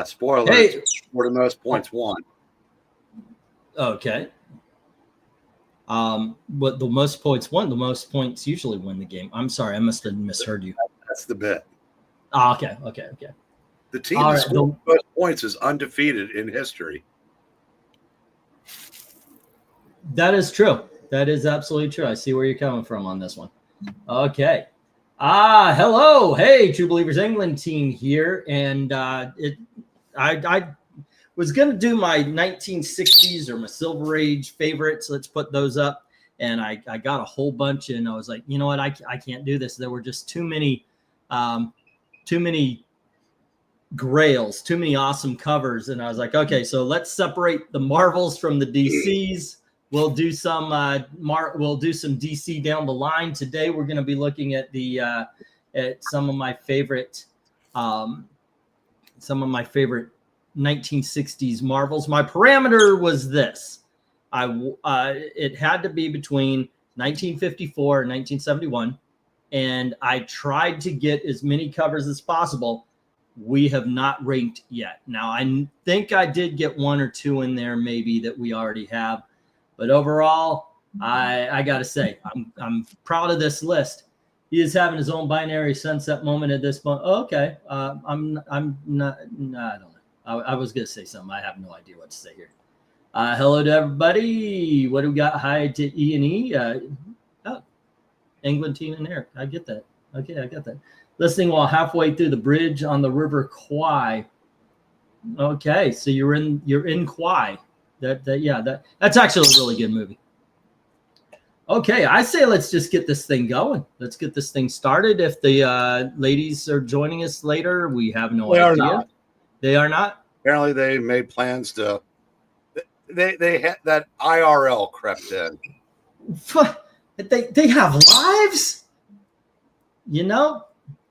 Spoiler, Hey. for the most points won. Okay. But the most points won. The most points usually win the game. I'm sorry, I must have misheard you. That's the bit. Oh, okay. The team that scored the most points is undefeated in history. That is true. That is absolutely true. I see where you're coming from on this one. Okay. Hello. Hey, True Believers England team here. And I was going to do my 1960s or my Silver Age favorites. Let's put those up. And I got a whole bunch, and I was like, you know what? I can't do this. There were just too many grails, too many awesome covers. And I was like, okay, so let's separate the Marvels from the DCs. We'll do some DC down the line. Today we're going to be looking at at some of my favorite 1960s Marvels. My parameter was this. It had to be between 1954 and 1971, and I tried to get as many covers as possible. We have not ranked yet. Now, I think I did get one or two in there maybe that we already have. But overall, I got to say, I'm proud of this list. He is having his own binary sunset moment at this point. Oh, okay. I'm not. No, I don't know. I was going to say something. I have no idea what to say here. Hello to everybody. What do we got? Hi to E and E. England, Teen, and Eric. I get that. Okay, I got that. Listening while halfway through the bridge on the River Kwai. Okay, so you're in Kwai. That's actually a really good movie. Okay, I say let's just get this thing going. Let's get this thing started. If the ladies are joining us later, we have no idea. They are not. Apparently, they made plans to. They had that IRL crept in. They have lives. You know,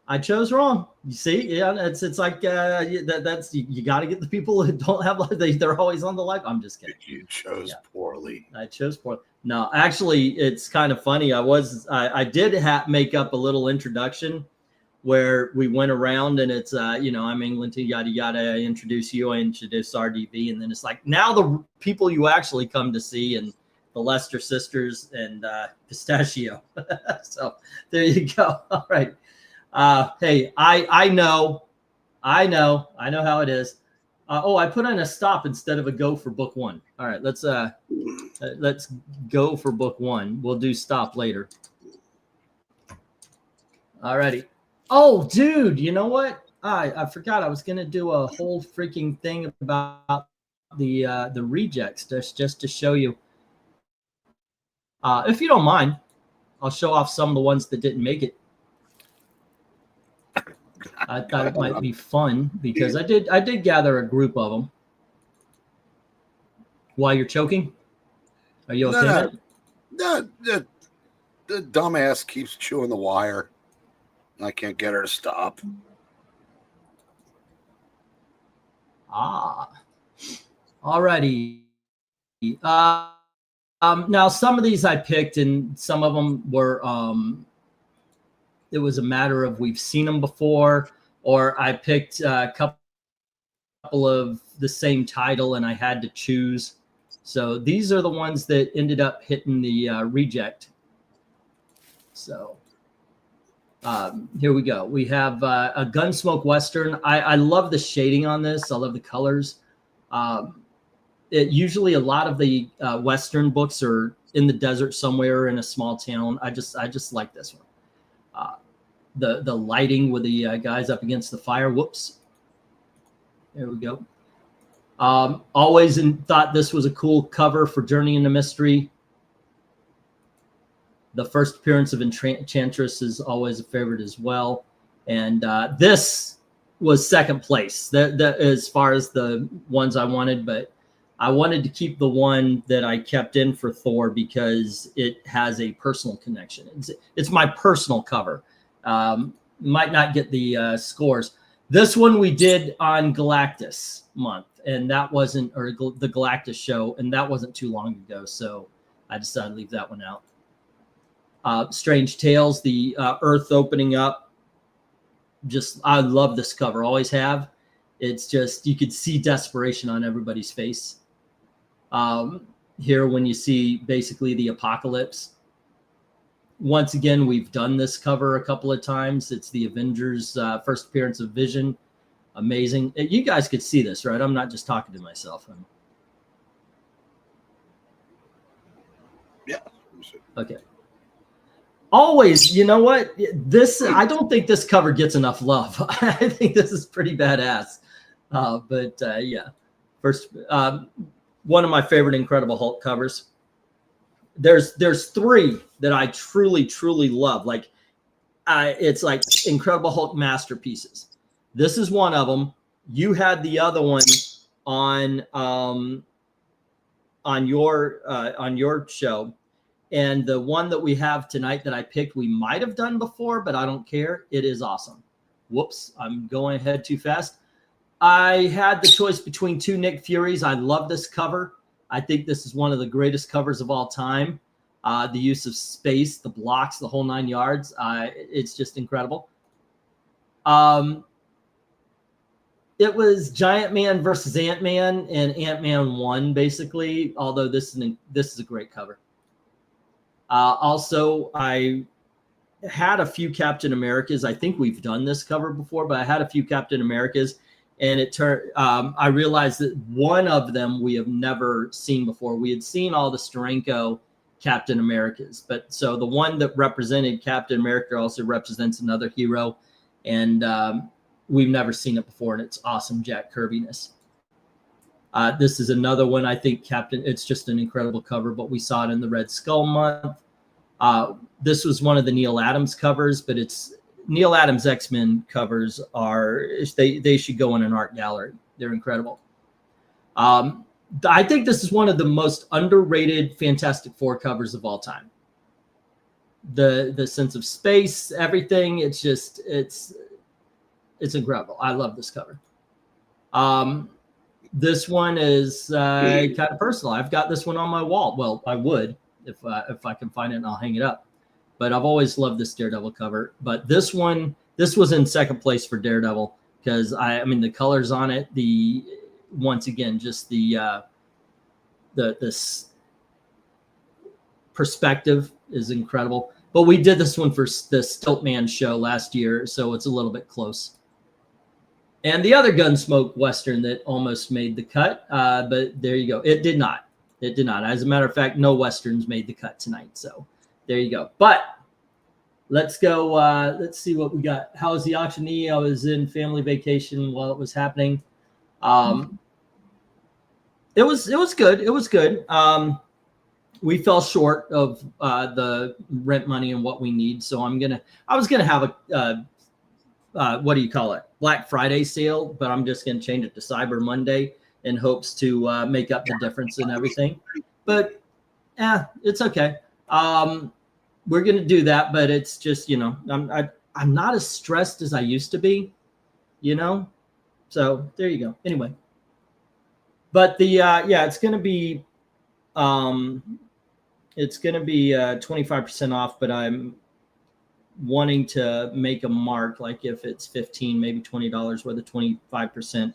I chose wrong. You see, yeah, it's like that's you got to get the people who don't have life. They're always on the life. I'm just kidding. You chose poorly. I chose poorly. No, actually, it's kind of funny. I did make up a little introduction where we went around, and it's I'm England, yada yada. I introduce you. I introduce RDV, and then it's like now the people you actually come to see, and the Lester sisters and Pistachio. So there you go. All right. Hey, I know how it is. I put on a stop instead of a go for book one. All right, let's go for book one. We'll do stop later. All righty. Oh, dude, you know what? I forgot I was gonna do a whole freaking thing about the rejects just to show you. If you don't mind, I'll show off some of the ones that didn't make it. I thought it might be fun because I did gather a group of them. While you're choking? Are you okay? No, the dumbass keeps chewing the wire. I can't get her to stop. Alrighty. Now some of these I picked, and some of them were it was a matter of we've seen them before, or I picked a couple of the same title and I had to choose. So these are the ones that ended up hitting the reject. So here we go. We have a Gunsmoke Western. I love the shading on this. I love the colors. Usually a lot of the Western books are in the desert somewhere in a small town. I just like this one. The lighting with the guys up against the fire. Whoops. There we go. Always thought this was a cool cover for Journey into Mystery. The first appearance of Enchantress is always a favorite as well. And this was second place that as far as the ones I wanted, but I wanted to keep the one that I kept in for Thor because it has a personal connection. It's my personal cover. Might not get the scores. This one we did on Galactus month, and that wasn't, or the Galactus show, and that wasn't too long ago, so I decided to leave that one out. Strange Tales, the Earth opening up. Just, I love this cover, always have. It's just, you could see desperation on everybody's face. Here, when you see basically the apocalypse. Once again, we've done this cover a couple of times. It's the Avengers first appearance of Vision. Amazing. You guys could see this, right? I'm not just talking to myself. Yeah. Okay. Always, you know what? I don't think this cover gets enough love. I think this is pretty badass. Yeah. First, one of my favorite Incredible Hulk covers. There's three that I truly love. Like, it's like Incredible Hulk masterpieces. This is one of them. You had the other one on your show, and the one that we have tonight that I picked, we might have done before, but I don't care. It is awesome. Whoops, I'm going ahead too fast. I had the choice between two Nick Furies. I love this cover. I think this is one of the greatest covers of all time. The use of space, the blocks, the whole 9 yards. It's just incredible. It was Giant Man versus Ant-Man, and Ant-Man won, basically, although this is a great cover. Also, I had a few Captain Americas. I think we've done this cover before, but I had a few Captain Americas, and it turned. I realized that one of them we have never seen before. We had seen all the Steranko Captain Americas, but so the one that represented Captain America also represents another hero, and we've never seen it before, and it's awesome Jack Kirby-ness. This is another one. I think it's just an incredible cover, but we saw it in the Red Skull month. This was one of the Neil Adams covers, but it's Neil Adams X-Men covers they should go in an art gallery. They're incredible. I think this is one of the most underrated Fantastic Four covers of all time. The sense of space, everything. It's just, it's incredible. I love this cover. This one is kind of personal. I've got this one on my wall. Well, I would if I can find it, and I'll hang it up. But I've always loved this Daredevil cover. But this was in second place for Daredevil because I mean the colors on it. Once again, just this perspective is incredible. But we did this one for the Stiltman show last year, so it's a little bit close. And the other Gunsmoke Western that almost made the cut, but there you go. It did not. It did not. As a matter of fact, no Westerns made the cut tonight. So there you go. But let's go. Let's see what we got. How was the auction? I was in family vacation while it was happening. It was good. It was good. We fell short of the rent money and what we need. So I was gonna have a what do you call it? Black Friday sale, but I'm just gonna change it to Cyber Monday in hopes to make up the difference and everything. But it's okay. We're gonna do that, but it's just, I'm not as stressed as I used to be, So there you go. Anyway. But it's gonna be 25% off, but I'm wanting to make a mark, like if it's $15, maybe $20 where the 25%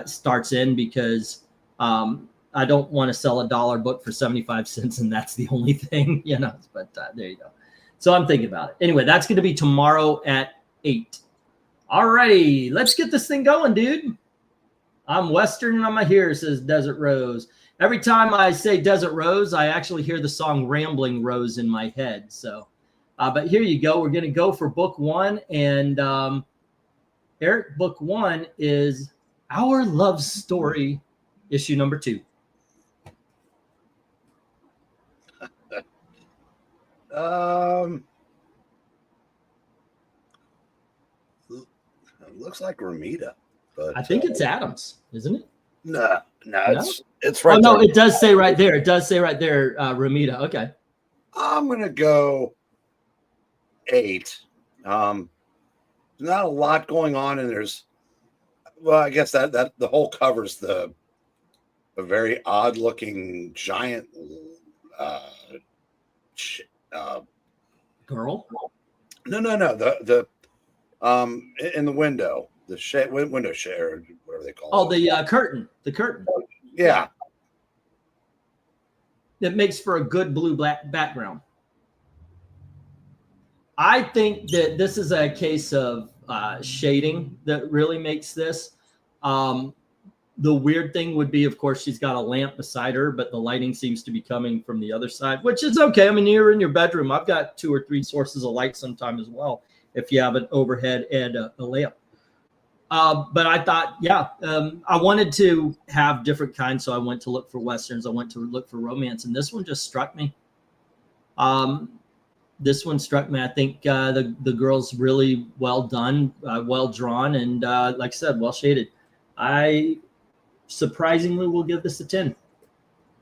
starts in, because I don't want to sell a $1 book for 75 cents and that's the only thing, but there you go. So I'm thinking about it. Anyway, that's going to be tomorrow at 8. All righty, let's get this thing going, dude. I'm Western and I'm here, says Desert Rose. Every time I say Desert Rose, I actually hear the song Rambling Rose in my head. So, but here you go. We're going to go for book 1. And Eric, book 1 is Our Love Story, issue number 2. It looks like Ramita, but I think it's Adams, isn't it? No, No? it's right. Oh no, there. it does say right there. It does say right there, Ramita. Okay. I'm gonna go 8. There's not a lot going on, and I guess that the whole covers a very odd looking giant Girl. No. The in the window. window share, whatever they call it. Oh, the curtain. The curtain. Yeah. That makes for a good blue black background. I think that this is a case of shading that really makes this. The weird thing would be, of course, she's got a lamp beside her, but the lighting seems to be coming from the other side, which is okay. I mean, you're in your bedroom. I've got 2 or 3 sources of light sometime as well, if you have an overhead and a lamp. But I thought, I wanted to have different kinds, so I went to look for Westerns. I went to look for romance, and this one just struck me. This one struck me. I think the girl's really well done, well drawn, and like I said, well shaded. I surprisingly will give this a 10.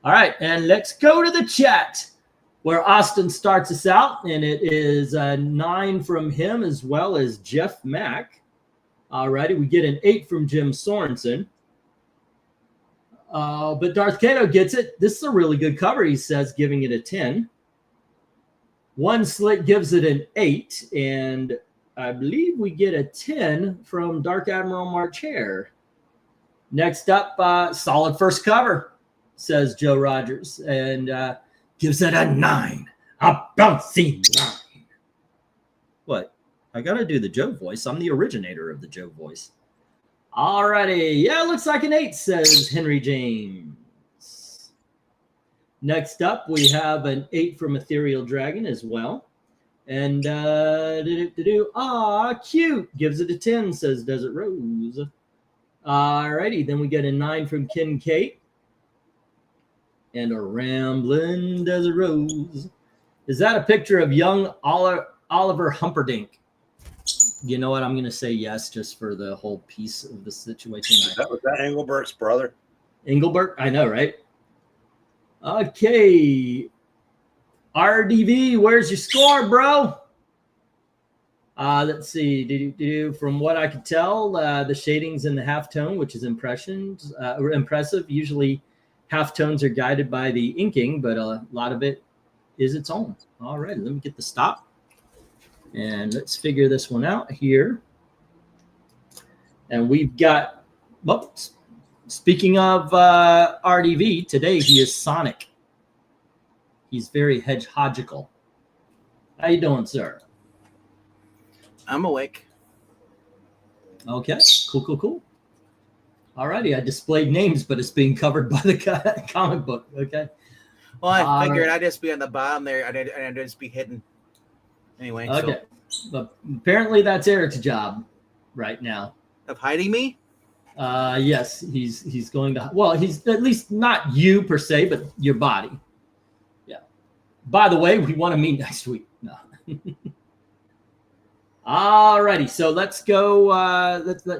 All right, and let's go to the chat where Austin starts us out, and it is a 9 from him as well as Jeff Mack. All righty, we get an 8 from Jim Sorensen. But Darth Kato gets it. This is a really good cover, he says, giving it a 10. One Slit gives it an 8, and I believe we get a 10 from Dark Admiral March Hare. Next up, solid first cover, says Joe Rogers, and gives it a 9. A bouncy 9. What? I got to do the Joe voice. I'm the originator of the Joe voice. All righty. Yeah, looks like an 8, says Henry James. Next up, we have an 8 from Ethereal Dragon as well. And cute. Gives it a 10, says Desert Rose. All righty. Then we get a 9 from Ken Kate. And a Ramblin' Desert Rose. Is that a picture of young Oliver Humperdinck? You know what? I'm going to say yes, just for the whole piece of the situation. Was that Engelbert's brother? Engelbert? I know, right? Okay. RDV, where's your score, bro? Let's see. From what I could tell, the shadings in the halftone, which is impressive. Usually halftones are guided by the inking, but a lot of it is its own. All right, let me get the stop. And let's figure this one out here. And we've got, well, speaking of RDV, today he is Sonic. He's very hedgehogical. How you doing, sir? I'm awake. Okay, cool. All righty, I displayed names, but it's being covered by the comic book. Okay. Well, I figured I'd just be on the bottom there. I'd just be hidden. Anyway. Okay. So. But apparently that's Eric's job right now. Of hiding me? Yes, he's going to. Well, he's at least not you per se, but your body. Yeah. By the way, we want to meet next week. No. Alrighty, so let's go.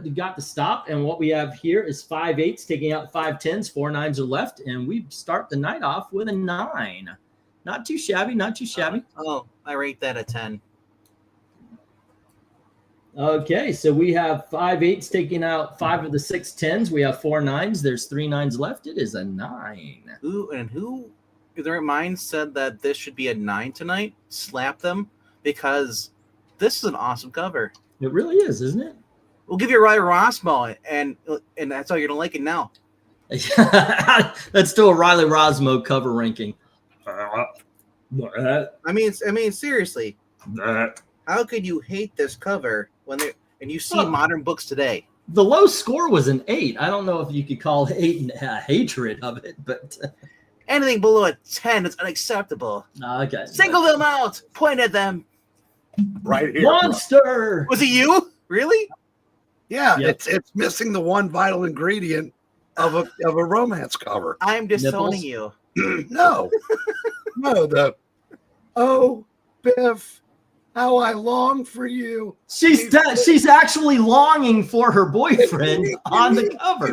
You got the stop, and what we have here is 5 8s taking out 5 10s, 4 9s are left, and we start the night off with a 9. Not too shabby, not too shabby. I rate that a 10. Okay, so we have 5 8s taking out 5 of the 6 10s. We have 4 9s. There's 3 9s left. It is a 9. Who in their mind said that this should be a 9 tonight? Slap them, because this is an awesome cover. It really is, isn't it? We'll give you a Riley Rosmo, and that's how you're gonna like it now. Let's do a Riley Rosmo cover ranking. I mean, seriously. How could you hate this cover and you see modern books today? The low score was an 8. I don't know if you could call 8 hatred of it, but anything below a 10 is unacceptable. Okay. Single them out. Point at them. Right here. Monster. Was it you? Really? Yeah, Yep. it's missing the one vital ingredient of a romance cover. I'm disowning Nipples? you. No. Biff, how I long for you. She's actually longing for her boyfriend on the cover.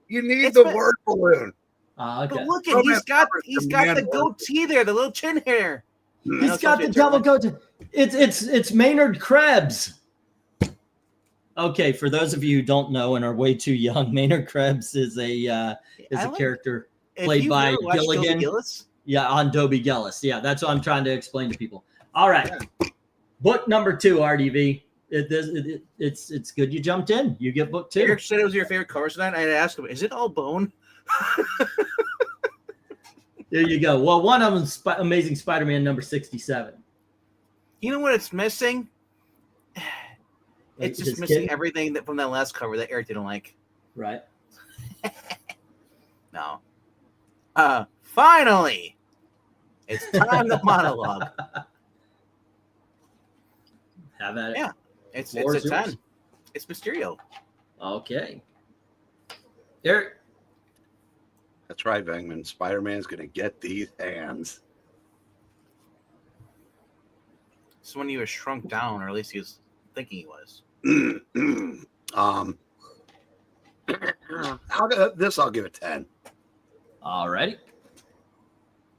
You need It's the been- word balloon. Okay. But look at Romance he's covers got demand the goatee there, the little chin hair. He's got the double coat. It's Maynard Krebs. Okay, for those of you who don't know and are way too young, Maynard Krebs is a character played by Gilligan. Yeah, on Dobie Gillis. Yeah, that's what I'm trying to explain to people. All right. Book number 2, RDV. It's good you jumped in. You get book 2. Eric said it was your favorite cover tonight. I asked him, is it all bone? There you go. Well, one of them's Amazing Spider-Man number 67. You know what it's missing? It's just missing everything from that last cover that Eric didn't like. Right. No. Finally, it's time to monologue. Have at it. Yeah, it's a 10. It's Mysterio. Okay. Eric. That's right, Venkman. Spider-Man's going to get these hands. So when he was shrunk down, or at least he was thinking he was. I'll give it 10. All righty.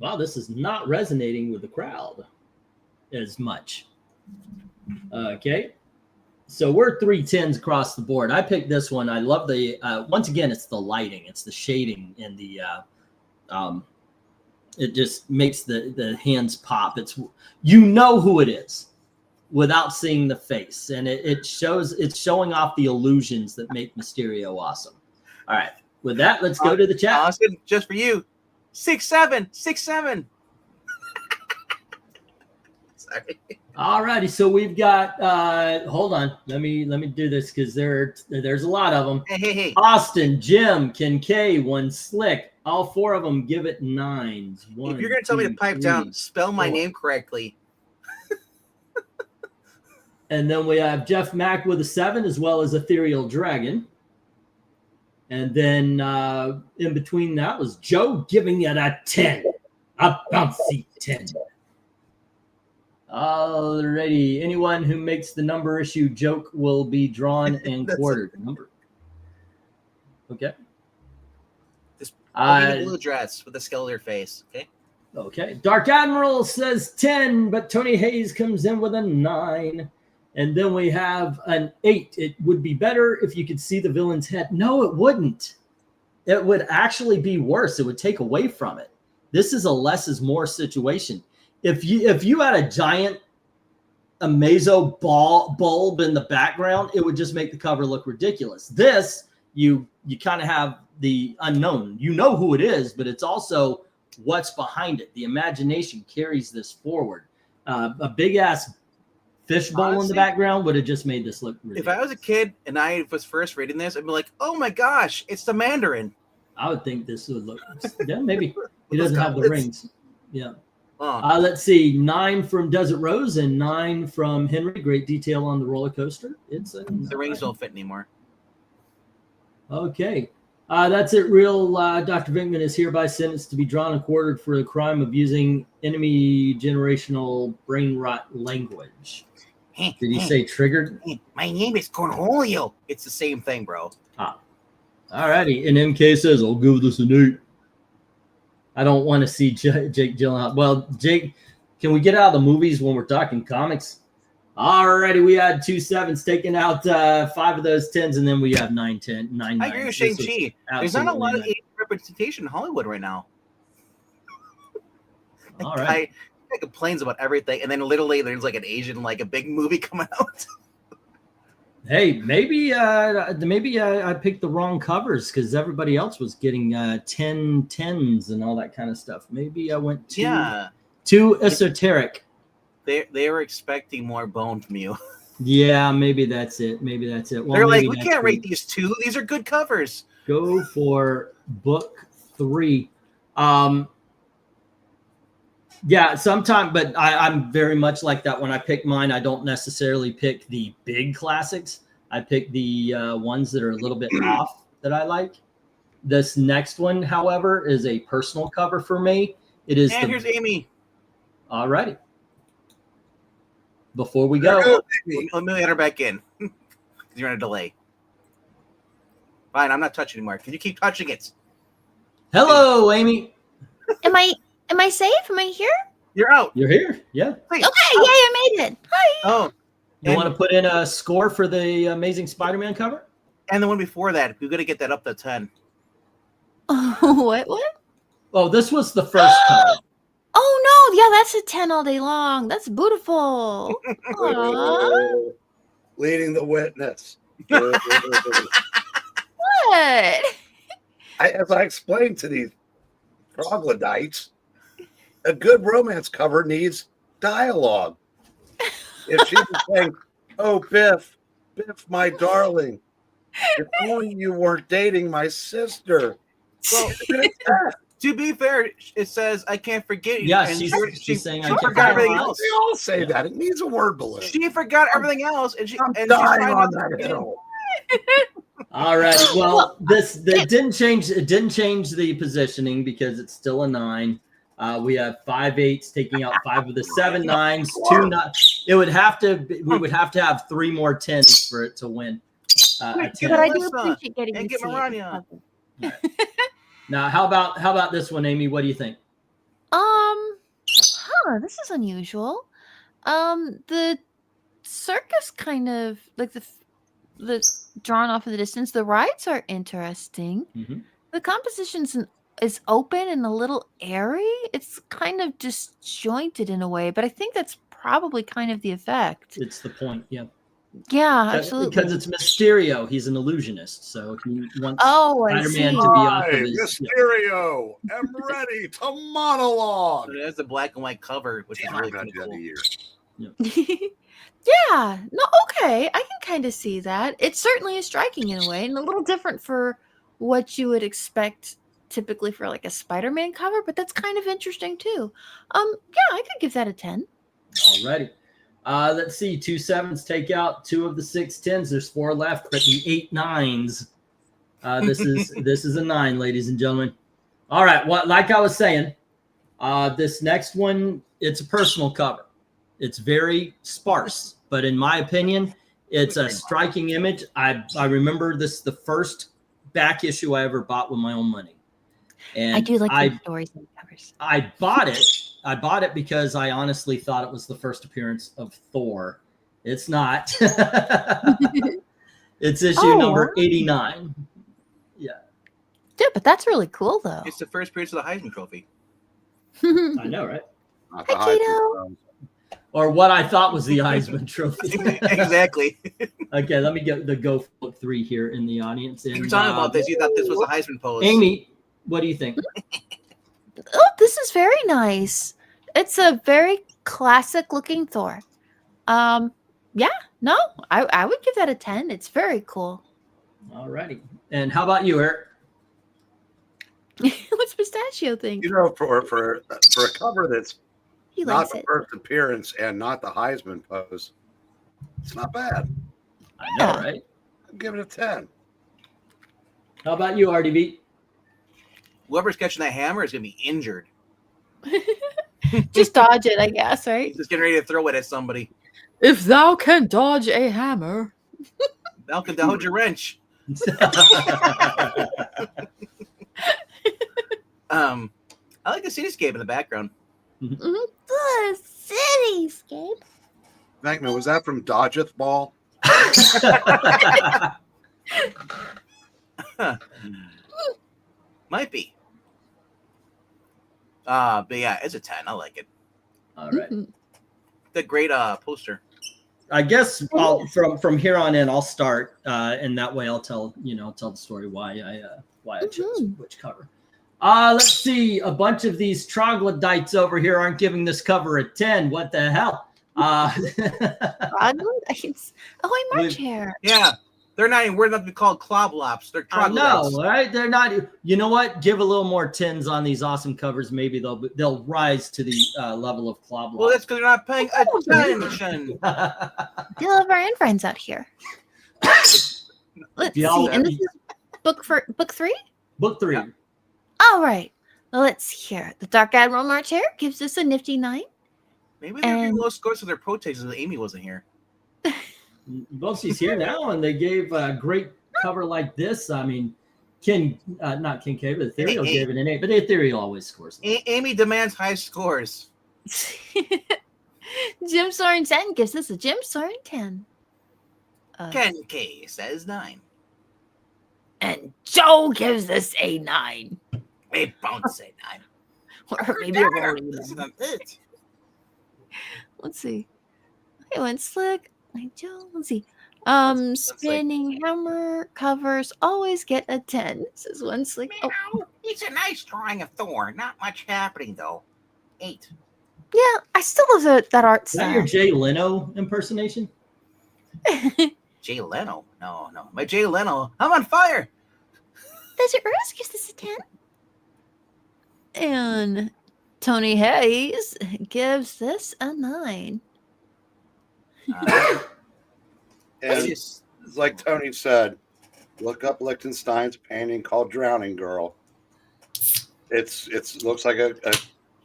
Wow, this is not resonating with the crowd as much. Okay. So we're 3 10s across the board. I picked this one. I love the once again, it's the lighting, it's the shading, and the it just makes the hands pop. It's who it is without seeing the face, and it's showing off the illusions that make Mysterio awesome. All right, with that, let's go to the chat. Austin, just for you, 6'7", 6'7". Sorry. All righty, so we've got. Hold on, let me do this because there's a lot of them. Hey. Austin, Jim, Ken K, One Slick. All 4 of them give it 9s. If you're gonna tell me to pipe down, spell my name correctly. And then we have Jeff Mack with a 7, as well as Ethereal Dragon. And then in between that was Joe giving it a 10, a bouncy 10. Alrighty, anyone who makes the number issue joke will be drawn and quartered. Number. Okay. This blue dress with a skeleton face. Okay. Okay. Dark Admiral says 10, but Tony Hayes comes in with a 9. And then we have an 8. It would be better if you could see the villain's head. No, it wouldn't. It would actually be worse. It would take away from it. This is a less is more situation. If you had a giant Amazo bulb in the background, it would just make the cover look ridiculous. This, you kind of have the unknown. You know who it is, but it's also what's behind it. The imagination carries this forward. A big-ass fishbowl in the background would have just made this look ridiculous. If I was a kid and I was first reading this, I'd be like, oh my gosh, it's the Mandarin. I would think this would look, yeah, maybe. He doesn't have the rings. Yeah. Let's see, 9 from Desert Rose and 9 from Henry. Great detail on the roller coaster. The rings don't fit anymore. Okay. That's it. Real Dr. Venkman is hereby sentenced to be drawn and quartered for the crime of using enemy generational brain rot language. Did he say triggered? My name is Cornholio. It's the same thing, bro. All righty. And MK says, I'll give this an 8. I don't want to see Jake Gyllenhaal. Well, Jake, can we get out of the movies when we're talking comics? Alrighty, we had 2 7s, taking out 5 of those 10s, and then we have 9 10, 9 9. I agree with Shang-Chi. There's not a lot of Asian representation in Hollywood right now. All right. I complains about everything, and then literally there's like an Asian, like a big movie coming out. Hey, maybe I picked the wrong covers because everybody else was getting 10 10s and all that kind of stuff. Maybe I went too esoteric. They were expecting more bone from you. Yeah, maybe that's it. Well, they're like, we can't rate these 2. These are good covers. Go for book 3. Yeah, sometimes, but I'm very much like that. When I pick mine, I don't necessarily pick the big classics. I pick the ones that are a little bit off that I like. This next one, however, is a personal cover for me. It is. And here's Amy. All righty. Before we go, let me let her back in. You're on a delay. Fine, I'm not touching anymore. Can you keep touching it? Hello, Amy. Am I safe? Am I here? You're out. You're here. Yeah. Okay. Yay! I made it. Hi. Oh. You want to put in a score for the Amazing Spider-Man cover? And the one before that, we're gonna get that up to 10. What? Oh, this was the first cover. Oh no! Yeah, that's a 10 all day long. That's beautiful. Aww. leading the witness. What? As I explained to these troglodytes, a good romance cover needs dialogue. If she was saying, "Oh, Biff, Biff, my darling, if only you weren't dating my sister." Well, to be fair, it says I can't forget you. Yeah, and she's saying I she can't forgot forget everything you. else. They all say that. It needs a word balloon. She forgot everything else, and she's dying trying on not to that forget. hill. All right. Well, it didn't change. It didn't change the positioning because it's still a 9. We have 5 8s taking out 5 of the 7 9s. 2 9. It would have to. We would have to have 3 more 10s for it to win. A 10. But I do Melissa, appreciate getting and to get see MARANYA. it. Now, how about this one, Amy? What do you think? This is unusual. The circus kind of like the drawn off in the distance. The rides are interesting. Mm-hmm. The composition is open and a little airy. It's kind of disjointed in a way, but I think that's probably kind of the effect. It's the point. Yeah. Yeah, absolutely. Because it's Mysterio. He's an illusionist, so he wants Oh, I Spider-Man see. to be off of Hi, his. Yeah. Mysterio, am ready to monologue. There's the black and white cover, which is Damn, really I'm kind glad of you cool. had the year. Yeah, no, okay. I can kind of see that. It certainly is striking in a way and a little different for what you would expect typically for like a Spider-Man cover, but that's kind of interesting too. Yeah, I could give that a 10. Alrighty. Let's see. 2 7s take out 2 of the 6 10s. There's 4 left, but the 8 9s. This is a 9, ladies and gentlemen. All right. What, like I was saying, this next one, it's a personal cover. It's very sparse, but in my opinion, it's a striking image. I remember this the first back issue I ever bought with my own money. And I do like the stories and covers. I bought it. I bought it because I honestly thought it was the first appearance of Thor. It's not. It's issue number 89. Yeah. Dude, but that's really cool though. It's the first appearance of the Heisman Trophy. I know, right? Not Hi, the hype Kato. ones. Or what I thought was the Heisman Trophy. Exactly. Okay, let me get the Go Book 3 here in the audience. And, You were talking about this. You thought this was a Heisman pose. Amy, what do you think? Oh, this is very nice. It's a very classic looking Thor. Yeah, no, I would give that a 10. It's very cool. All righty. And how about you, Eric? What's Pistachio think? You know, for a cover that's He not likes the it. first appearance and not the Heisman pose, it's not bad. I know, right? I'd give it a 10. How about you, RDB? Whoever's catching that hammer is going to be injured. Just dodge it, I guess, right? He's just getting ready to throw it at somebody. If thou can dodge a hammer. Thou can dodge a wrench. I like the cityscape in the background. The cityscape. VENKMAN, was that from Dodgeth Ball? Might be. But yeah, it's a 10. I like it. All right. The great poster. I guess from here on in, I'll start, and that way I'll tell the story why I chose which cover. Let's see. A bunch of these troglodytes over here aren't giving this cover a 10. What the hell? Troglodytes? Oh, I March hair. Yeah. They're not even, we're not to be called cloblops. They're I troglodytes. know, right? They're not. You know what? Give a little more 10s on these awesome covers. Maybe they'll rise to the level of cloblop. Well, that's because they're not paying attention. We love our in friends out here. Let's see. And this is book 3? Book 3. Yeah. All right. Well, let's hear. The Dark Admiral March hair gives us a nifty 9. Maybe they're getting low scores for their protesters that Amy wasn't here. Well, she's here now, and they gave a great cover like this. I mean, not King K, but Ethereal gave it an 8, but Ethereal always scores. Amy demands high scores. Jim Soren 10 gives us a Jim Soren 10. Ken K says 9. And Joe gives us a 9. We won't say 9. Or maybe a rolling This is 9. not it. Let's see. I went slick. Like Joe. Let's see. Let's see. Spinning hammer covers always get a 10. Says one slick. Oh, Meow. It's a nice drawing of Thor. Not much happening though. 8. yeah, I still love that art Is that your style. Jay Leno impersonation? Jay Leno? No. My Jay Leno. I'm on fire. Desert Rose gives this a 10. And Tony Hayes gives this a 9. And Just- like Tony said, look up Lichtenstein's painting called Drowning Girl. It's looks like a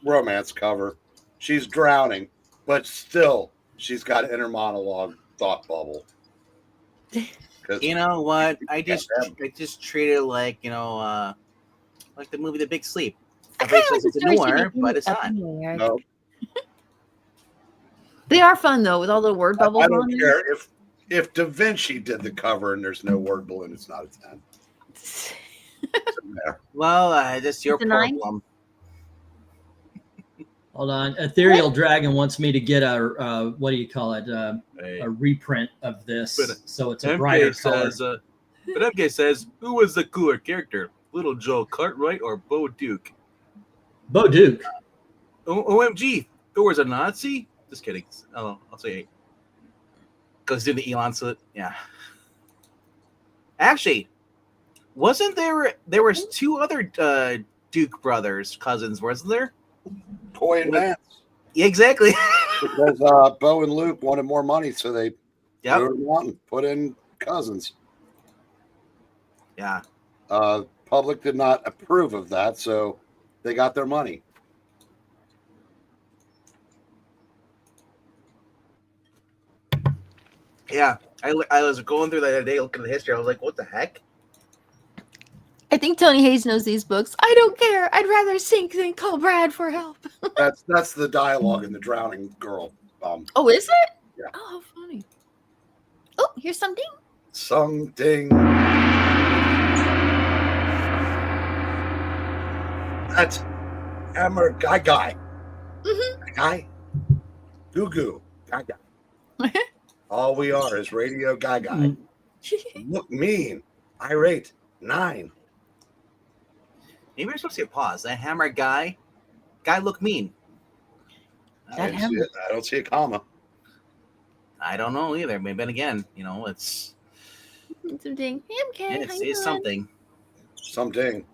romance cover. She's drowning, but still she's got inner monologue thought bubble. 'Cause You know what? I just Yeah. treat it like, like the movie The Big Sleep. I Everybody kinda says it's a like the story noir, she but it's up not. in the air. no, They are fun though, with all the word bubbles I on don't them. care if Da Vinci did the cover and there's no word balloon, it's not a 10. It's in there. Well, that's your It's a 9? problem. Hold on. Ethereal Dragon wants me to get a what do you call it? A reprint of this, But, so it's a brighter color. but MK says, who was the cooler character? Little Joe Cartwright or Bo Duke? Bo Duke. OMG, Thor's a Nazi? Just kidding. Oh, I'll say 8. Goes through the Elon suit. Yeah. Actually, wasn't there was 2 other Duke brothers, cousins, wasn't there? Toy and Vance. Yeah, exactly. Because Bo and Luke wanted more money, so they put in cousins. Yeah. Public did not approve of that, so they got their money. Yeah. I was going through that the other day looking at the history. I was like, what the heck? I think Tony Hayes knows these books. I don't care. I'd rather sink than call Brad for help. That's the dialogue in the Drowning Girl. Oh, is it? Yeah. Oh, how funny. Oh, here's something. Something. That's Hammer Guy. Mm-hmm. Guy. Goo Goo. Guy. All we are is Radio Guy. Mm. Look mean. Irate. 9. Maybe we're supposed to pause. That hammer guy look mean. I don't see a comma. I don't know either. Maybe again, it's Something. Hey, MK, how you it's doing? something. Something.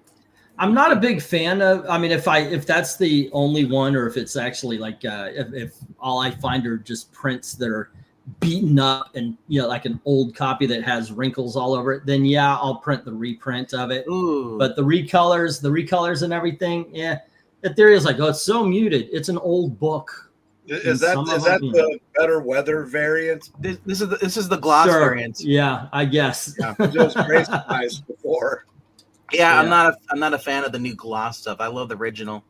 I'm not a big fan of. I mean, if that's the only one, or if it's actually like if all I find are just prints that are beaten up and like an old copy that has wrinkles all over it, then yeah, I'll print the reprint of it. Ooh. But the recolors and everything, yeah. Ethereal's like, oh, it's so muted. It's an old book. Is that the better weather variant? This is the gloss Sure. variant. Yeah, I guess. Yeah, it was Grace Eyes before. Yeah, Yeah. I'm not a fan of the new gloss stuff. I love the original.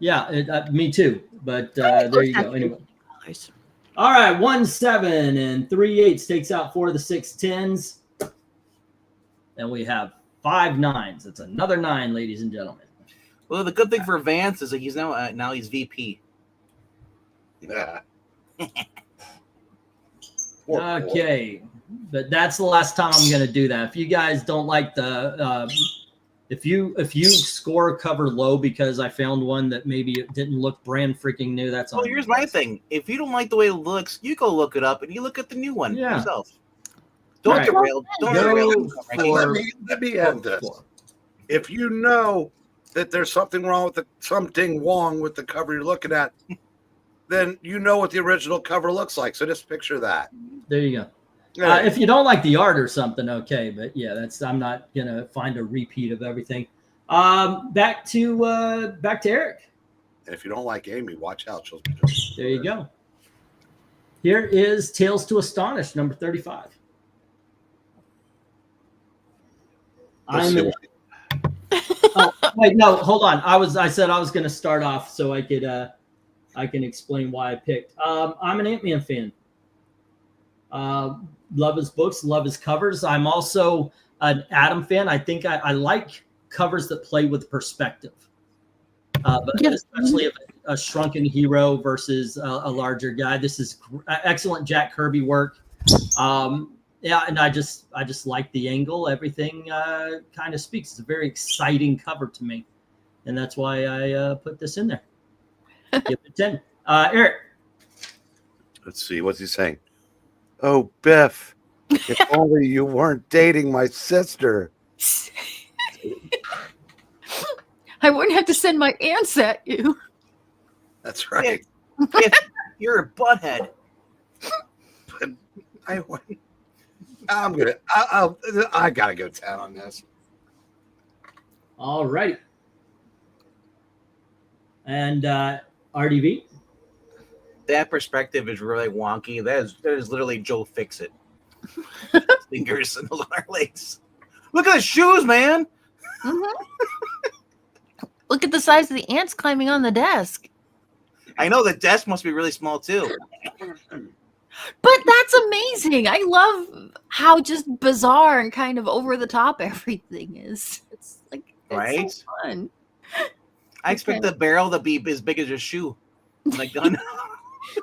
Yeah, me too. But there you go. Anyway. All right, 1 7 and 3 8 takes out 4 of the 6 10s. And we have 5 9s. It's another 9, ladies and gentlemen. Well, the good thing for Vance is that he's now he's VP. Yeah. Okay, but that's the last time I'm going to do that. If you guys don't like the, if you score a cover low because I found one that maybe it didn't look brand freaking new, that's Well, on here's you my guys. thing. If you don't like the way it looks, you go look it up and you look at the new one Yeah. yourself. Don't All right. derail. Don't Go derail. for- Let me end this. If you know that there's something wrong with something wrong with the cover you're looking at, then you know what the original cover looks like. So just picture that. There you go. Yeah. If you don't like the art or something, okay, but yeah, I'm not gonna find a repeat of everything. Back to Eric. And if you don't like Amy, watch out. There you go. Here is Tales to Astonish, number 35. Wait, no, hold on. I said I was going to start off so I can explain why I picked. I'm an Ant-Man fan. Love his books, love his covers. I'm also an Adam fan. I think I like covers that play with perspective, but especially if a shrunken hero versus a larger guy. This is excellent Jack Kirby work. Yeah, and I just like the angle. Everything kind of speaks. It's a very exciting cover to me, and that's why I put this in there. Give it 10. Eric. Let's see. What's he saying? Oh, Biff, if only you weren't dating my sister. I wouldn't have to send my aunts at you. That's right. If you're a butthead. But I gotta go 10 on this. All right. And RDV. That perspective is really wonky. That is literally Joe Fixit. Fingers and those are legs. Look at the shoes, man. Mm-hmm. Look at the size of the ants climbing on the desk. I know the desk must be really small too. But that's amazing. I love how just bizarre and kind of over the top everything is. It's like Right? so fun. I expect the barrel to be as big as your shoe. Like gun.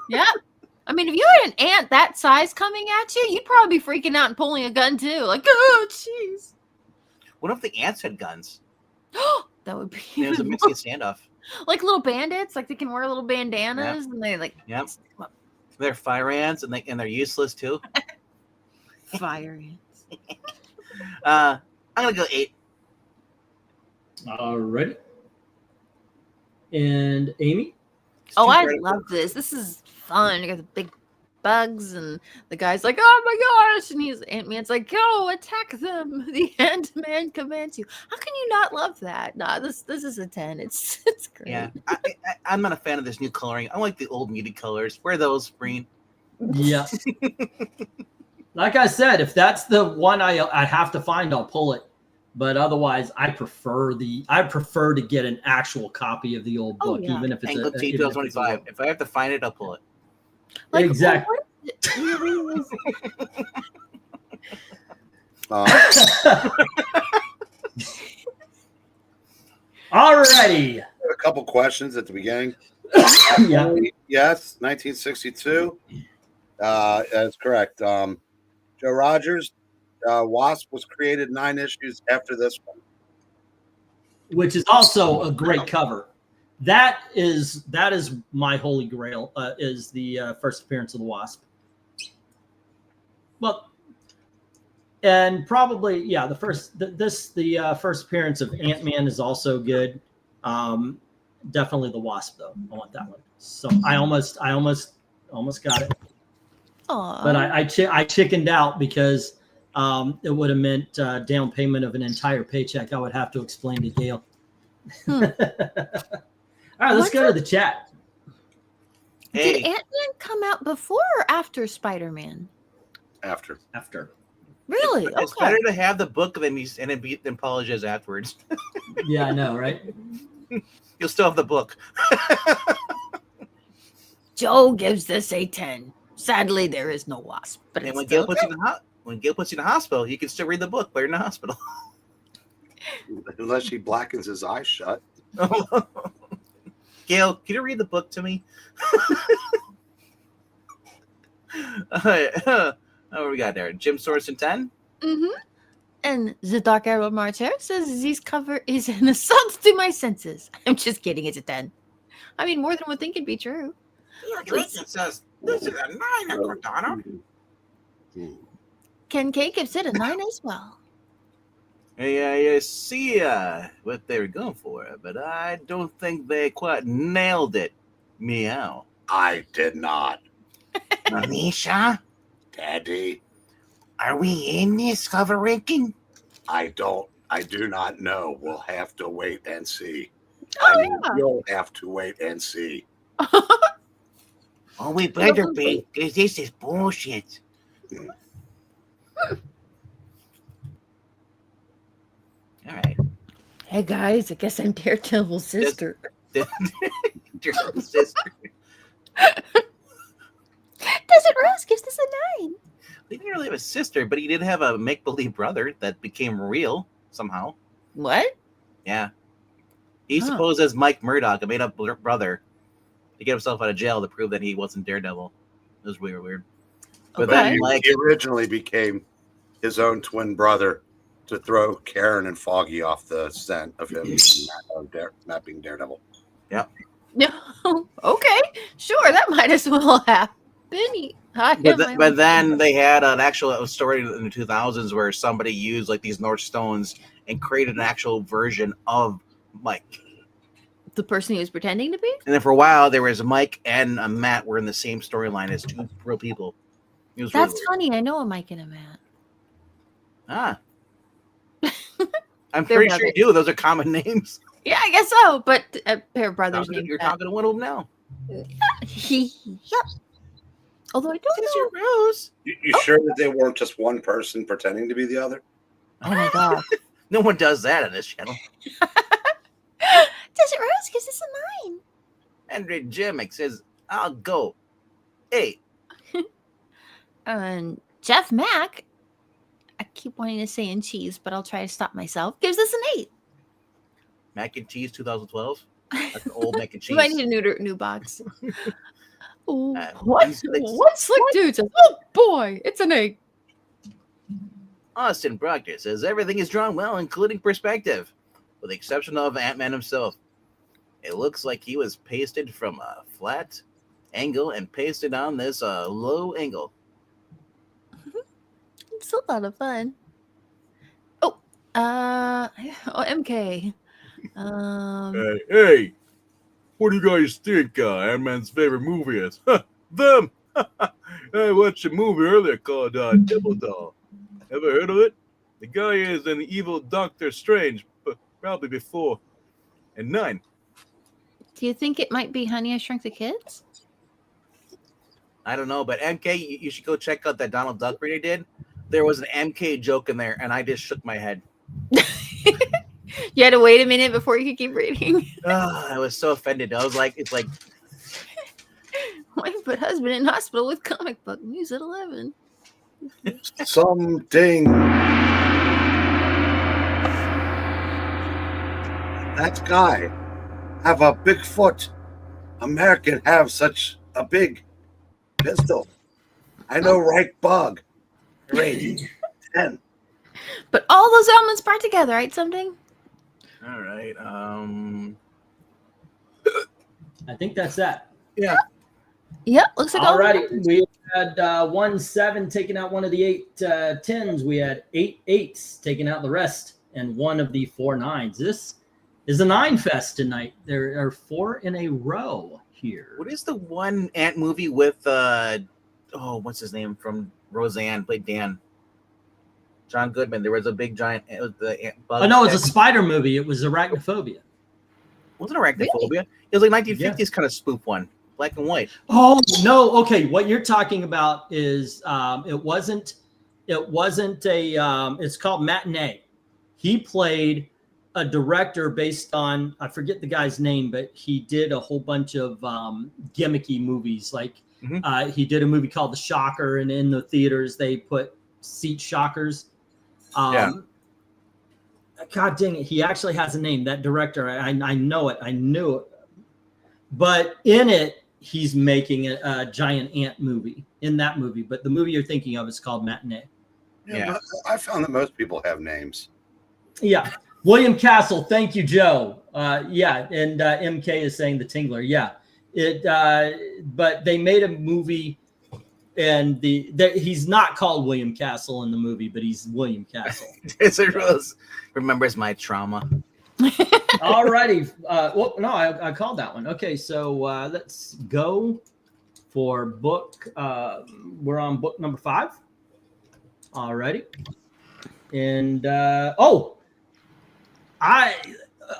Yeah. I mean, if you had an ant that size coming at you, you'd probably be freaking out and pulling a gun too. Like, oh, jeez. What if the ants had guns? That would be And it was a Mexican standoff. like little bandits. Like they can wear little bandanas and they like Yep. They're fire ants and they're useless too. fire ants. I'm gonna go 8. All right. And Amy. Oh, I love this. This is fun. You got the big bugs, and the guy's like, "Oh my gosh!" And Ant-Man's like, "Go attack them!" The Ant-Man commands you. How can you not love that? Nah, this is a 10. It's great. Yeah, I'm not a fan of this new coloring. I like the old muted colors. Where are those, Breen? Yeah. Like I said, if that's the one I have to find, I'll pull it. But otherwise, I prefer to get an actual copy of the old Oh, book, yeah. even if it's Angle even if it's a 2025. If I have to find it, I'll pull it. Like, Exactly. Alrighty. A couple questions at the beginning. Yeah. Yes, 1962. That's correct. Joe Rogers, Wasp was created 9 issues after this one. Which is also a great cover. That is my holy grail. Is the first appearance of the Wasp. Well, and probably the first appearance of Ant-Man is also good. Definitely the Wasp though. I want that one. So I almost got it. Aww. But I chickened out because it would have meant down payment of an entire paycheck. I would have to explain to Gail. All right, let's go to the chat. Hey, Did Ant-Man come out before or after Spider-Man? After. Really? it's Okay. better to have the book than apologize afterwards. Yeah, I know, right? You'll still have the book. Joe gives this a 10. Sadly, there is no Wasp. But And it's when still Gail puts you in the hospital, you can still read the book, but you're in the hospital. Unless she blackens his eyes shut. Gail, can you read the book to me? What do we got there? Jim Sorensen 10? Mm-hmm. And the Dark Arrow Martyr says this cover is an assault to my senses. I'm just kidding. It's a 10. I mean, more than one thing could be true. It says, this is a 9, Cortana. Ken K gives it a 9 as well. Hey, I see what they were going for, but I don't think they quite nailed it. Meow. I did not. Anisha, Daddy, are we in this cover ranking? I do not know. We'll have to wait and see. Oh, You'll have to wait and see. Oh, we better be, because this is bullshit. All right. Hey, guys. I guess I'm Daredevil's sister. Your sister. Desert Rose gives this a 9. He didn't really have a sister, but he did have a make-believe brother that became real somehow. What? Yeah. He Huh. posed as Mike Murdoch, a made-up brother, to get himself out of jail to prove that he wasn't Daredevil. It was weird. But Okay. then, like, He originally became his own twin brother to throw Karen and Foggy off the scent of him not being Daredevil. No, okay, sure, that might as well happen. But then they had an actual story in the 2000s where somebody used like these North Stones and created an actual version of Mike. The person he was pretending to be? And then for a while, there was Mike and Matt were in the same storyline as two real people. It was That's really funny. I know a Mike and a Matt. Ah. I'm They're pretty sure you do. Those are common names. Yeah, I guess so. But a pair of brothers named You're Matt. talking to one of them now. Yep. Although I don't know. Rose. You sure that they weren't just one person pretending to be the other? Oh my god. No one does that on this channel. Desert Rose gives us a 9. Andre Jimmick says, I'll go 8. And Jeff Mack, I keep wanting to say in cheese, but I'll try to stop myself, gives us an 8. Mac and Cheese 2012. That's the old mac and cheese. We might need a new box. Ooh, what Slick Dude says, oh boy, it's an 8. Austin Proctor says, everything is drawn well, including perspective, with the exception of Ant-Man himself. It looks like he was pasted from a flat angle and pasted on this low angle. It's a lot of fun. Oh, MK. Hey, what do you guys think Ant-Man's favorite movie is? Them! I watched a movie earlier called Devil Doll. Ever heard of it? The guy is an evil Doctor Strange, but probably before. And 9. Do you think it might be Honey, I Shrunk the Kids? I don't know, but MK, you should go check out that Donald Duck read I did. There was an MK joke in there, and I just shook my head. You had to wait a minute before you could keep reading. I was so offended. I was like, it's like, Wife put husband in hospital with comic book news at 11. Something. That guy have a big foot. American have such a big pistol. I know, right, Bug. Great. 10. But all those elements brought together, right? Something. all right. I think that's that. Yeah. Yep. Looks like all. Alrighty, we had 1-7 taking out one of the 8 10s. We had 8 8s taking out the rest, and one of the 4 9s. This is a 9 fest tonight. There are 4 in a row here. What is the one Ant movie with what's his name from Roseanne? Played Dan. John Goodman. There was a big giant. It was the ant bug. Oh no, it's a spider movie. It was Arachnophobia. Wasn't Arachnophobia? Really? It was like 1950s kind of spoof one, black and white. Oh no, okay. What you're talking about is it wasn't a it's called Matinee. He played a director based on, I forget the guy's name, but he did a whole bunch of gimmicky movies. Like he did a movie called The Shocker, and in the theaters they put seat shockers. God dang it, he actually has a name, that director. I know it. I knew it. But in it, he's making a giant ant movie in that movie. But the movie you're thinking of is called Matinee. Yeah. I found that most people have names. Yeah. William Castle. Thank you, Joe. Yeah. And MK is saying The Tingler. Yeah. But they made a movie, and he's not called William Castle in the movie, but he's William Castle. Desert Rose remembers my trauma. All righty. Well, no, I called that one. Okay, so let's go for book. We're on book number 5. All righty. And I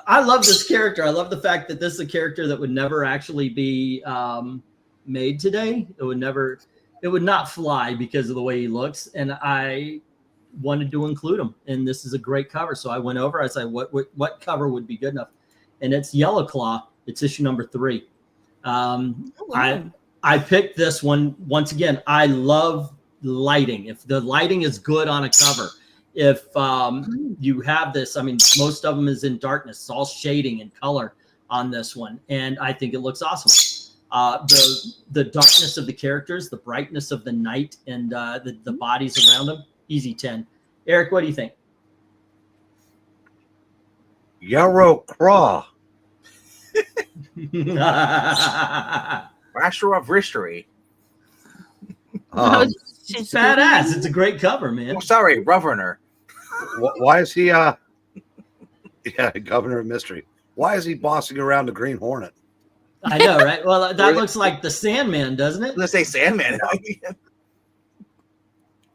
love this character. I love the fact that this is a character that would never actually be made today. It would not fly because of the way he looks. And I wanted to include him, and this is a great cover. So I went over, I said, what cover would be good enough? And it's Yellow Claw. It's issue number 3. I picked this one. Once again, I love lighting. If the lighting is good on a cover, if you have this, I mean, most of them is in darkness. It's all shading and color on this one, and I think it looks awesome. The darkness of the characters, the brightness of the night, and the bodies around them. easy 10. Eric, what do you think? Yarrow Craw. Rasher of Ristery. It's badass. It's a great cover, man. Oh, sorry, Governor. Why is he yeah, Governor of Mystery? Why is he bossing around the Green Hornet? I know, right? Well, that looks like the Sandman, doesn't it? Let's say Sandman.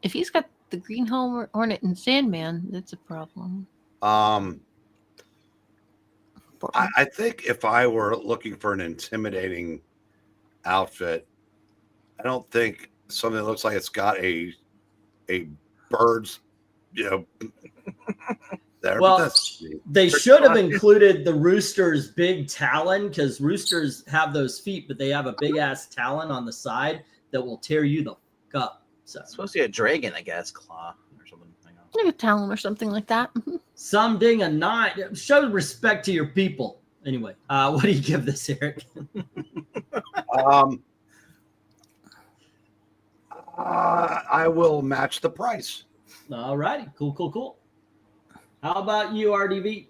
If he's got the Green Hornet and Sandman, that's a problem. I think if I were looking for an intimidating outfit, I don't think something that looks like it's got a bird's, there. Well, they should have included the rooster's big talon, because roosters have those feet, but they have a big ass talon on the side that will tear you the fuck up. So It's supposed to be a dragon, I guess, claw or something. Like a talon or something like that. some ding a 9. Show respect to your people. Anyway, what do you give this, Eric? I will match the price. All righty, cool. How about you, RDV?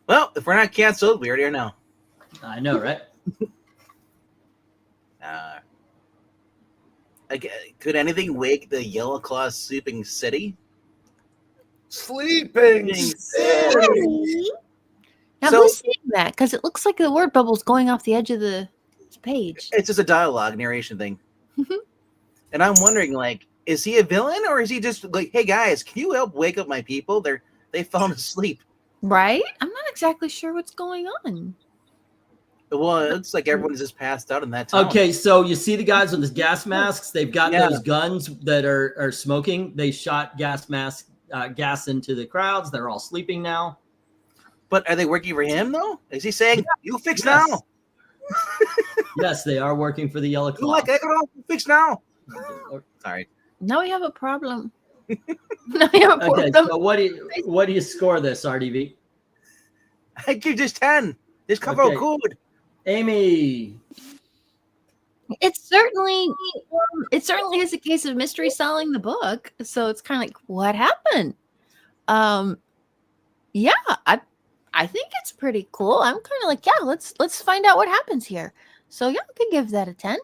Well, if we're not canceled, we already are now. I know, right? Could anything wake the Yellow Claw sleeping city? Sleeping City. Now, So- who's saying that? Because it looks like the word bubble's going off the edge of the page. It's just a dialogue narration thing. And I'm wondering, like, is he a villain or is he just like, hey guys, can you help wake up my people? They fallen asleep. Right? I'm not exactly sure what's going on. Well, it looks like everyone's just passed out in that town. Okay, so you see the guys with the gas masks? They've got Yeah. those guns that are smoking. They shot gas into the crowds. They're all sleeping now. But are they working for him though? Is he saying, you fix Yes. now? Yes, they are working for the Yellow You Claw. like Echo? Fix now. Sorry. Now we have a problem. Now we have a Okay, problem. so what do you score this, RDV? I give this 10. This cover Okay. good. Amy. It certainly is a case of mystery selling the book. So it's kind of like, what happened? Yeah, I think it's pretty cool. I'm kind of like, yeah, let's find out what happens here. So yeah, I could give that a 10.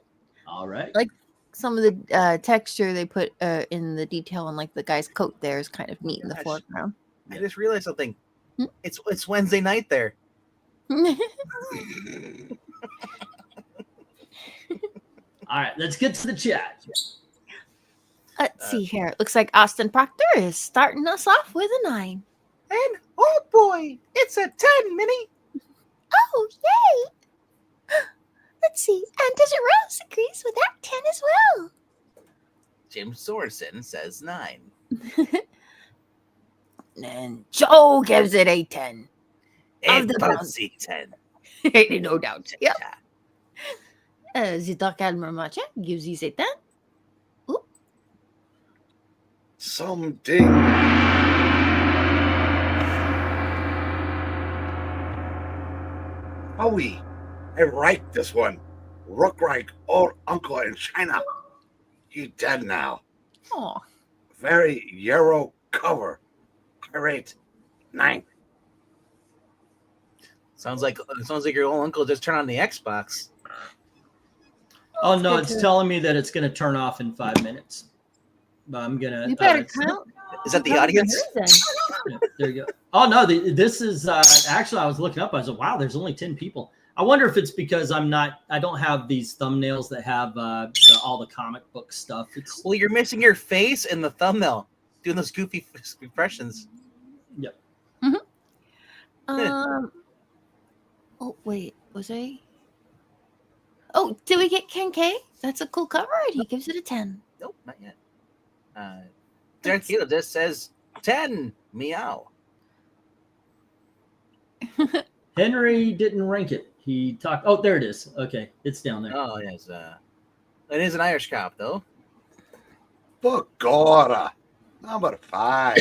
All right. Like some of the texture they put in the detail on like the guy's coat there is kind of neat in the Gosh. foreground. I just realized something. Hmm? It's Wednesday night there. All right, let's get to the chat. Let's see here. It looks like Austin Proctor is starting us off with a 9. And oh boy, it's a 10, Minnie. Oh, yay! Let's see. And Desert Rose agrees with that 10 as well. Jim Sorensen says 9. And Joe gives it a 10. And the bouncy 10. No doubt. Yep. The Dark Admiral Macha gives these a 10. Some ding. Howie, I write this one. Rookreich, old uncle in China. He dead now. Oh, Very yarrow cover. I rate 9. Sounds like your old uncle just turned on the Xbox. Oh no, it's telling me that it's going to turn off in 5 minutes. But I'm gonna. you better count. Is that the audience? Yeah, there you go. Oh no, this is actually I was looking up. I was like, wow, there's only 10 people. I wonder if it's because I don't have these thumbnails that have all the comic book stuff. Well, you're missing your face in the thumbnail, doing those goofy impressions. Yep. Oh wait, was I? Oh, did we get Ken K? That's a cool cover, and he gives it a 10. Nope, not yet. Tranquilo just says 10. Meow. Henry didn't rank it. He talked. Oh, there it is. Okay, it's down there. Oh yes. It is an Irish cop though. Bogora. Number 5.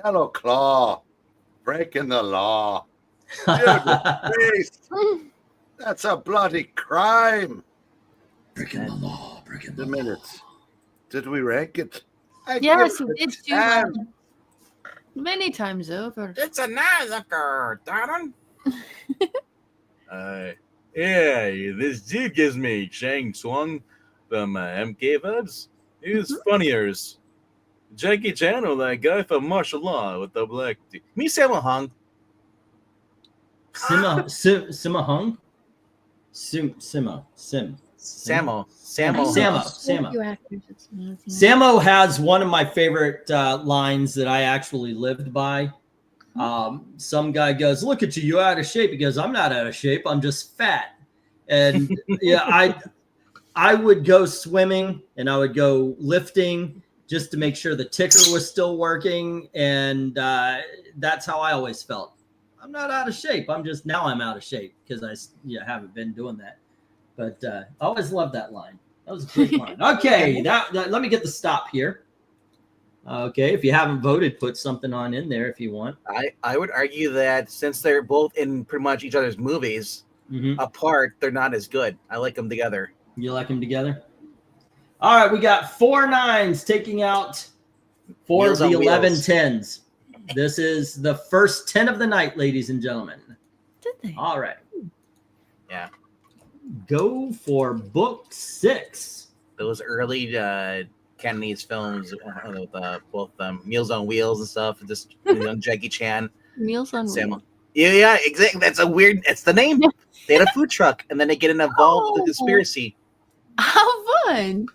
Yellow Claw. Breaking the law. Face. That's a bloody crime. Breaking the law. the minutes. Did we rank it? I Yes, give you it did a choose 10. one many times over. It's a massacre, Darren. Yeah, this dude gives me Shang Tsung from MK Vibes. He's funniers. Jackie Chan or that guy from martial law with the black dude. Me Sammo Hung. Sima Hung? Samo. You actors, it's amazing. Samo has one of my favorite lines that I actually lived by. Some guy goes, "Look at you, you're out of shape." He goes, "I'm not out of shape. I'm just fat." And yeah, I would go swimming and I would go lifting just to make sure the ticker was still working. And that's how I always felt. I'm not out of shape. I'm out of shape because I haven't been doing that. But I always loved that line. That was a great line. Okay, that let me get the stop here. Okay, if you haven't voted, put something on in there if you want. I would argue that since they're both in pretty much each other's movies, apart, they're not as good. I like them together. You like them together? All right, we got 4 9s taking out 4 Meals of the on 11 Wheels. 10s. This is the first 10 of the night, ladies and gentlemen. Did they? All right. Yeah. Go for book 6. Those early Cantonese films with both Meals on Wheels and stuff, just young Jackie Chan. Meals on Sam. Wheels. Yeah, exactly. That's the name. They had a food truck, and then they get involved with the conspiracy. How fun!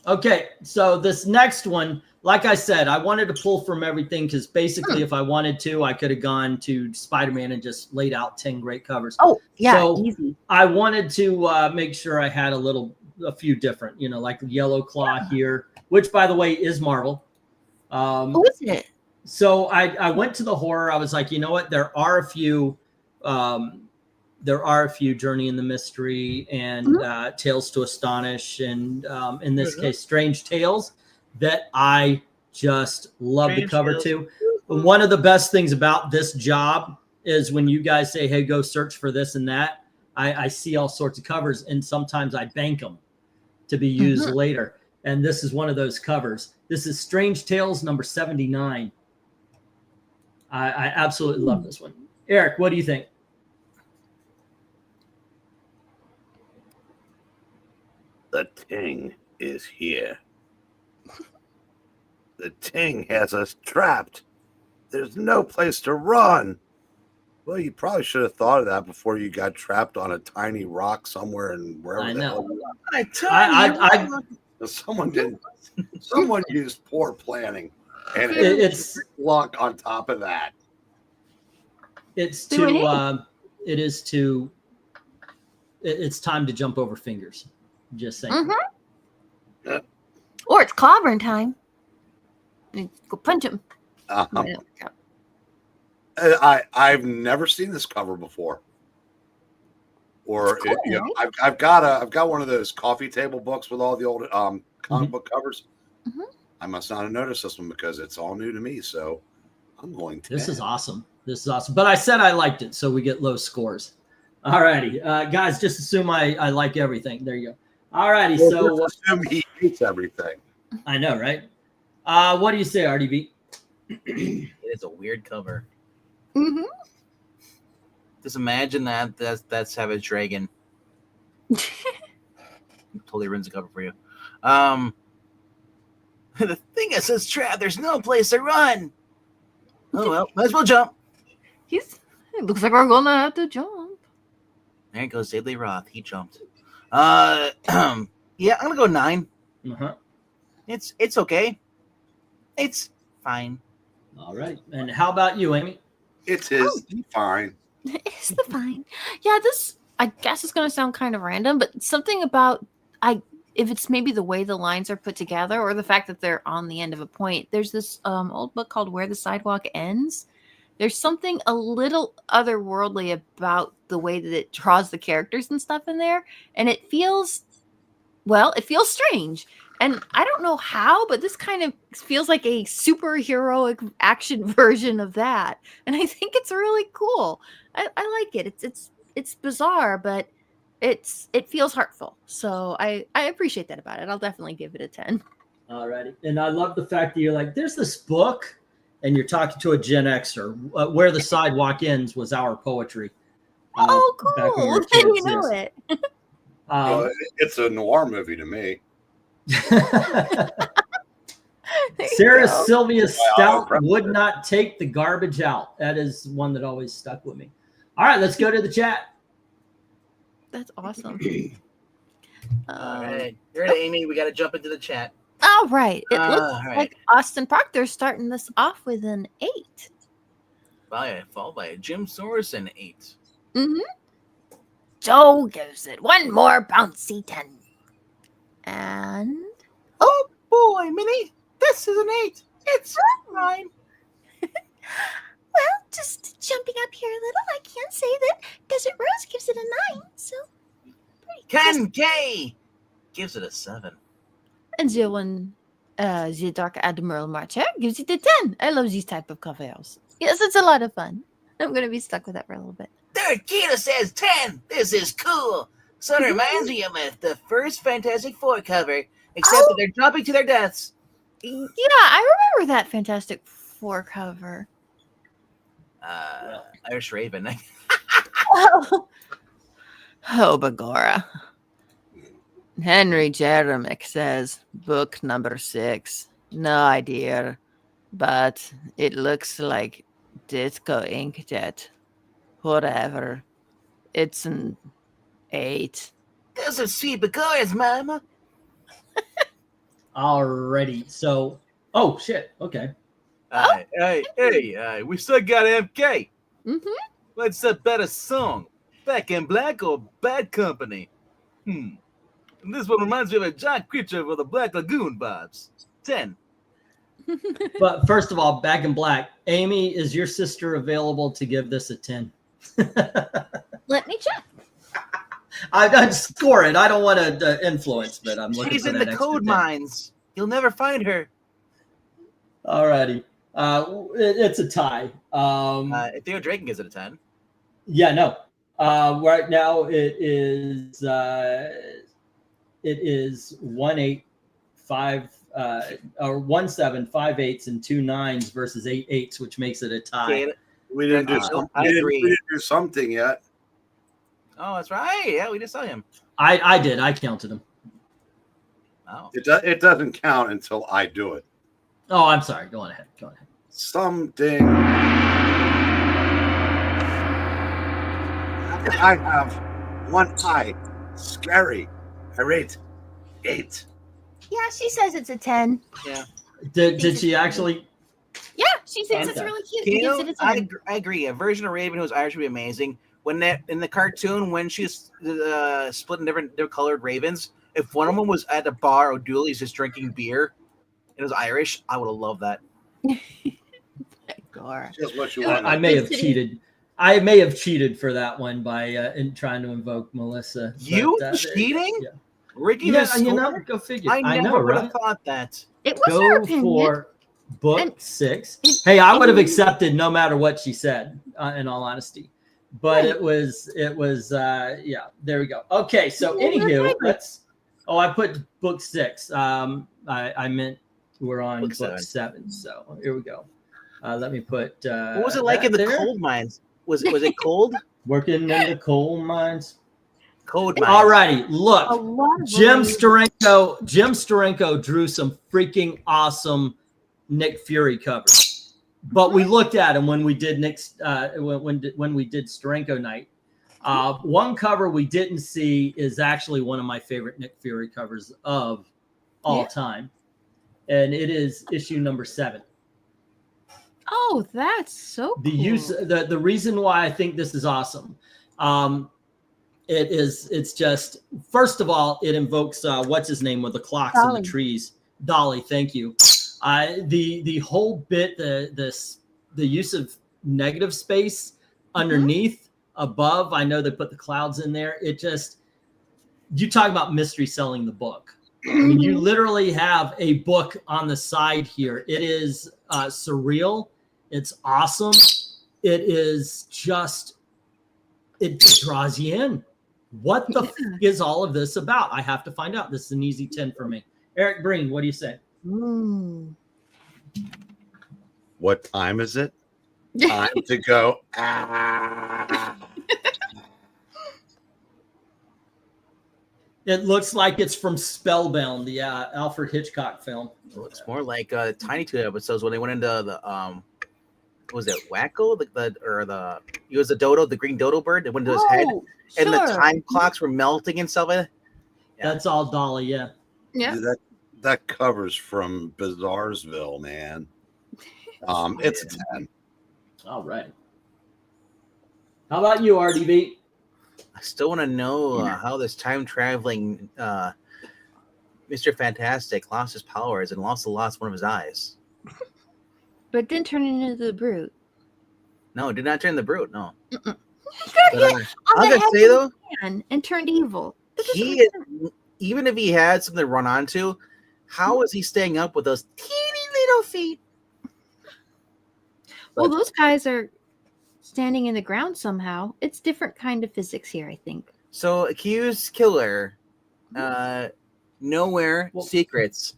Okay, so this next one, like I said, I wanted to pull from everything because basically, if I wanted to, I could have gone to Spider-Man and just laid out 10 great covers. Oh, yeah, So, easy. I wanted to make sure I had a few different, like Yellow Claw here, which, by the way, is Marvel. Who is it? So I went to the horror. I was like, you know what? There are a few Journey in the Mystery and Tales to Astonish, and in this case, Strange Tales that I just love the cover to. And one of the best things about this job is when you guys say, "Hey, go search for this and that," I see all sorts of covers, and sometimes I bank them to be used later. And this is one of those covers. This is Strange Tales number 79. I absolutely love this one. Eric, what do you think? The Ting is here. The Ting has us trapped. There's no place to run. Well, you probably should have thought of that before you got trapped on a tiny rock somewhere and wherever I the know. hell you are. Someone didn't. Someone used poor planning, and it's luck on top of that. It's time to jump over fingers. Just saying. Or it's clobbering time. Go punch him. I've never seen this cover before. Or cool, I've got one of those coffee table books with all the old comic book covers. I must not have noticed this one because it's all new to me. So I'm going to. This is awesome. But I said I liked it, so we get low scores. All righty, guys. Just assume I like everything. There you go. All righty. Well, so assume he hates everything. I know, right? What do you say, RDB? It is a weird cover. Just imagine that's Savage Dragon. Totally ruins the cover for you. The thing is, it's trapped. There's no place to run. Oh well, might as well jump. It looks like we're gonna have to jump. There goes Daily Roth. He jumped. Yeah, I'm gonna go 9. It's okay. It's fine. All right. And how about you, Amy? It is fine. It's the fine. Yeah, this I guess it's gonna sound kind of random, but something about if it's maybe the way the lines are put together or the fact that they're on the end of a point. There's this old book called Where the Sidewalk Ends. There's something a little otherworldly about the way that it draws the characters and stuff in there. And it feels strange. And I don't know how, but this kind of feels like a superheroic action version of that. And I think it's really cool. I like it. It's bizarre, but it feels heartful. So I appreciate that about it. I'll definitely give it a 10. Alrighty. And I love the fact that you're like, there's this book, and you're talking to a Gen Xer. Where the Sidewalk Ends was our poetry. Oh, back when we cool. were Then kids, you know yes. it. It's a noir movie to me. There you Sarah go. Sylvia Stout Wow, would not take the garbage out. That is one that always stuck with me. All right, let's go to the chat. That's awesome. All right. You're right, Amy. We got to jump into the chat. All right. It looks all right. like Austin Proctor's starting this off with an 8. Followed by Jim Sorensen, 8. Mm-hmm. Joe gives it one more bouncy 10. And Oh, boy, Minnie. This is an 8. It's fine. well, just jumping up here a little, I can't say that Desert Rose gives it a 9. So Ken K gives it a 7. and the Dark Admiral Marcher gives it a 10. I love these type of covers. Yes, it's a lot of fun. I'm gonna be stuck with that for a little bit. Third Keto says 10. This is cool. So it reminds me of the first Fantastic Four cover, except that they're jumping to their deaths. Yeah, I remember that Fantastic Four cover. Irish Raven. Oh, Begora. Henry Jeremick says, book number 6. No idea, but it looks like disco inkjet. Whatever. It's an 8. Those are sweet Begoras, Mama. Alrighty. So, oh, shit. Okay. Hey, we still got MK. Mm-hmm. What's a better song? Back in Black or Bad Company? And this one reminds me of a giant creature with the Black Lagoon vibes. 10. But first of all, Back in Black, Amy, is your sister available to give this a 10? Let me check. I'd score it. I don't want to influence, but I'm looking She's for in that the extra code 10. mines. You'll never find her. Alrighty. It's a tie. Theo Drake gives it a 10. Yeah, no. Right now it is 1-8-5 or 1-7, 5 8s, and 2 9s versus 8 8s, which makes it a tie. Okay. We didn't do I agree. we didn't do something yet. Oh, that's right. Yeah, we just saw him. I did. I counted them. Oh. It doesn't count until I do it. Oh, I'm sorry. Go on ahead. Something. I have one eye. Scary. I rate 8. Yeah, she says it's a 10. Yeah. Did she actually? Yeah, she thinks it's Okay. really cute. She gives it a 10. I agree. A version of Raven who's Irish would be amazing. When that in the cartoon, when she's split in different colored ravens, if one of them was at a bar or Dooley's just drinking beer, and it was Irish, I would have loved that. Just what you want. I may have cheated. I may have cheated for that one by in trying to invoke Melissa. You but, cheating? Yeah. Ricky, Yeah, the you know, score? go figure. I never know, would right? have thought that. It was her Go opinion. for book And- 6. Hey, I would have accepted no matter what she said, in all honesty. But Right. it was yeah, there we go. Okay, so Yeah, anywho, right. let's I put book 6. I meant we're on Book book 7. 7. So here we go. Let me put What was it like that in the there. coal mines? Was it cold? Working in the coal mines. Cold mines. All righty, A look. lot of Jim really- Steranko drew some freaking awesome Nick Fury covers, but we looked at him when we did when we did Steranko night. One cover we didn't see is actually one of my favorite Nick Fury covers of all time, and it is issue number 7. Oh, that's so The cool. use the reason why I think this is awesome. It's just, first of all, it invokes what's his name with the clocks Dolly. and the trees. Dolly, thank you. The whole bit, the use of negative space underneath, above. I know they put the clouds in there. It just, you talk about mystery selling the book. I mean, you literally have a book on the side here. It is surreal. It's awesome. It is just, it draws you in. What the f is all of this about? I have to find out. This is an easy 10 for me. Eric Breen, what do you say? Ooh. What time is it? Time to go. Ah. It looks like it's from Spellbound, the Alfred Hitchcock film. It looks more like Tiny Toon episodes when they went into the what was it Wacko? He was the dodo, the green dodo bird that went into his head, and the time clocks were melting and stuff. Yeah. That's all Dolly, yeah. Yeah. Dude, that covers from Bizarresville, man. It's a 10. All right. How about you, RDB? I still want to know how this time traveling Mr. Fantastic lost his powers and lost one of his eyes. But didn't turn into the brute. No, did not turn the brute. No. He But, got hit I on was the gonna say though, head and turned evil. even if he had something to run onto, how is he staying up with those teeny little feet? Well, those guys are standing in the ground somehow. It's different kind of physics here, I think. So accused killer, nowhere, secrets.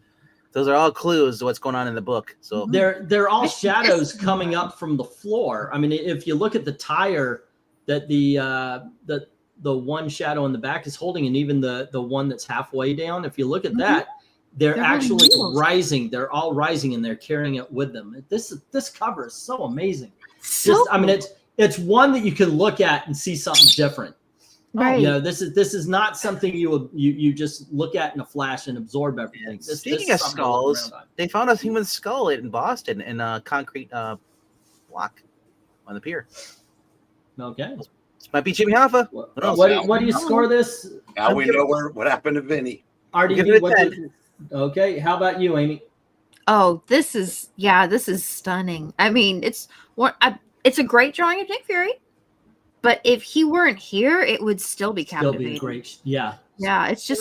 Those are all clues to what's going on in the book. So they're all shadows coming up from the floor. I mean, if you look at the tire that the one shadow in the back is holding, and even the one that's halfway down, if you look at that, they're actually rising. They're all rising, and they're carrying it with them. This cover is so amazing. I mean, it's one that you can look at and see something different. Right. You know, this is not something you just look at in a flash and absorb everything. Speaking of skulls, they found a human skull in Boston in a concrete block on the pier. Okay. This might be Jimmy Hoffa. What do you score this? Now we know what happened to Vinny. RDB, okay. How about you, Amy? Oh, this is stunning. I mean, it's a great drawing of Nick Fury, but if he weren't here, it would still be captivating. Still be great. Yeah. Yeah, it's just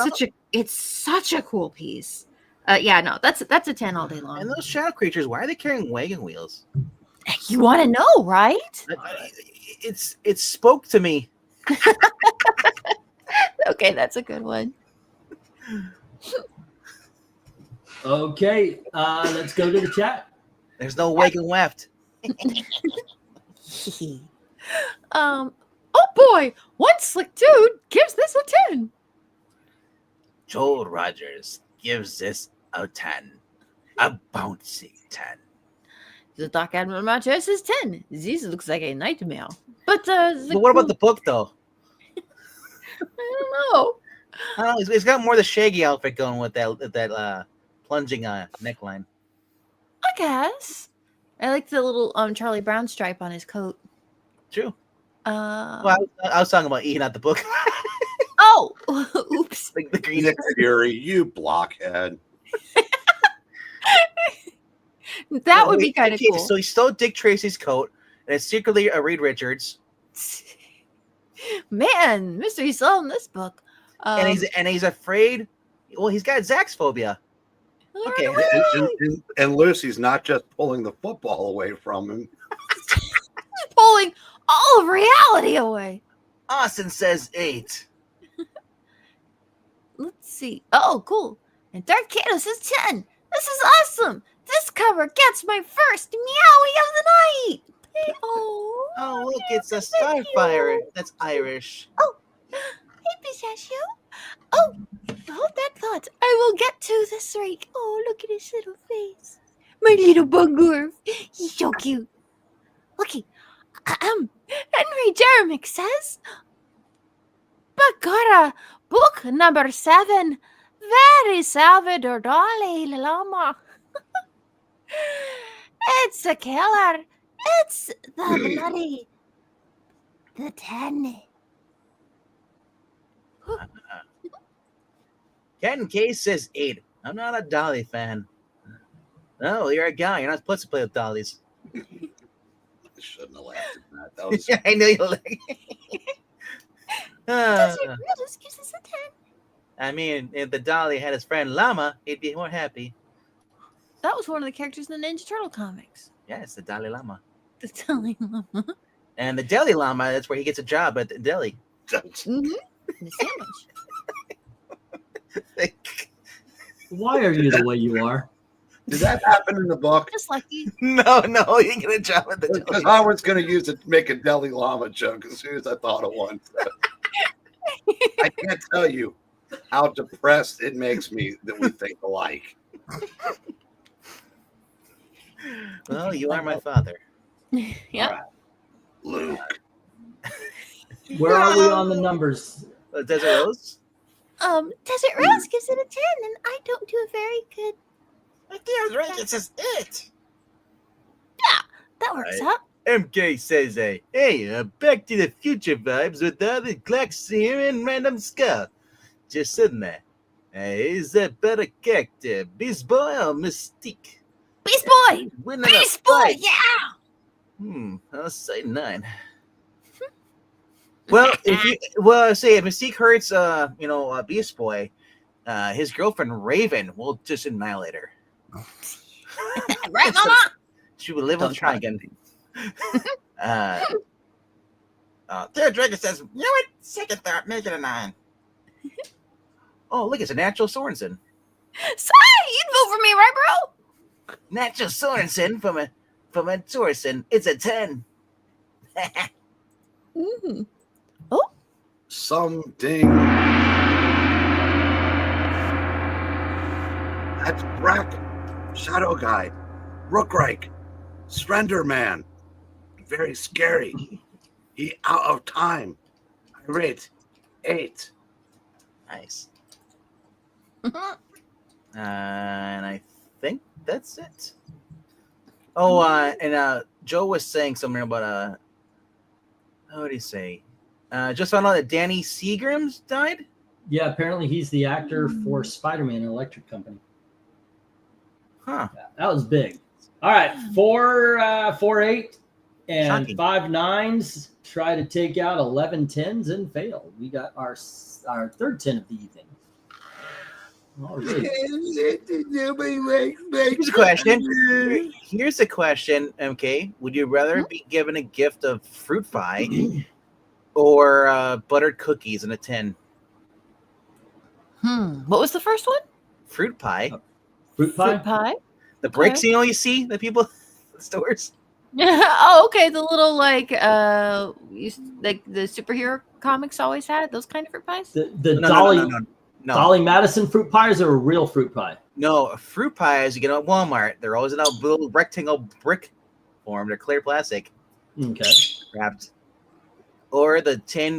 such a cool piece. That's a 10 all day long. And those shadow creatures, why are they carrying wagon wheels? You want to know, right? It spoke to me. Okay, that's a good one. Okay, let's go to the chat. There's no wagon left. Oh boy, one slick dude gives this a 10. Joel Rogers gives this a 10. A bouncy 10. The Doc Admiral Matches is 10. This looks like a nightmare. But what about the book though? I don't know. I don't know. It's got more of the Shaggy outfit going with that plunging neckline. I guess. I like the little Charlie Brown stripe on his coat. True. Well, I was talking about E, not the book. Oh, oops. Like the green Nick Fury, you blockhead. That would be kind of cool. So he stole Dick Tracy's coat, and it's secretly a Reed Richards. Man, mystery's all in this book. And he's afraid. Well, he's got Zack's phobia. Okay. And Lucy's not just pulling the football away from him. She's pulling all of reality away. Austin says 8. Let's see. Oh, cool. And Darth Kato says 10. This is awesome. This cover gets my first meowie of the night. Oh, look, it's a Starfire. That's Irish. Oh, hey, pistachio. Oh, hold that thought. I will get to this right. Oh, look at his little face. My little bugger. He's so cute. Looky. Henry Jeremick says, Bakara, book number 7. Very Salvador Dali Lama. It's a killer. It's the bloody. The 10. Ken Case says 8. I'm not a Dolly fan. No, you're a guy. You're not supposed to play with dollies. I shouldn't have laughed at that. That was I know you're like. Just gives us a 10. I mean, if the dolly had his friend Llama, he'd be more happy. That was one of the characters in the Ninja Turtle comics. Yeah, it's the Dalai Lama. The Dalai Lama. And the Delhi Lama, that's where he gets a job at the deli. Mm-hmm. in a sandwich. Why are you the way you are? Did that happen in the book? Just lucky. No, you get a job at the Because deli. Howard's going to use it to make a deli llama joke as soon as I thought of one. I can't tell you how depressed it makes me that we think alike. Well, you are my father. Yeah. Luke. Where are we on the numbers? Desert Rose? Desert Rose gives it a 10, and I don't do a very good. Right, it says it. That works Right. out. MK says, hey, Back to the Future vibes with the other clocks here and Random Skull. Just sitting there. Is that better character, Beast Boy or Mystique? Beast Boy! Winning a Beast Boy! fight. Yeah! I'll say 9. Well, if Mystique hurts, Beast Boy, his girlfriend Raven will just annihilate her. Right, Mama? She will live on the Trigon. Their Dragon says, you know what? Second thought, make it a 9. Oh, look, it's a natural Sorensen. Sorry, you'd vote for me, right, bro? Natural Sorensen from a Sorensen. It's a 10. Mm-hmm. Something. That's Brack, Shadow Guy, Rookreich, Slender Man. Very scary. He out of time. I rate 8. Nice. And I think that's it. Oh, and Joe was saying something about what did he say? Just found out that Danny Seagram's died. Yeah, apparently he's the actor for Spider-Man and Electric Company. Huh. Yeah, that was big. All right, 4 8 and Shocking. 5 9s. Try to take out 11 10s and fail. We got our third 10 of the evening. All right. Here's a question. Here's a question. MK, would you rather be given a gift of fruit pie or buttered cookies in a tin? What was the first one? Fruit pie. Fruit pie? Fruit pie? The breaks, Okay. you see the people at the stores. Oh, okay. The little like like the superhero comics always had those kind of fruit pies. The No. Dolly Madison fruit pies are a real fruit pie. No, fruit pies you get at Walmart. They're always in a little rectangle brick form. They're clear plastic, Okay. wrapped, or the tin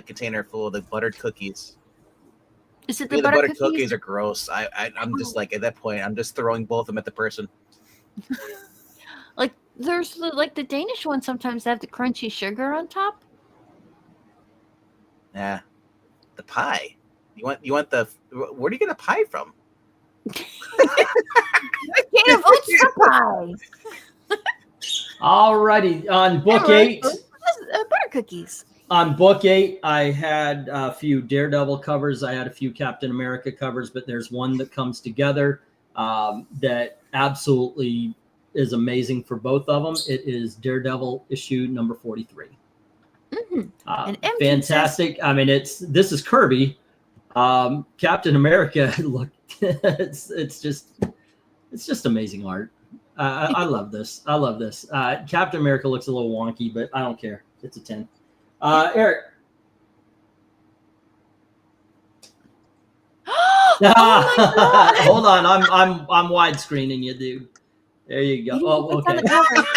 container full of the buttered cookies. Is it The the buttered butter cookies are gross. I'm just like at that point, I'm just throwing both of them at the person. Like there's the Danish ones sometimes have the crunchy sugar on top. Yeah, the pie. You want the? Where do you get a pie from? Can't vote for pie. All righty. On book 8. Butter cookies. On book 8, I had a few Daredevil covers. I had a few Captain America covers, but there's one that comes together that absolutely is amazing for both of them. It is Daredevil issue number 43. And M Fantastic. I mean, this is Kirby. Captain America. Look, it's just amazing art. I love this. I love this. Captain America looks a little wonky, but I don't care. It's a 10. Eric. Oh my God. Hold on, I'm widescreening you, dude. There you go. Oh, It's on okay. the cover.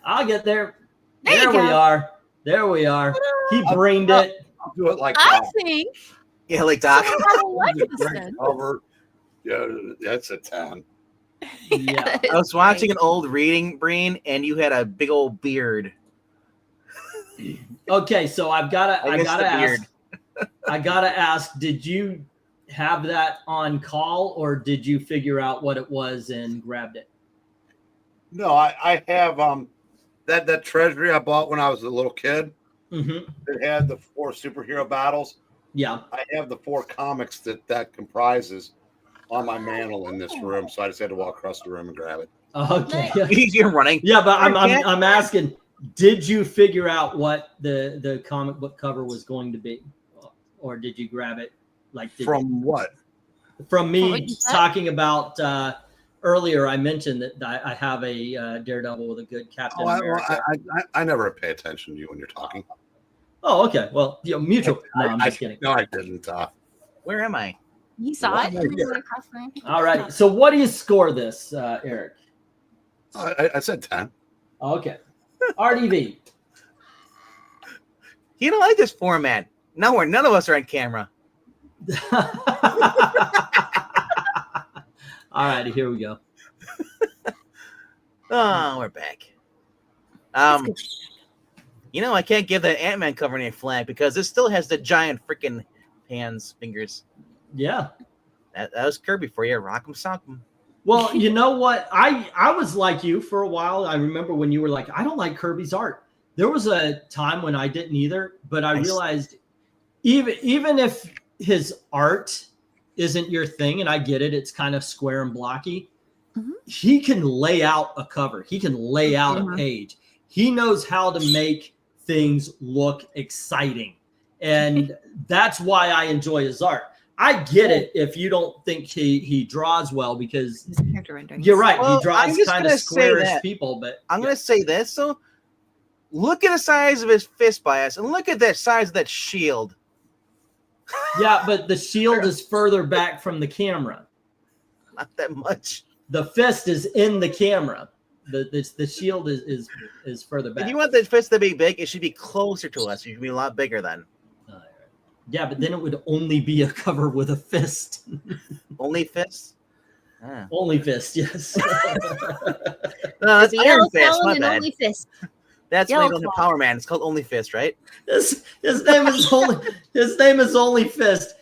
I'll get there. There you There we go. are. There we are. He brained it. I'll do it like I that. think Yeah, like Doc. someone had a like The this great then. cover. Yeah, that's a 10. Yeah. I was watching an old reading, Breen, and you had a big old beard. Okay, so I missed gotta the beard. ask. I gotta ask. Did you have that on call, or did you figure out what it was and grabbed it? No, I have that treasury I bought when I was a little kid. Mm-hmm. It had the 4 superhero battles. Yeah. I have the 4 comics that comprises on my mantle in this room, so I just had to walk across the room and grab it. Okay. You're running. Yeah, but I'm asking. Did you figure out what the comic book cover was going to be, or did you grab it From what? From From what me you said? talking about earlier? I mentioned that I have a Daredevil with a good Captain America. I never pay attention to you when you're talking. Oh, okay. Well, mutual. No, I'm just kidding. No, I didn't. Where am I? You saw What? it. Yeah. You went across the room. All right. So what do you score this, Eric? I said 10. Okay. RDV. You don't like this format. None of us are on camera. All righty, here we go. Oh, we're back. I can't give that Ant-Man cover any flag because it still has the giant freaking fingers. Yeah. That was Kirby for you. Rock'em sock'em. Well, you know what? I was like you for a while. I remember when you were like, I don't like Kirby's art. There was a time when I didn't either, but I realized even if his art isn't your thing, and I get it, it's kind of square and blocky, he can lay out a cover. He can lay out a page. He knows how to make things look exciting. And that's why I enjoy his art. I get it if you don't think he draws well, because His character renderings. you're right. Well, he draws I'm just kind gonna of say squarish that. people, but I'm going to say this. So look at the size of his fist bias and look at the size of that shield. yeah, but the shield is further back from the camera. Not that much. The fist is in the camera. The shield is further back. If you want the fist to be big, it should be closer to us. It should be a lot bigger then. Yeah, but then it would only be a cover with a fist. Only fists? Ah. Only fist, yes. No, that's The Iron yellow Fist. felon My and bad. only fist. That's Yellow made on the Claw. Power Man. It's called Only Fist, right? his name is only fist.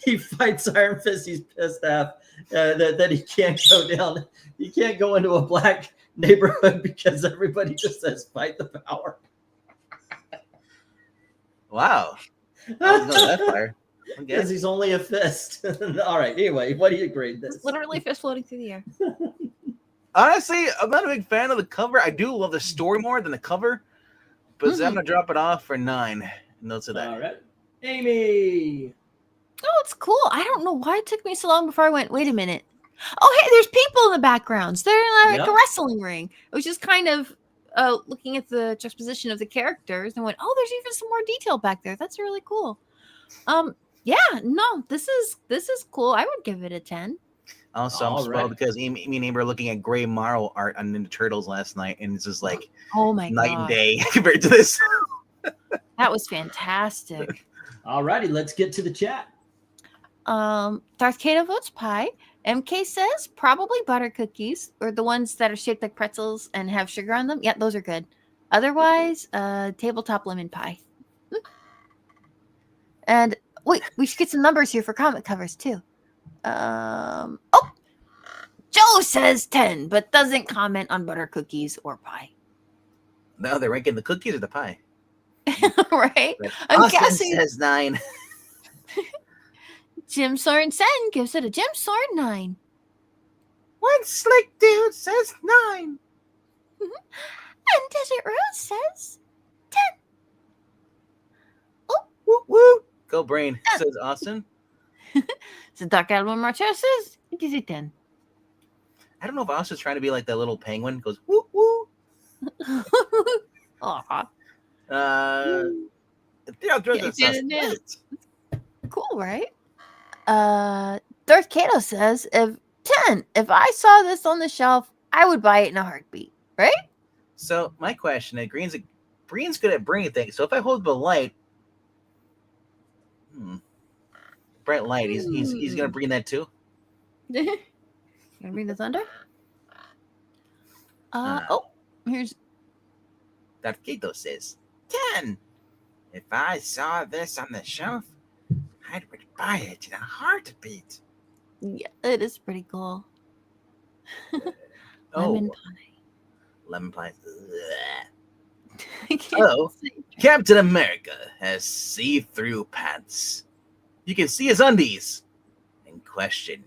He fights Iron Fist. He's pissed off that he can't go down. He can't go into a black neighborhood because everybody just says fight the power. Wow. I didn't know that far. Because Okay. he's only a fist. All right. Anyway, what do you grade this? It's literally fist floating through the air. Honestly, I'm not a big fan of the cover. I do love the story more than the cover, but I'm gonna drop it off for 9. Notes of that. All right. Amy. Oh, it's cool. I don't know why it took me so long before I went, wait a minute. Oh, hey, there's people in the backgrounds. They're in like Yep. a wrestling ring. It was just kind of looking at the juxtaposition of the characters and went, oh, there's even some more detail back there. That's really cool. Yeah, no, this is cool. I would give it a 10. Also, I'm All spoiled right. because me and Amy were looking at Gray Morrow art on Ninja Turtles last night, and it's just like Oh my night and god. day compared to this. That was fantastic. All righty. Let's get to the chat. Darth Kato votes pie. MK says probably butter cookies, or the ones that are shaped like pretzels and have sugar on them. Yeah, those are good. Otherwise, tabletop lemon pie. And wait, we should get some numbers here for comic covers too. Oh, Joe says 10, but doesn't comment on butter cookies or pie. No, they're ranking the cookies or the pie. Right? But I'm Austin guessing says 9. Jim Sorensen gives it a Jim Soren 9. One slick dude says 9. And Desert Rose says 10. Woo woo. Go Breen, says Austin. So Dark Album Marcher says it is a 10. I don't know if Austin's trying to be like that little penguin. Goes woo woo. Aw, cool, right? Darth Kato says if 10. If I saw this on the shelf, I would buy it in a heartbeat, right? So my question is, Breen's good at bringing things. So if I hold the light, bright light, he's gonna bring that too. Gonna bring the thunder? Oh, here's Darth Kato says 10. If I saw this on the shelf, I would buy it in a heartbeat. yeah, it is pretty cool. Oh, Lemon lemon pie. Ugh. I can't Oh, say- Captain America has see-through pants. You can see his undies. And question,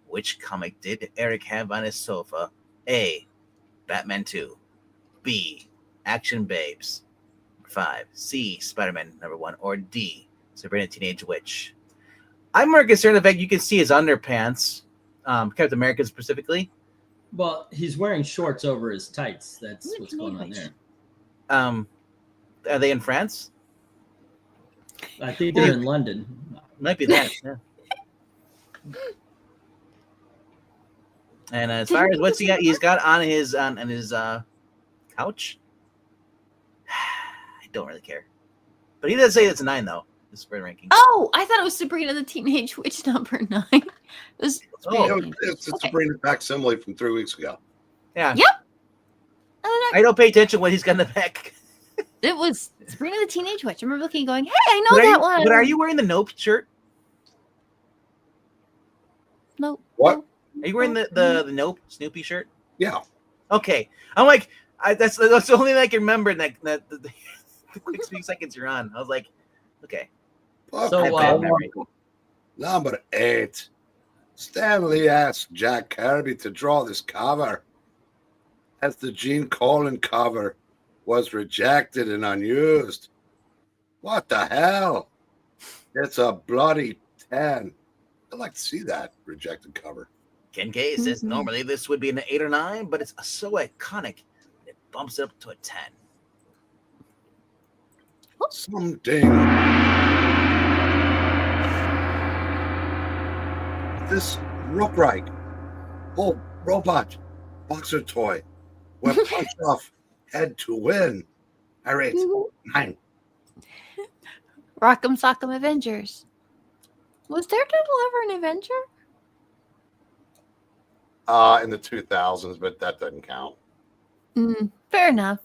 which comic did Eric have on his sofa? A, Batman 2. B, Action Babes. 5. C. Spider-Man #1. Or D. Sabrina Teenage Witch. I'm more concerned with the fact you can see his underpants. Captain America specifically. Well, he's wearing shorts over his tights. That's what's going on there. Are they in France? I think they're in London. Might be that. Yeah. And as far as what's he's got on his couch. I don't really care, but he does say it's a 9 though. The spread ranking. Oh, I thought it was Sabrina the Teenage Witch #9. It was It's okay. Sabrina facsimile from 3 weeks ago. Yeah. Yep. I don't pay attention when he's got in the back. It was Sabrina the Teenage Witch. I remember looking and going, hey, I know that one. But are you wearing the Nope shirt? Nope. What? Are you wearing the Nope Snoopy shirt? Yeah. Okay. I'm like, that's the only thing I can remember in the quick few seconds you're on. I was like, okay. So, Number 8. Stan Lee asked Jack Kirby to draw this cover, as the Gene Colan cover was rejected and unused. What the hell? It's a bloody 10. I'd like to see that rejected cover. Ken K says normally this would be an 8 or 9, but it's so iconic it bumps it up to a 10. Something. This Rookreich, whole robot boxer toy, will punch off head to win. I rate 9. Rock'em Sock'em Avengers. Was Daredevil ever an Avenger? In the 2000s, but that doesn't count Fair enough.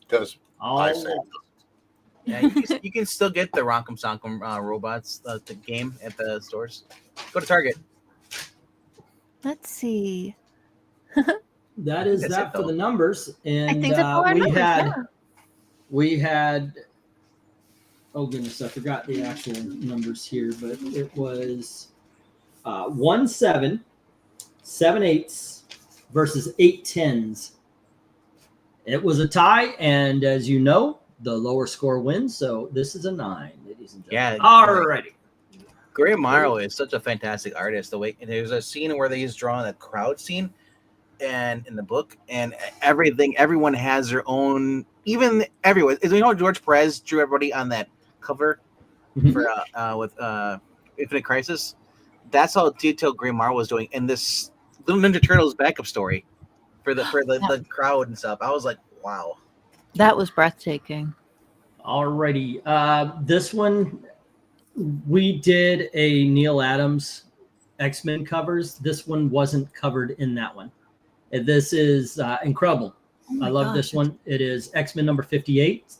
because I say Yeah, you can still get the Rock'em Sock'em robots, the game at the stores. Go to Target. Let's see. that is That's that it, for though. the numbers. And I think that's all I remember. we had oh goodness, I forgot the actual numbers here, but it was 1-7, 7/8 versus 8/10. It was a tie, and as you know, the lower score wins. So this is a 9, ladies and gentlemen. Yeah. Alrighty. Graham Morrow is such a fantastic artist. The way there's a scene where he's drawing a crowd scene, and in the book, and everyone has their own. Even everyone, you know, George Perez drew everybody on that cover for with Infinite Crisis. That's how detailed Graham Morrow was doing in this Little Ninja Turtles backup story for the crowd and stuff. I was like, wow, That was breathtaking. Alrighty. This one, we did a Neil Adams X-Men covers. This one wasn't covered in that one. And this is incredible. I love this one. It is X-Men number 58.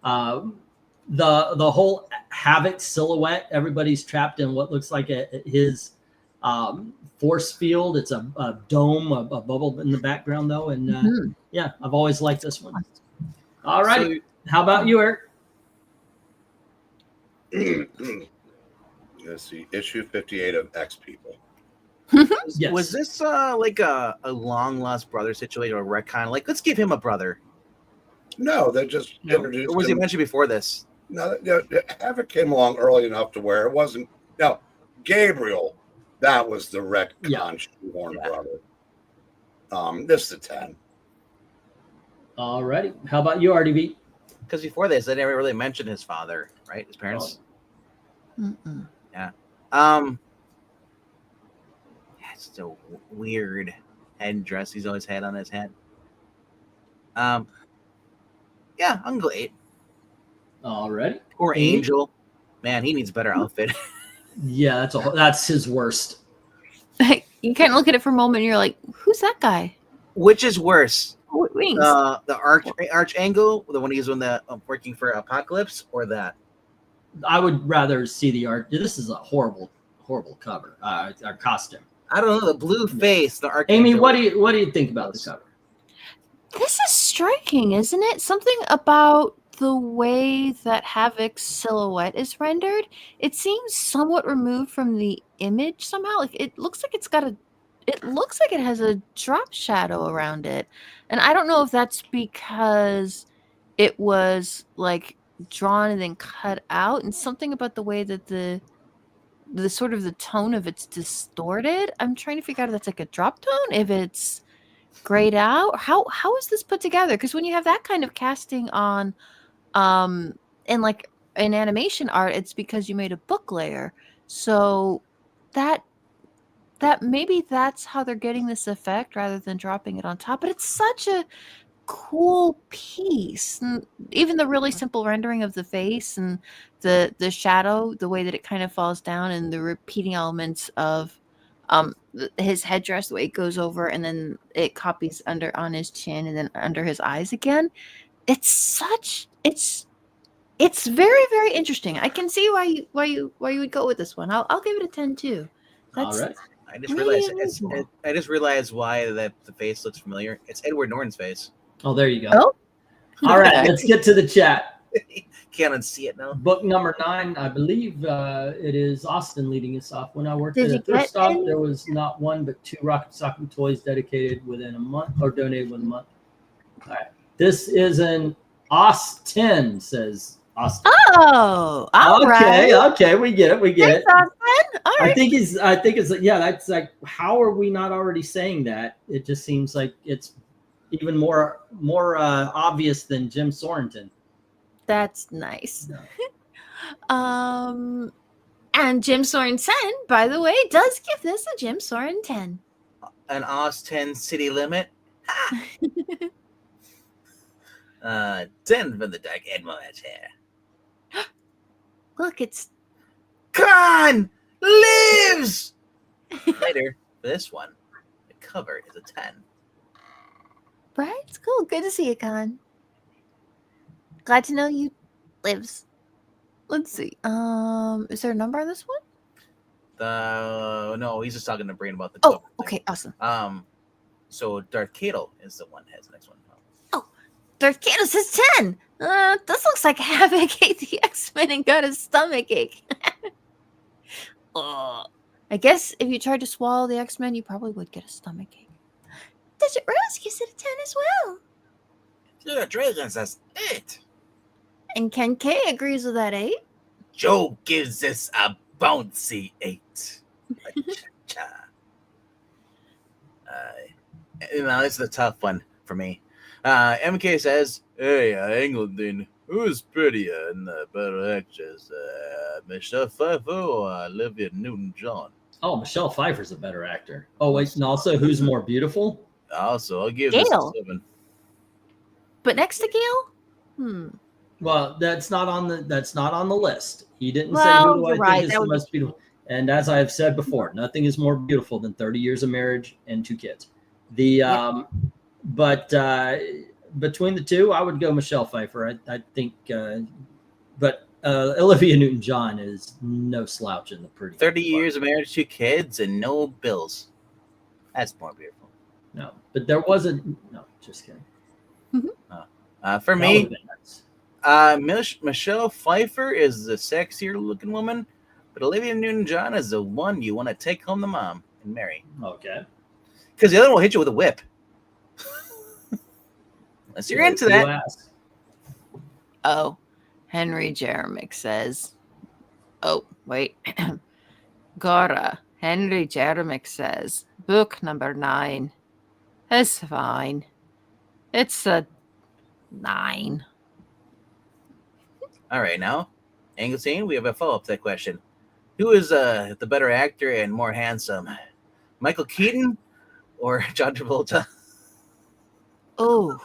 The whole Havoc silhouette. Everybody's trapped in what looks like his force field. It's a dome, a bubble in the background, though. And yeah, I've always liked this one. All right. How about you, Eric? Let's see, issue 58 of X People. Yes. Was this like a long lost brother situation or a retcon? Like, let's give him a brother. No, they just introduced Or was he him. mentioned before this? No, Havoc came along early enough to where it wasn't. No, Gabriel, that was the retcon shoehorn brother. This is a 10. All righty. How about you, RDB? Because before this, they never really mentioned his father, right? His parents. Yeah. It's so weird headdress he's always had on his head. Yeah, I can go 8. All righty. Or Amy? Angel. Man, he needs a better outfit. Yeah, that's his worst. You can't look at it for a moment and you're like, who's that guy? Which is worse? Wings. The arch angle, the one he's doing the working for Apocalypse, or that? I would rather see the art. This is a horrible cover. Our costume. I don't know, the blue face, the arch. Amy, what do you think about the cover? This is striking, isn't it? Something about the way that Havoc's silhouette is rendered. It seems somewhat removed from the image somehow. Like it looks like it has a drop shadow around it. And I don't know if that's because it was like drawn and then cut out, and something about the way that the sort of the tone of it's distorted. I'm trying to figure out if that's like a drop tone, if it's grayed out. How is this put together? Because when you have that kind of casting on and like in animation art, it's because you made a book layer. So that maybe that's how they're getting this effect rather than dropping it on top. But it's such a cool piece. And even the really simple rendering of the face and the shadow, the way that it kind of falls down, and the repeating elements of his headdress, the way it goes over and then it copies under on his chin and then under his eyes again. It's very, very interesting. I can see why you would go with this one. I'll give it a 10 too. All right. I just realized why that the face looks familiar. It's Edward Norton's face. Oh, there you go. Oh. All right, let's get to the chat. Can't unsee it now. Book number 9, I believe it is Austin leading us off. When I worked Did at you a thrift get stop, any? there was not one but 2 Rocket Socket toys dedicated within a month, or donated within a month. All right. This is an Austin, says Austin. Oh, all right. Okay, we get it. Thanks, Austin. All right. I think it's yeah, that's like, how are we not already saying that? It just seems like it's even more obvious than Jim Sorenton. That's nice. No. And Jim Sorensen, by the way, does give this a Jim Soren 10. An Austin city limit. 10 for the Dark Edmo here. Look, it's Khan lives! Later, for this one, the cover is a 10. right. It's cool. Good to see you, Con. Glad to know you lives. Let's see. Is there a number on this one? No, he's just talking to Breen about the Oh, cover thing. okay, awesome. So Darth Cato is the one that has the next one. Darth Cato says 10. This looks like Havoc ate the X-Men and got a stomach ache. I guess if you tried to swallow the X-Men, you probably would get a stomach ache. Desert Rose gives it a 10 as well. Yeah, Dragon says 8. And Ken K agrees with that 8. Joe gives us a bouncy 8. This is a tough one for me. MK says, "Hey, England, who's prettier and the better actress, Michelle Pfeiffer or Olivia Newton-John?" Oh, Michelle Pfeiffer's a better actor. Oh, wait, and also, who's more beautiful? Also, I'll give this a Gail. 7. But next to Gail? Well, that's not on the list. He didn't say Well, who do I you're think right. is That the would be most beautiful. And as I have said before, nothing is more beautiful than 30 years of marriage and 2 kids. But between the two, I would go Michelle Pfeiffer. I think, but Olivia Newton-John is no slouch in the pretty. 30 years of marriage, 2 kids, and no bills. That's more beautiful. No, but there wasn't. No, just kidding. For That me, would've been nice. Michelle Pfeiffer is the sexier looking woman, but Olivia Newton-John is the one you want to take home to mom and marry. Okay. Because the other one will hit you with a whip. Unless you're into that. Ask. Oh, Henry Jeremick says, oh, wait. Gora, Henry Jeremick says, book number 9 is fine. It's a 9. All right, now, Anglesine, we have a follow-up to that question. Who is the better actor and more handsome? Michael Keaton or John Travolta? Oh,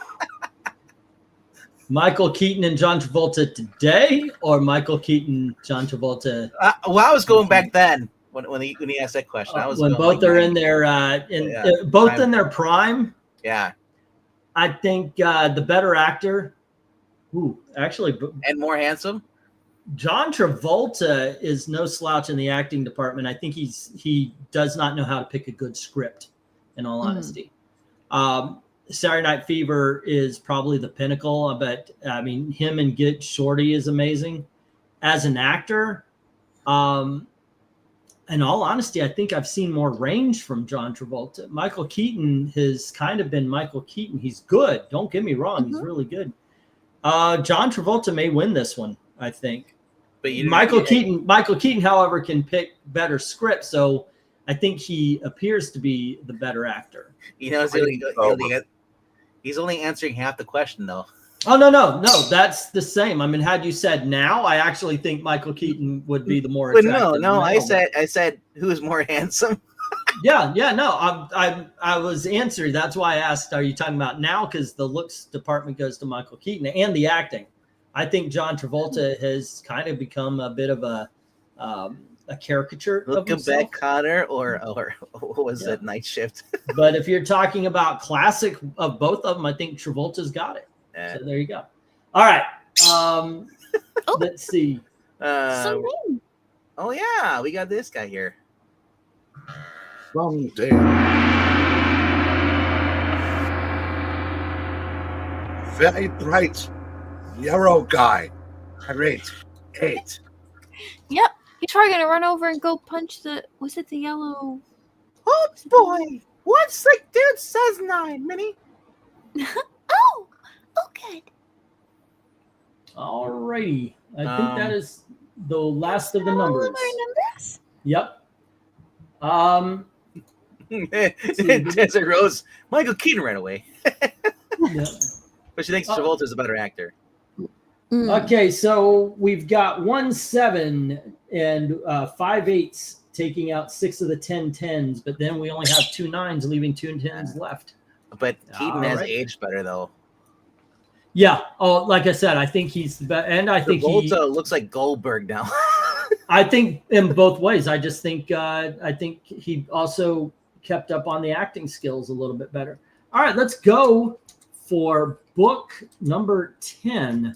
Michael Keaton and John Travolta today, or Michael Keaton, John Travolta? Well, I was going back then when he asked that question. I was When going both are in their both in their prime. Yeah, I think the better actor. Ooh, actually, and more handsome. John Travolta is no slouch in the acting department. I think he does not know how to pick a good script, in all honesty. Saturday Night Fever is probably the pinnacle, but I mean, him and Get Shorty is amazing. As an actor, in all honesty, I think I've seen more range from John Travolta. Michael Keaton has kind of been Michael Keaton. He's good. Don't get me wrong. He's really good. John Travolta may win this one, I think. But Michael Keaton, however, can pick better scripts, so I think he appears to be the better actor. he's only answering half the question though. Oh no, that's the same. I mean, had you said now, I actually think Michael Keaton would be the more But attractive. no, I said who is more handsome. Yeah, no, I was answering. That's why I asked, are you talking about now? Because the looks department goes to Michael Keaton and the acting. I think John Travolta has kind of become a bit of a caricature of himself. Back Cotter or what was it, Night Shift? But if you're talking about classic of both of them, I think Travolta's got it. So there you go. All right. Let's see. Oh yeah, we got this guy here. Someday. Very bright yellow guy. I rate 8. Yep. He's probably gonna run over and go punch the. Was it the yellow? Oh boy, what's the dude says 9, Minnie? Oh, good. All righty. I think that is the last of the numbers. All of our numbers? Yep. Desert Rose, Michael Keaton right away. Yeah. But she thinks Travolta's a better actor. Okay, so we've got 1 7 and 5 8s taking out 6 of the 10 10s, but then we only have 2 9s, leaving 2 10s left. But Keaton has aged better though. Yeah. Oh, like I said, I think he's the best, and I think Travolta looks like Goldberg now. I think in both ways. I just think he also kept up on the acting skills a little bit better. All right, let's go for book number 10.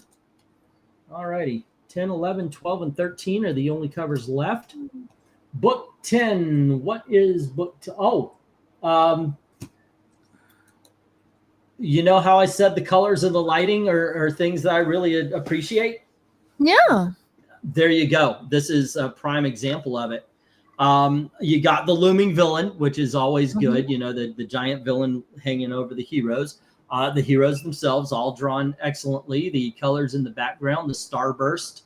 All righty. 10, 11, 12, and 13 are the only covers left. Book 10. What is book 10? You know how I said the colors and the lighting are things that I really appreciate? Yeah. There you go. This is a prime example of it. You got the looming villain, which is always good. You know, the giant villain hanging over the heroes. The heroes themselves all drawn excellently. The colors in the background, the starburst,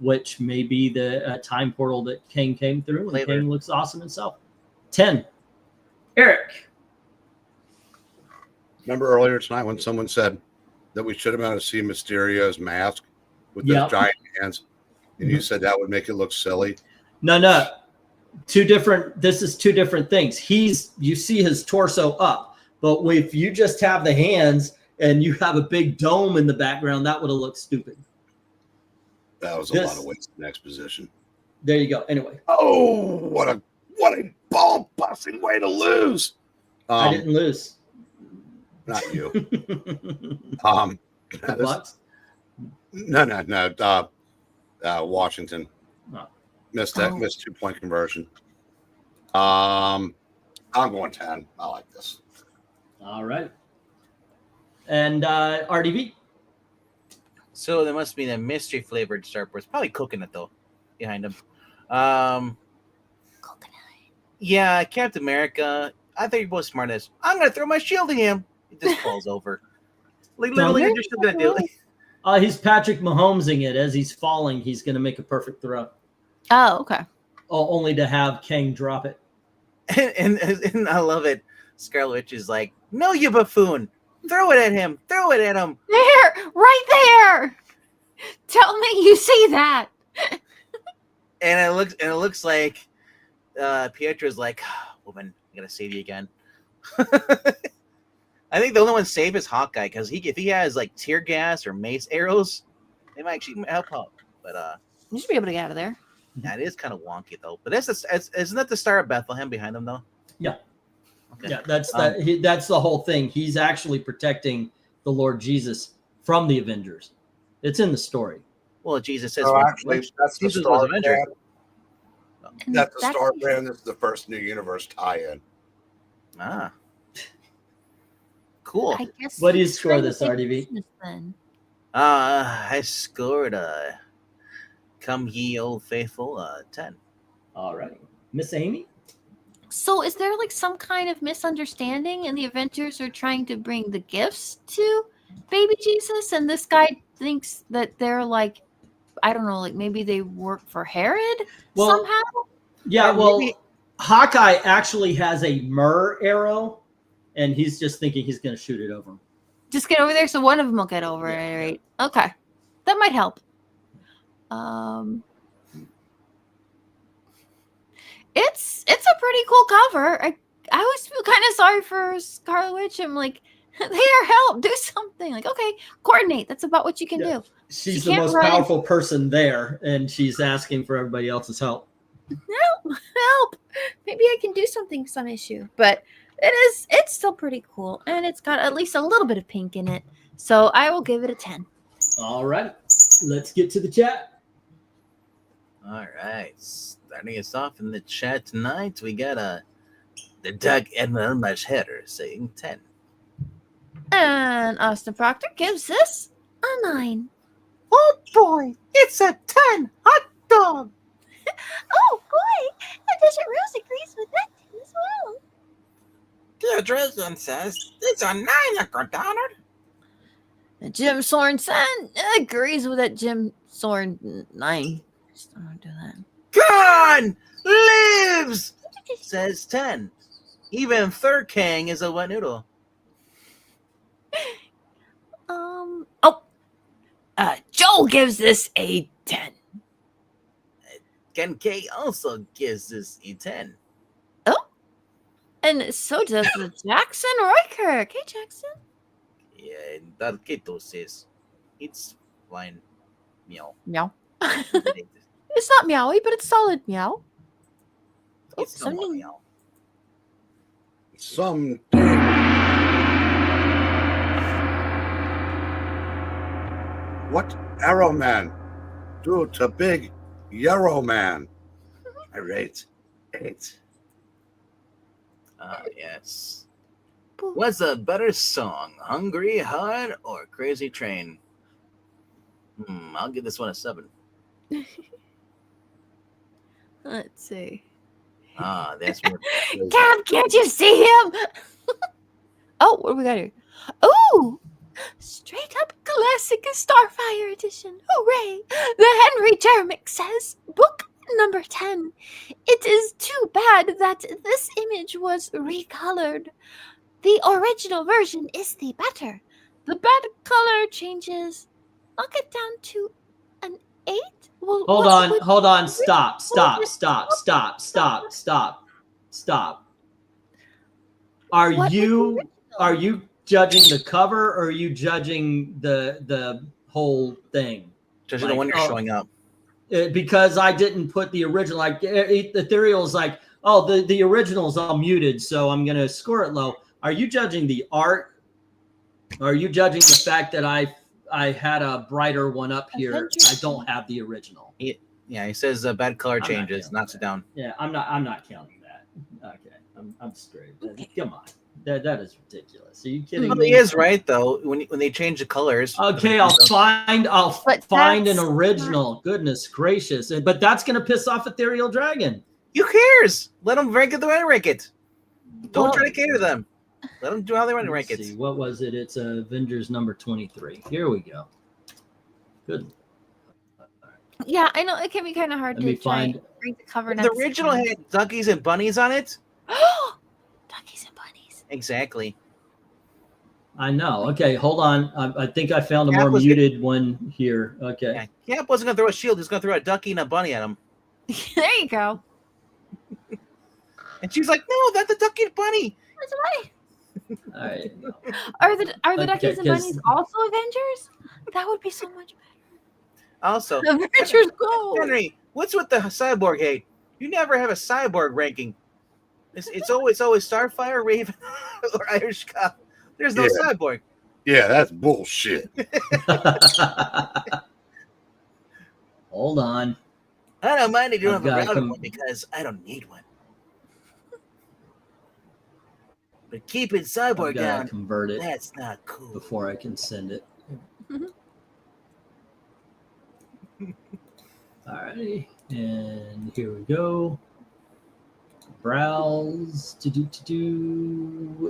which may be the time portal that Kang came through. And Kang looks awesome himself. 10. Eric. Remember earlier tonight when someone said that we should have been able to see Mysterio's mask with those giant hands, and you said that would make it look silly? No. This is two different things. You see his torso up, but if you just have the hands and you have a big dome in the background, that would have looked stupid. That was a lot of wasted exposition. There you go. Anyway. Oh, what a ball busting way to lose. I didn't lose. Not you. What? No. Washington. Oh. Missed 2-point conversion. I'm going 10. I like this. All right. And RDV? So there must be a mystery flavored starburst. Probably coconut though, behind him. Coconut. Yeah, Captain America. I thought you were both smart as. I'm gonna throw my shield at him. It just falls over. Like literally, you're just gonna do it. He's Patrick Mahomesing it as he's falling. He's gonna make a perfect throw. Oh, okay. Only to have Kang drop it. And I love it. Scarlet Witch is like, "No, you buffoon! Throw it at him! Throw it at him!" There, right there. Tell me you see that. And it looks like Pietro's like, "Woman, I'm gonna save you again." I think the only one safe is Hawkeye because if he has like tear gas or mace arrows, they might actually help out. But you should be able to get out of there. That is kind of wonky though. But isn't that the Star of Bethlehem behind him though? Yeah. Okay. Yeah, that's the whole thing. He's actually protecting the Lord Jesus from the Avengers. It's in the story. Well, Jesus says, actually, that's the Star Brand. And That's the Star Brand. This is the first New Universe tie-in. Ah, cool. I guess What do you he's score trying to this, take RDV? business then. I scored Come Ye Old Faithful 10. All right. Miss Amy? So is there like some kind of misunderstanding and the Avengers are trying to bring the gifts to baby Jesus, and this guy thinks that they're like, I don't know, like maybe they work for Herod somehow. Yeah, Or well, maybe- Hawkeye actually has a myrrh arrow, and he's just thinking he's going to shoot it over him. Just get over there, so one of them will get over it. Right? Okay, that might help. It's a pretty cool cover. I always feel kind of sorry for Scarlet Witch. I'm like, here, help, do something. Like, okay, coordinate. That's about what you can do. She's She the can't most run. powerful person there, and she's asking for everybody else's help. Help. Maybe I can do something, some issue. But it's still pretty cool. And it's got at least a little bit of pink in it. So I will give it a 10. All right, let's get to the chat. All right, starting us off in the chat tonight, we got the Doug Edmund Header saying 10. And Austin Proctor gives this a 9. Oh boy, it's a 10 hot dog. Oh boy, and Desert Rose agrees with that too as well. The Dresden says it's a 9, Uncle Donald. And Jim Sorensen agrees with that. Jim Soren 9. Just don't do that. Gone lives says 10. Even Third King is a wet noodle. Joel gives this a 10. Ken K also gives this a 10. And so does the Jackson Roykirk. Hey, Jackson. Yeah, and Dalketo says it's fine. Meow. Meow. It's not meowy, but it's solid meow. It's somewhat something- meow. Some what Arrow Man do to big Yarrow Man? I rate 8. Yes. What's a better song, Hungry Heart or Crazy Train? I'll give this one a 7. Let's see. That's where. Cam, can't you see him? Oh, what do we got here? Oh, straight up classic Starfire edition. Hooray! The Henry Jermick says, book number 10. It is too bad that this image was recolored. The original version is the better. The bad color changes. Knock it down to an 8. Well, Hold what's on, with- hold on. Stop. Are What you was the judging the cover, or are you judging the whole thing? Just the one you're oh, showing up. Because I didn't put the original. Like Ethereal's like, oh, the original's all muted, so I'm gonna score it low. Are you judging the art? Or are you judging the fact that I had a brighter one up here? I don't have the original. Yeah, he says bad color I'm not changes, counting knocks it that. down. Yeah, I'm not counting that. Okay, I'm straight. Come on, that is ridiculous. Are you kidding Well, me? he is right though. When they change the colors. Okay, I'll find But an that's original. Goodness gracious! But that's gonna piss off Ethereal Dragon. Who cares? Let them rank it the way they rank it. Don't Well- try to cater to them. Let them do how they want to rank Let's it. see, what was it? It's Avengers number 23. Here we go. Good. Yeah, I know it can be kind of hard Let to me try find- and read the cover. The original had duckies and bunnies on it. Duckies and bunnies. Exactly. I know. Okay, hold on. I think I found a Cap more was muted one here. Okay. Yeah, Cap wasn't gonna throw a shield. He was gonna throw a ducky and a bunny at him. There you go. And she's like, "No, that's a ducky and bunny." That's funny. All right. Are the Okay, Duckies and 'cause- Bunnies also Avengers? That would be so much Also, better. Avengers go. Henry, what's with the cyborg hate? You never have a cyborg ranking. It's always Starfire, Raven, or Irish Cop. There's no Yeah. cyborg. Yeah, that's bullshit. Hold on. I don't mind if you don't I've have a got round com- one because I don't need one. But keeping I've cyborg got to down, convert it that's not cool. before I can send it. All right. And here we go. Browse.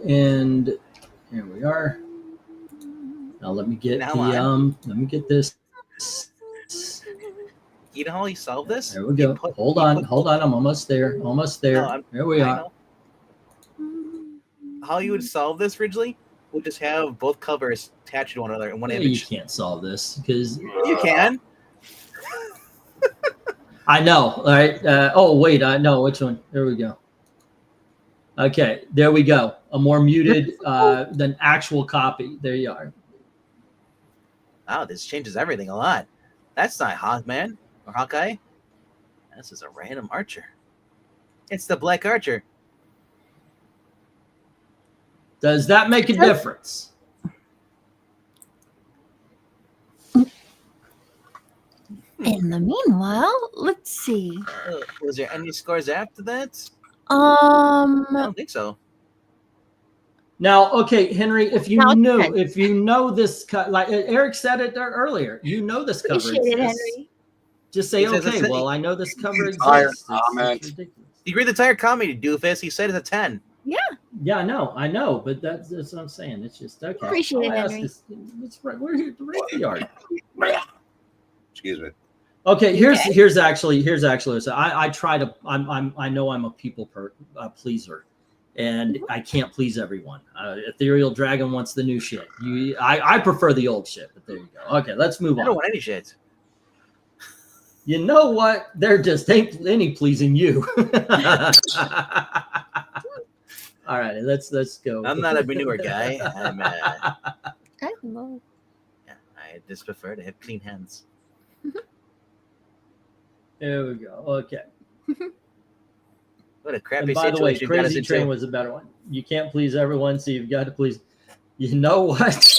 And here we are. Now let me get Now let me get this. You know how he solved this? There we go. Hold on. I'm almost there. Almost there. No, There we I are. know. How you would solve this originally would just have both covers attached to one another in one You image. can't solve this because You can. I know. All right. Oh wait, I know which one. There we go. Okay, there we go. A more muted than actual copy. There you are. Wow, this changes everything a lot. That's not Hawkman or Hawkeye. This is a random archer. It's the Black Archer. Does that make a difference? In the meanwhile, let's see. Was there any scores after that? I don't think so. Now, okay, Henry, if you Now it's knew, good. if you know this, like Eric said it there earlier, you know this cover Appreciate it, exists. Henry. Just say, He says okay, it's- well, I know this cover Entire exists. comment. It's ridiculous. You read the entire comedy, doofus. He said it's a 10. Yeah, I know, but that's what I'm saying. It's just okay. Appreciate it, I'll ask Henry. this- we're here to rate the art. Excuse me. Okay, here's actually so I try to I know I'm a people pleaser, and I can't please everyone. Ethereal Dragon wants the new shit. I prefer the old shit, but there you go. Okay, let's move I on. don't want any shit. You know what? There just ain't any pleasing you. All right, let's go. I'm not a manure guy. I'm I love. I just prefer to have clean hands. There we go. Okay. What a crappy And by the way, situation you got us Crazy Train into. was a better one. You can't please everyone, so you've got to please. You know what?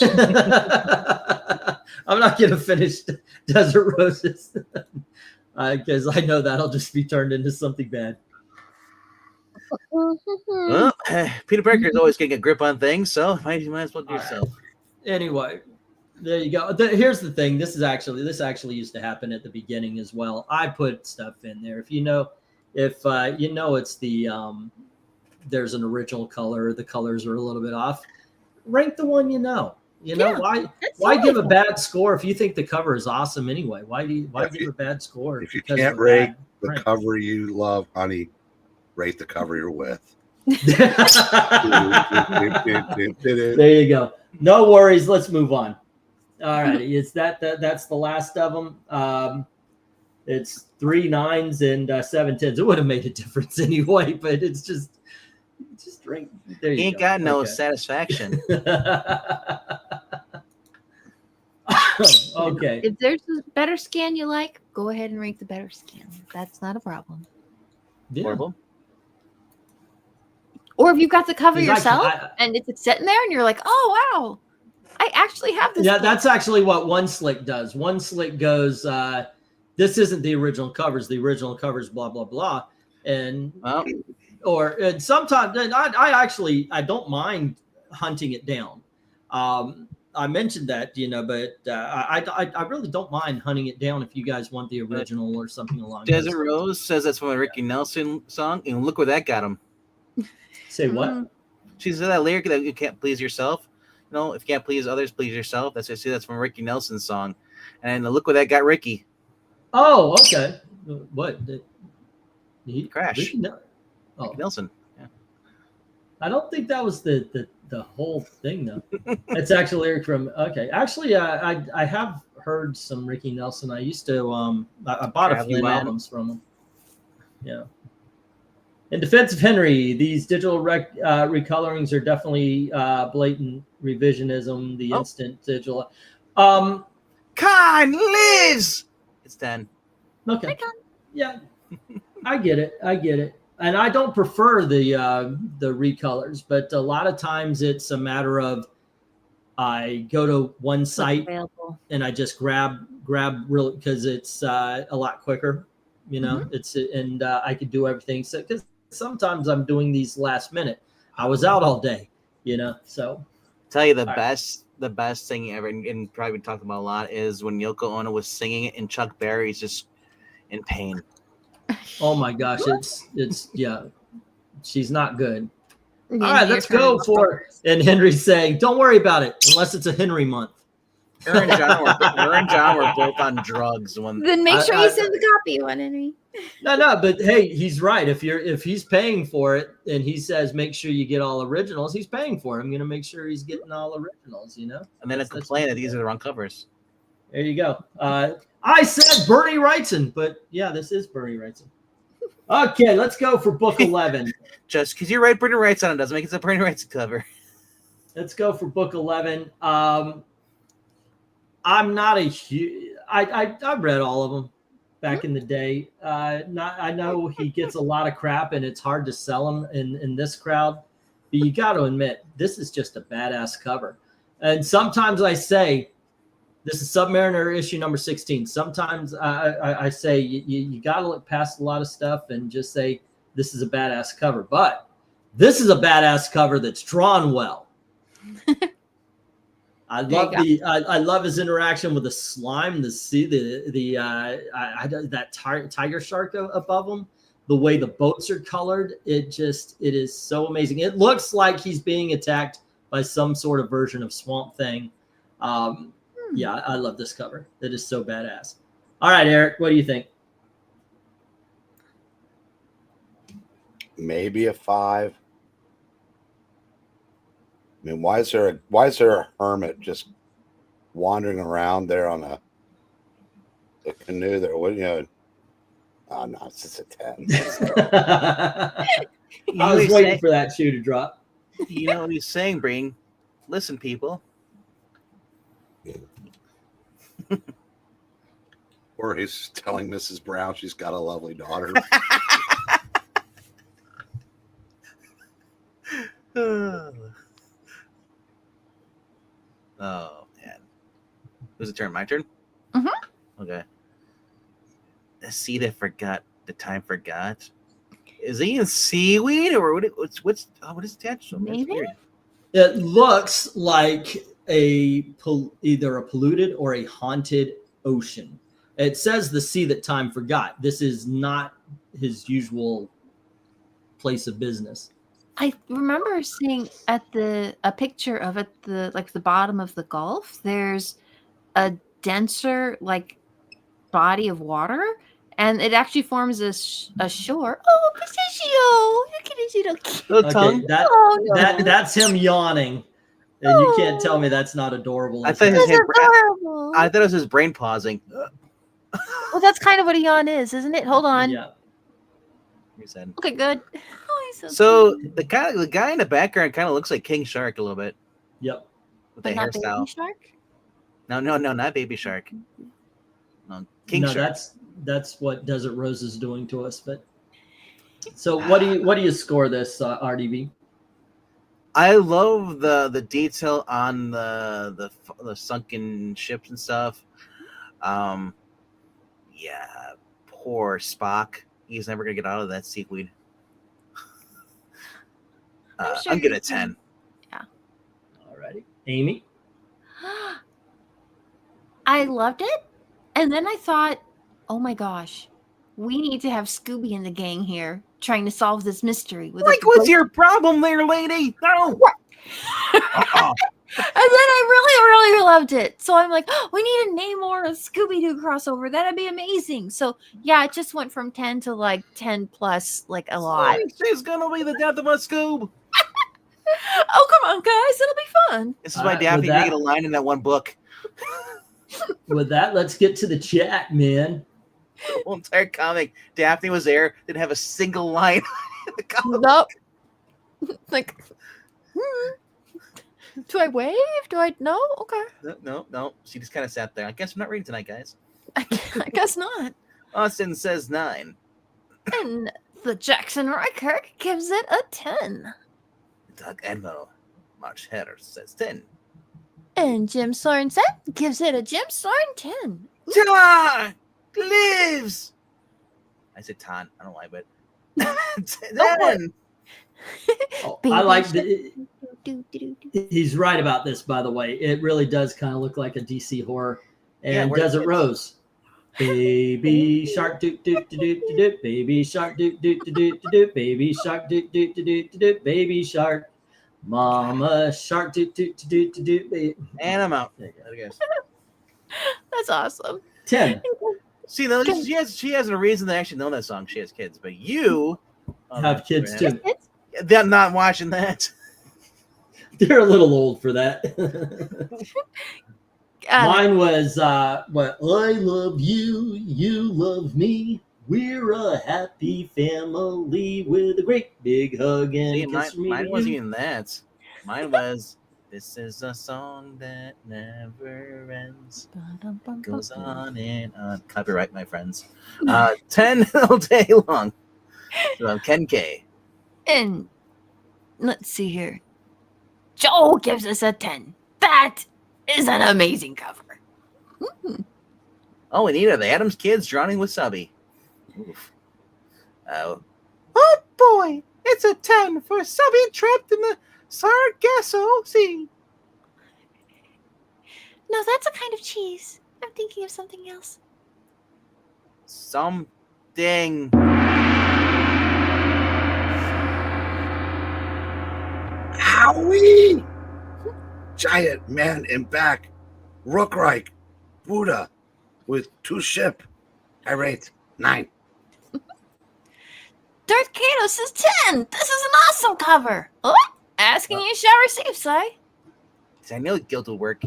I'm not going to finish Desert Roses because I know that'll just be turned into something bad. Well, Peter Parker's always getting a grip on things, so you might as well do yourself. Anyway, there you go. Here's the thing. This actually used to happen at the beginning as well. I put stuff in there. If you know it's the there's an original color, the colors are a little bit off. Rank the one you know. You know why give a bad score if you think the cover is awesome anyway? Why give a bad score? If you because can't of a rate bad the print? cover you love, honey, rate the cover you're with. There you go. No worries. Let's move on. All right. It's that's the last of them. It's 3 9s and 7 10s. It would have made a difference anyway, but it's just drink. There you He ain't go. got no Okay. satisfaction. Okay. If there's a better scan you like, go ahead and rank the better scan. That's not a problem. Yeah. Horrible. Or if you've got the cover 'Cause yourself and it's sitting there and you're like, oh, wow, I actually have this. Yeah, book. that's actually what One Slick does. One Slick goes, this isn't the original covers. The original covers, blah, blah, blah. And Well, and sometimes I don't mind hunting it down. I mentioned that, but I really don't mind hunting it down if you guys want the original or something along those Desert lines. Rose says that's from a Ricky Nelson song, and look where that got him. Say what? Mm. She said that lyric that you can't please yourself. No, if you can't please others, please yourself. That's from Ricky Nelson's song, and look where that got Ricky. Oh, okay. What? Crash. Ricky Ricky Nelson. Yeah. I don't think that was the whole thing though. It's actually lyric from. Okay, actually, I have heard some Ricky Nelson. I used to I bought a few Traveling Man. albums from him. Yeah. In defense of Henry, these digital recolorings are definitely blatant revisionism. The instant digital. Con Liz. It's 10. Okay. Yeah, I get it. And I don't prefer the recolors, but a lot of times it's a matter of I go to one site Available. and I just grab real because it's a lot quicker, It's and I could do everything. So because sometimes I'm doing these last minute. I was out all day, So Tell you the All best thing ever, and probably been talked about a lot, is when Yoko Ono was singing it and Chuck Berry's just in pain. oh my gosh, it's yeah, she's not good. And All then right, you're let's trying go to- for. And Henry's saying, "Don't worry about it unless it's a Henry month." Her and John were both on drugs when. Then make sure you send the copy you want to me. No, but hey, he's right. If he's paying for it and he says make sure you get all originals, he's paying for it. I'm gonna make sure he's getting all originals, you know. And then I complain that these are the wrong covers. There you go. I said Bernie Wrightson, but yeah, this is Bernie Wrightson. Okay, let's go for book 11. Just because you write Bernie Wrightson on it doesn't make it a Bernie Wrightson cover. Let's go for book 11. I'm not a huge. I read all of them back in the day. I know he gets a lot of crap, and it's hard to sell him in this crowd. But you got to admit, this is just a badass cover. And sometimes I say, this is Submariner issue number 16. Sometimes I say you got to look past a lot of stuff and just say this is a badass cover. But this is a badass cover that's drawn well. I love his interaction with the slime, that tiger shark above him, the way the boats are colored. It is so amazing. It looks like he's being attacked by some sort of version of Swamp Thing. Yeah, I love this cover. It is so badass. All right, Eric, what do you think? Maybe a 5. I mean, why is there a hermit just wandering around there on a canoe there? What, you know? Oh no, it's just a 10. I was waiting for that shoe to drop. You know what he's saying, Breen? Listen, people. Or he's telling Mrs. Brown she's got a lovely daughter. Oh man, who's it turn? My turn. Okay. The sea that forgot, the time forgot. Is he in seaweed or what is attached to him? Maybe. It looks like either a polluted or a haunted ocean. It says the sea that time forgot. This is not his usual place of business. I remember seeing a picture of at the bottom of the Gulf. There's a denser body of water, and it actually forms a shore. Oh, pistachio! Look at his little tongue. That's him yawning, and you can't tell me that's not adorable. I thought it was his brain pausing. Well, that's kind of what a yawn is, isn't it? Hold on. Yeah. Okay, good. So the guy in the background kind of looks like King Shark a little bit. Yep. With But the not hairstyle. Baby Shark? No, not Baby Shark. No, King No, Shark. that's what Desert Rose is doing to us. But so what do you score this, RDB? I love the detail on the sunken ships and stuff. Yeah, poor Spock. He's never gonna get out of that seaweed. I'm good at 10. Yeah. Alrighty, Amy. I loved it, and then I thought, oh my gosh, we need to have Scooby and the gang here trying to solve this mystery. What's your problem there, lady? No. And then I really, really loved it. So I'm like, oh, we need a Namor and Scooby-Doo crossover. That'd be amazing. So yeah, it just went from 10 to 10 plus, a lot. She's gonna be the death of a Scoob. Oh, come on, guys. It'll be fun. This is why Daphne didn't get a line in that one book. With that, let's get to the chat, man. The whole entire comic, Daphne was there, didn't have a single line in the comic. Nope. Do I wave? Do I? No? Okay. No. She just kind of sat there. I guess I'm not reading tonight, guys. I guess not. Austin says 9. And the Jackson Reichert gives it a 10. Doug Edmo, March Hatter says 10. And Jim Sorensen gives it a Jim Soren 10. Tan lives. I said Tan. I don't know why, but 10. I like he's right about this, by the way. It really does kind of look like a DC horror. And Desert Rose. Baby shark doot doot doot doot doot, baby shark doot doot doot doot doot, baby shark doot doot doot doot doot, baby shark, mama shark doot doot doot doot doot. And I'm out. I guess. That's awesome. 10. See, though, she has a reason to actually know that song. She has kids, but you Have kids too. They're not watching that. They're a little old for that. Mine was what I love you, you love me. We're a happy family with a great big hug and See, a kiss from me. mine wasn't even that. Mine was, this is a song that never ends. Goes on and on. Copyright, my friends. 10 all day long. So, Ken K. And let's see here. Joel gives us a 10. That is an amazing cover. Oh, Anita, the Adams Kids drowning with Subby. Oof. Oh boy, it's a 10 for Subby trapped in the Sargasso Sea. No, that's a kind of cheese. I'm thinking of something else. Something. Howie! Giant man in back. Rookreich. Buddha. With 2 ship. I rate 9. Darth Kato says 10. This is an awesome cover. Oh, asking you shall receive, Si. I know guilt will work.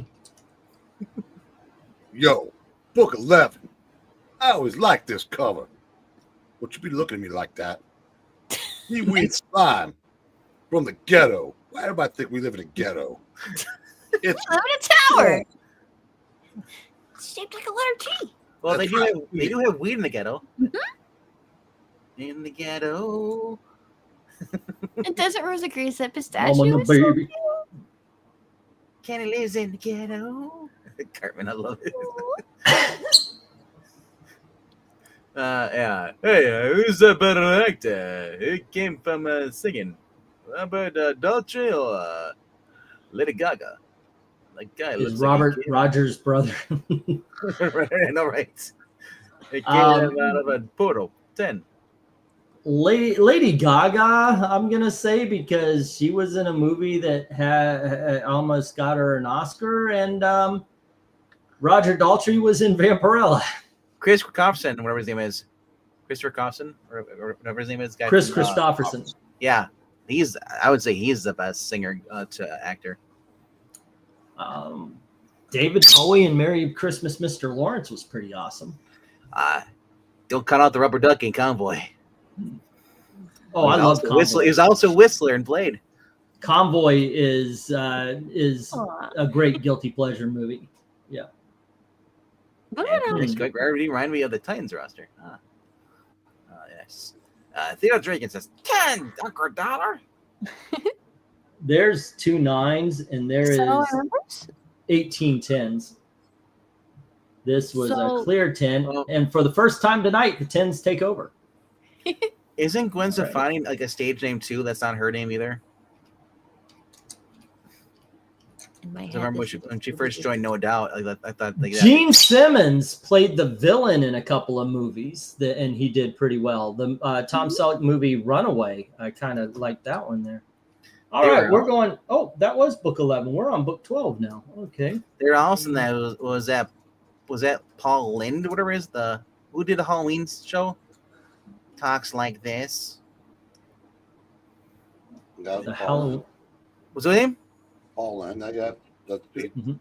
Yo, book 11. I always liked this cover. What you be looking at me like that? Seaweed slime from the ghetto. Why do everybody think we live in a ghetto? It's I live in a tower. It's shaped like a letter T. Well, they That's do have weed in the ghetto. Mhm. In the ghetto. And Desert Rose agrees that I'm pistachio on the is so baby. Kenny lives in the ghetto. Cartman, I love it. Yeah. Hey, who's a better actor? Who came from singing? How about DALTON or Lady Gaga? Like guy Is looks Robert like Rogers' brother. right, I know, right? It came out of a portal. 10. Lady Gaga, I'm gonna say, because she was in a movie that had almost got her an Oscar, and Roger Daltrey was in Vampirella. Chris Christopherson, whatever his name is. Christopher Christopherson, or whatever his name is. Guy Chris from, Christopherson. Yeah, I would say he's the best singer to actor. David Bowie and Merry Christmas, Mr. Lawrence was pretty awesome. Don't cut out the rubber ducky in Convoy. Oh, I love Convoy. He's also Whistler in Blade. Convoy is Aw. a great guilty pleasure movie. Yeah. It's good. Remind me of the Titans roster. Yes. Theo Draken says 10 $1. There's 2 9s and there is 18 10s. This was a clear 10, and for the first time tonight, the 10s take over. Isn't Gwen Stefani like a stage name too? That's not her name either. I remember when she first joined No Doubt. I thought like Gene Simmons played the villain in a couple of movies, and he did pretty well. The Tom Selleck movie Runaway, I kind of liked that one there. All right, we're going. Oh, that was book 11. We're on book 12 now. Okay. They're also in that was that Paul Lind, whatever it is, who did the Halloween show? Talks like this. The Halloween. What's her name? Paul Lind. That's Mhm.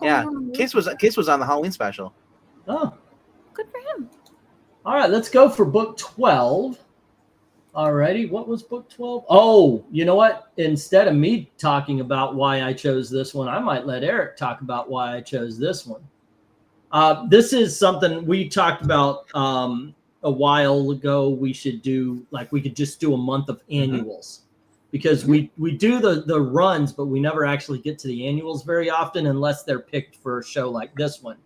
Yeah, Kiss was on the Halloween special. Oh, good for him. all right. Let's go for book 12. Alrighty, what was book 12? Oh, you know what? Instead of me talking about why I chose this one, I might let Eric talk about why I chose this one. This is something we talked about a while ago. We should do, like, we could just do a month of annuals, because we do the runs, but we never actually get to the annuals very often unless they're picked for a show like this one.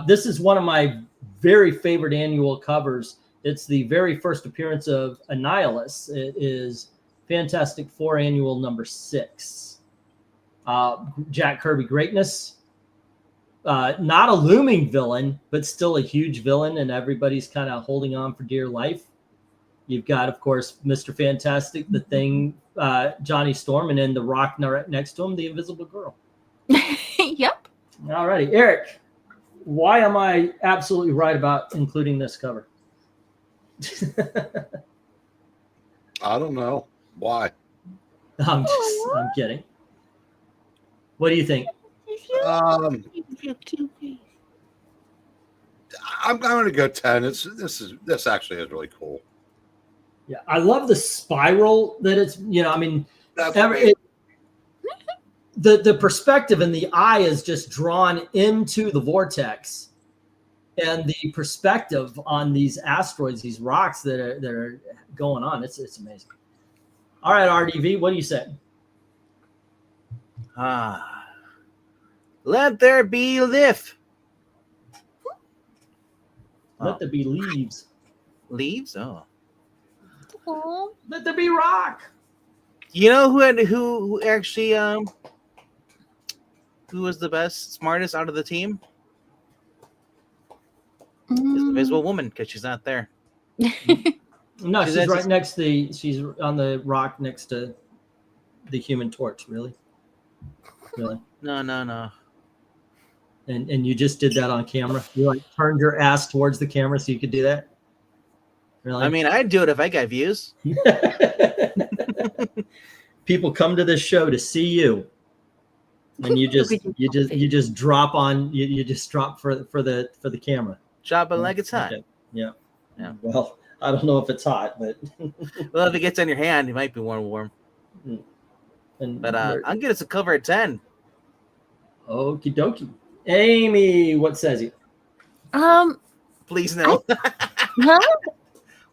This is one of my very favorite annual covers. It's the very first appearance of Annihilus. It is Fantastic Four Annual number 6. Jack Kirby greatness. Not a looming villain, but still a huge villain, and everybody's kind of holding on for dear life. You've got, of course, Mr. Fantastic, the Thing, Johnny Storm, and then the Rock next to him, the Invisible Girl. Yep. All righty, Eric. why am I absolutely right about including this cover? I don't know why. I'm kidding. What do you think? I'm going to go 10. This actually is really cool. Yeah, I love the spiral that it's. I mean, That's the perspective and the eye is just drawn into the vortex, and the perspective on these asteroids, these rocks that are going on. It's amazing. All right, RDV, what do you say? Let there be lift. Let there be leaves. Leaves? Oh. Aw. Let there be rock. You know who actually who was the best, smartest out of the team? Is the Invisible Woman, because she's not there. No, she's right next to she's on the rock next to the Human Torch. Really? No. And you just did that on camera. You like turned your ass towards the camera so you could do that. Really? I mean, I'd do it if I got views. People come to this show to see you, and you just drop on you just drop for the camera. Drop it like it's hot. Okay. Yeah. Well, I don't know if it's hot, but well, if it gets on your hand, it might be warm. But I'm gonna cover at 10. Okie dokie. Amy, what says he? Please no. Huh?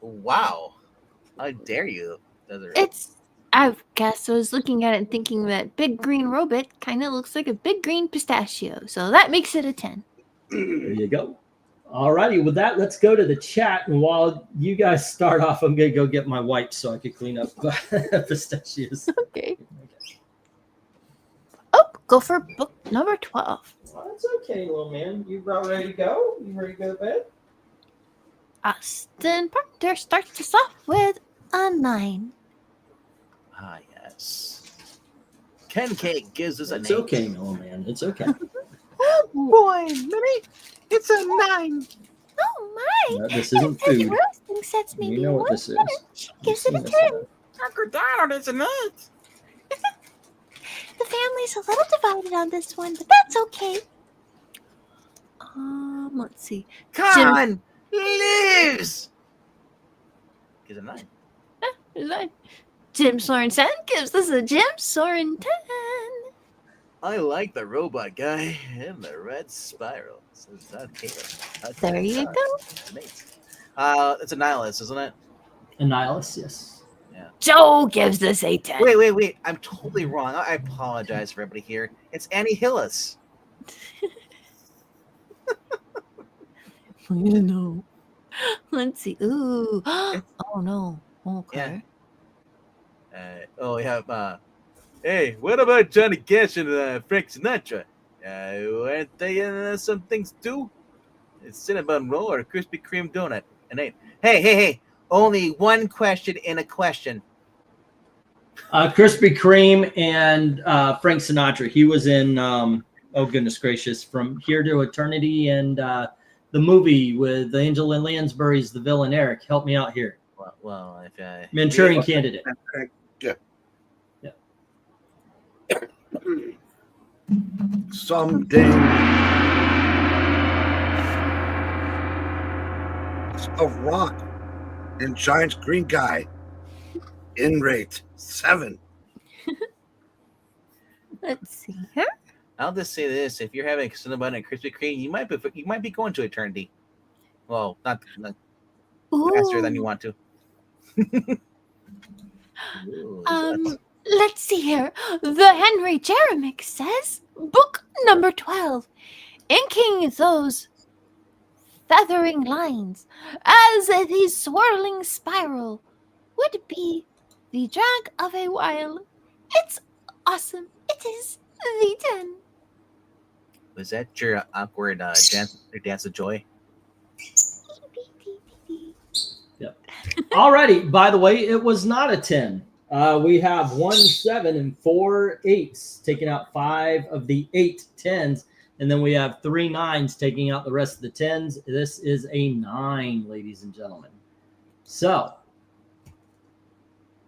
Wow. How dare you? I guess I was looking at it and thinking that big green robot kind of looks like a big green pistachio. So that makes it a 10. There you go. All righty. With that, let's go to the chat. And while you guys start off, I'm going to go get my wipes so I can clean up pistachios. Okay. Oh, go for book number 12. Well, that's okay, little man. You about ready to go? You ready to go to bed? Austin Proctor starts us off with a 9. Ah, yes. Ken Cake gives us It's an 8. okay, little man. It's okay. Oh, boy, Minnie, it's a 9. Oh my! No, this isn't That food. roasting sets me. You know what this is. She gives it a 10. Hunker down, it's an 8. The family's a little divided on this one, but that's okay. Let's see. Con lives. Gives a 9. Jim Sorensen gives this a Jim Soren 10. I like the robot guy and the red spiral. There you go. It's a nihilist, isn't it? A nihilist, yes. Yeah. Joe gives this a 10. Wait. I'm totally wrong. I apologize for everybody here. It's Annihilus. No. Let's see. Ooh. Oh no. Okay. Yeah. Hey, what about Johnny Cash and Frank Sinatra? Aren't they in some things too? It's cinnamon roll or a Krispy Kreme donut. An 8. Hey. Only one question in a question. Krispy Kreme and Frank Sinatra. He was in, oh goodness gracious, From Here to Eternity and the movie with Angela Lansbury's the villain Eric. Help me out here. Well, if Manchurian Candidate. Yeah. Yeah. Someday. A rock and giant green guy. In rate 7. Let's see here. I'll just say this: if you're having Cinnabon and Krispy Kreme, you might be going to eternity. Well, not faster than you want to. Ooh, let's see here. The Henry Jeremick says, book number 12, inking those feathering lines as the swirling spiral would be the drag of a while. It's awesome. It is the 10. Was that your awkward dance of joy? Yep. Alrighty. By the way, it was not a 10. We have 1 7 and 4 8s, taking out 5 of the 8 10s. And then we have 3 9s taking out the rest of the 10s. This is a 9, ladies and gentlemen. So,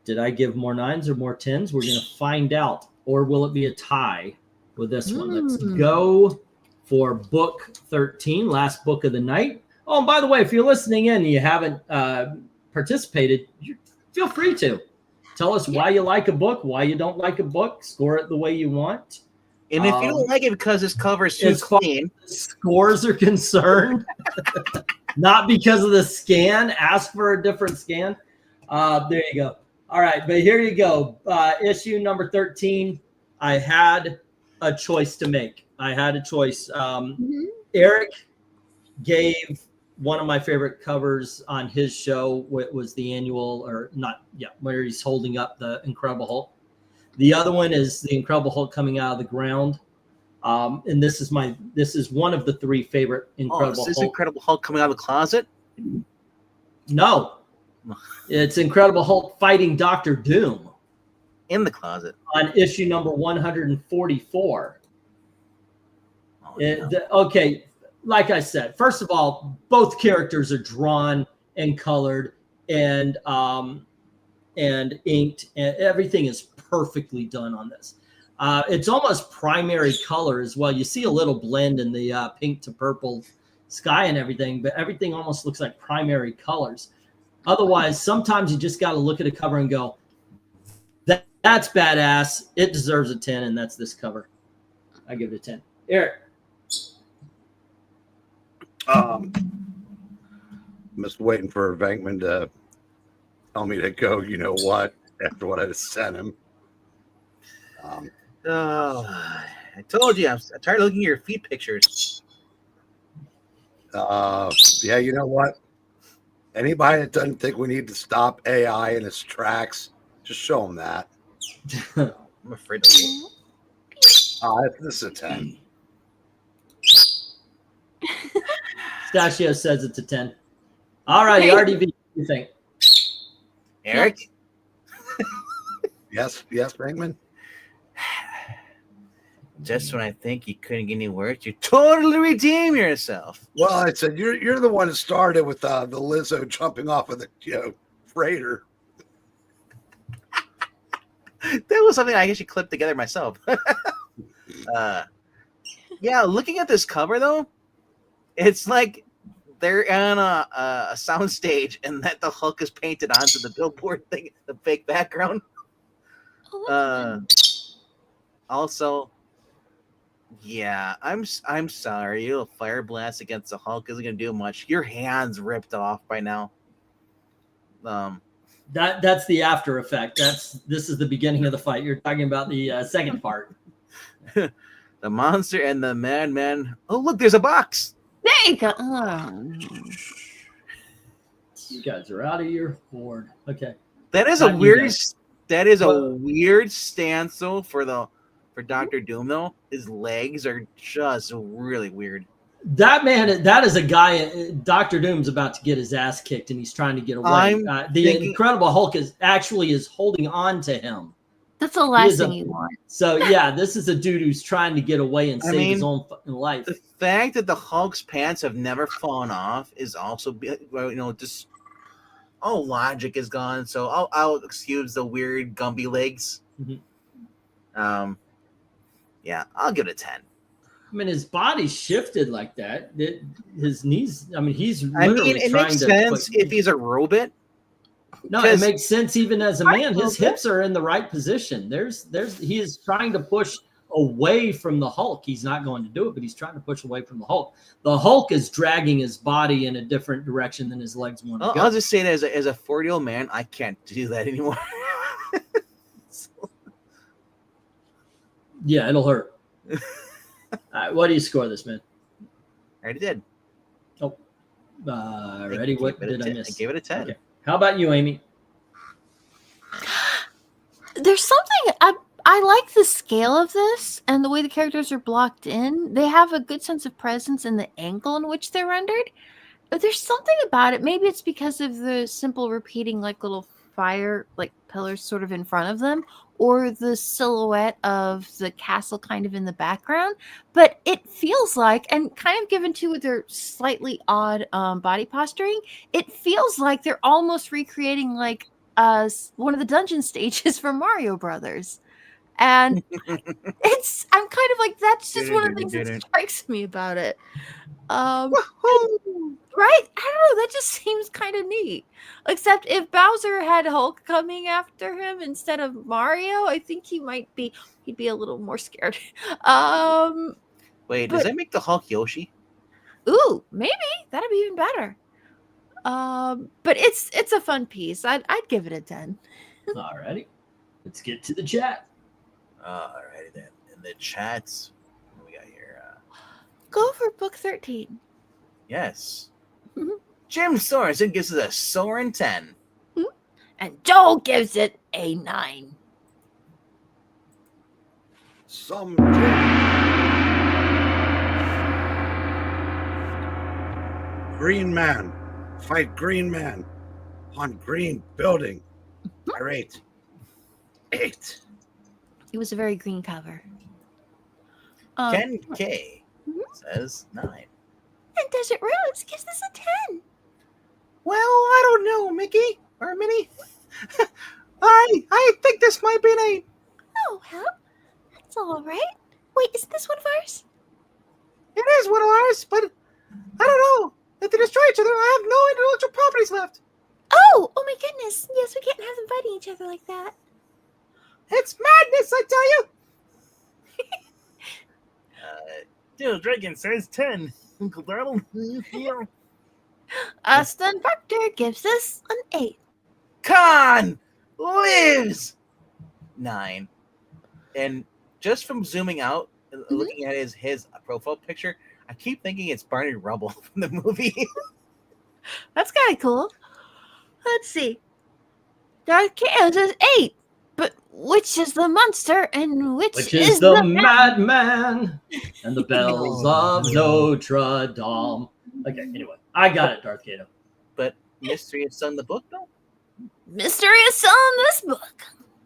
did I give more 9s or more 10s? We're going to find out. Or will it be a tie with this one? Let's go for book 13, last book of the night. Oh, and by the way, if you're listening in and you haven't participated, feel free to. Tell us why you like a book, why you don't like a book. Score it the way you want. And if you don't like it because this cover is too as far clean, as scores are concerned, not because of the scan, ask for a different scan. There you go. All right, but here you go. Issue number 13. I had a choice to make. I had a choice. Eric gave one of my favorite covers on his show. It was the annual, or not, yeah, where he's holding up the Incredible Hulk. The other one is the Incredible Hulk coming out of the ground. And this is one of the 3 favorite Incredible is this Hulk. Incredible Hulk coming out of the closet? No. It's Incredible Hulk fighting Dr. Doom. In the closet. On issue number 144. Oh, no. Okay, like I said, first of all, both characters are drawn and colored and inked, and everything is perfectly done on this. It's almost primary color as well. You see a little blend in the pink to purple sky and everything, but everything almost looks like primary colors. Otherwise, sometimes you just got to look at a cover and go, that's badass. It deserves a 10, and that's this cover. I give it a 10. Eric. I'm just waiting for VENKMAN to tell me to go, you know what, after what I just sent him. I told you, I'm tired of looking at your feet pictures. Yeah, you know what? Anybody that doesn't think we need to stop AI in its tracks, just show them that. I'm afraid to leave. This is a 10. Stachio says it's a 10. All right, RDV, what do you think? Eric? Yes, VENKMAN? Just when I think you couldn't get any worse, you totally redeem yourself. Well, I said you're the one that started with the Lizzo jumping off of the freighter. That was something I actually clipped together myself. Yeah, looking at this cover though, it's like they're on a sound stage and that the Hulk is painted onto the billboard thing, the fake background. Also, yeah, I'm sorry. You know, fire blast against the Hulk isn't gonna do much. Your hand's ripped off by now. That's the after effect. This is the beginning of the fight. You're talking about the second part. The monster and the madman. Oh, look, there's a box. There you go. Oh. You guys are out of your board. Okay. That is Not a you weird. guys. That is a weird stance though for Dr. Doom though. His legs are just really weird. That man, that is a guy. Dr. Doom's about to get his ass kicked, and he's trying to get away. The Incredible Hulk is holding on to him. That's the last thing you want. So yeah, this is a dude who's trying to get away and save his own fucking life. The fact that the Hulk's pants have never fallen off is also, just all logic is gone. So I'll excuse the weird Gumby legs. Mm-hmm. Yeah, I'll give it a 10. I mean, his body shifted like that. His knees. I mean, he's literally it trying makes to. sense if he's a robot. No, it makes sense even as a man. His hips are in the right position. He is trying to push away from the Hulk. He's not going to do it, but he's trying to push away from the Hulk. The Hulk is dragging his body in a different direction than his legs want to go. I'll just say that as a 40-year-old man, I can't do that anymore. Yeah, it'll hurt. All right, what do you score this, man? I already did. Oh, ready? What did I miss? I gave it a 10. Okay. How about you, Amy? There's something I like the scale of this and the way the characters are blocked in. They have a good sense of presence in the angle in which they're rendered. But there's something about it. Maybe it's because of the simple repeating like little fire like pillars sort of in front of them, or the silhouette of the castle kind of in the background, but it feels like, and kind of given to their slightly odd body posturing, it feels like they're almost recreating like one of the dungeon stages from Mario Brothers. And I'm kind of like, that's just one of the things that strikes me about it. Right? I don't know. That just seems kind of neat. Except if Bowser had Hulk coming after him instead of Mario, I think he'd be a little more scared. Wait, does that make the Hulk Yoshi? Ooh, maybe that'd be even better. But it's a fun piece. I'd give it a 10. Alrighty, let's get to the chat. Alrighty then. In the chats, what we got here? Go for book 13. Yes. Mhm. Jim Sorensen gives us a Soren 10. And Joel gives it a 9. Some Green Man. Fight Green Man. On green building. I rate 8. It was a very green cover. Ken K Mhm. says 9. And Desert Rose gives this a 10. Well, I don't know, Mickey or Minnie. I think this might be an 8. Oh, well, that's all right. Wait, is this one of ours? It is one of ours, but I don't know. If they destroy each other, I have no intellectual properties left. Oh my goodness. Yes, we can't have them fighting each other like that. It's madness, I tell you. Dude, Dragon says 10. Uncle Donald. Austin Proctor gives us an 8. Khan lives 9. And just from zooming out, looking at his profile picture, I keep thinking it's Barney Rubble from the movie. That's kind of cool. Let's see. Darth Chaos is 8. But which is the monster and which is the madman and the bells of Notre Dame. Okay, anyway, I got it, Darth Kato. But Mystery is in the book, though? Mystery is still in this book.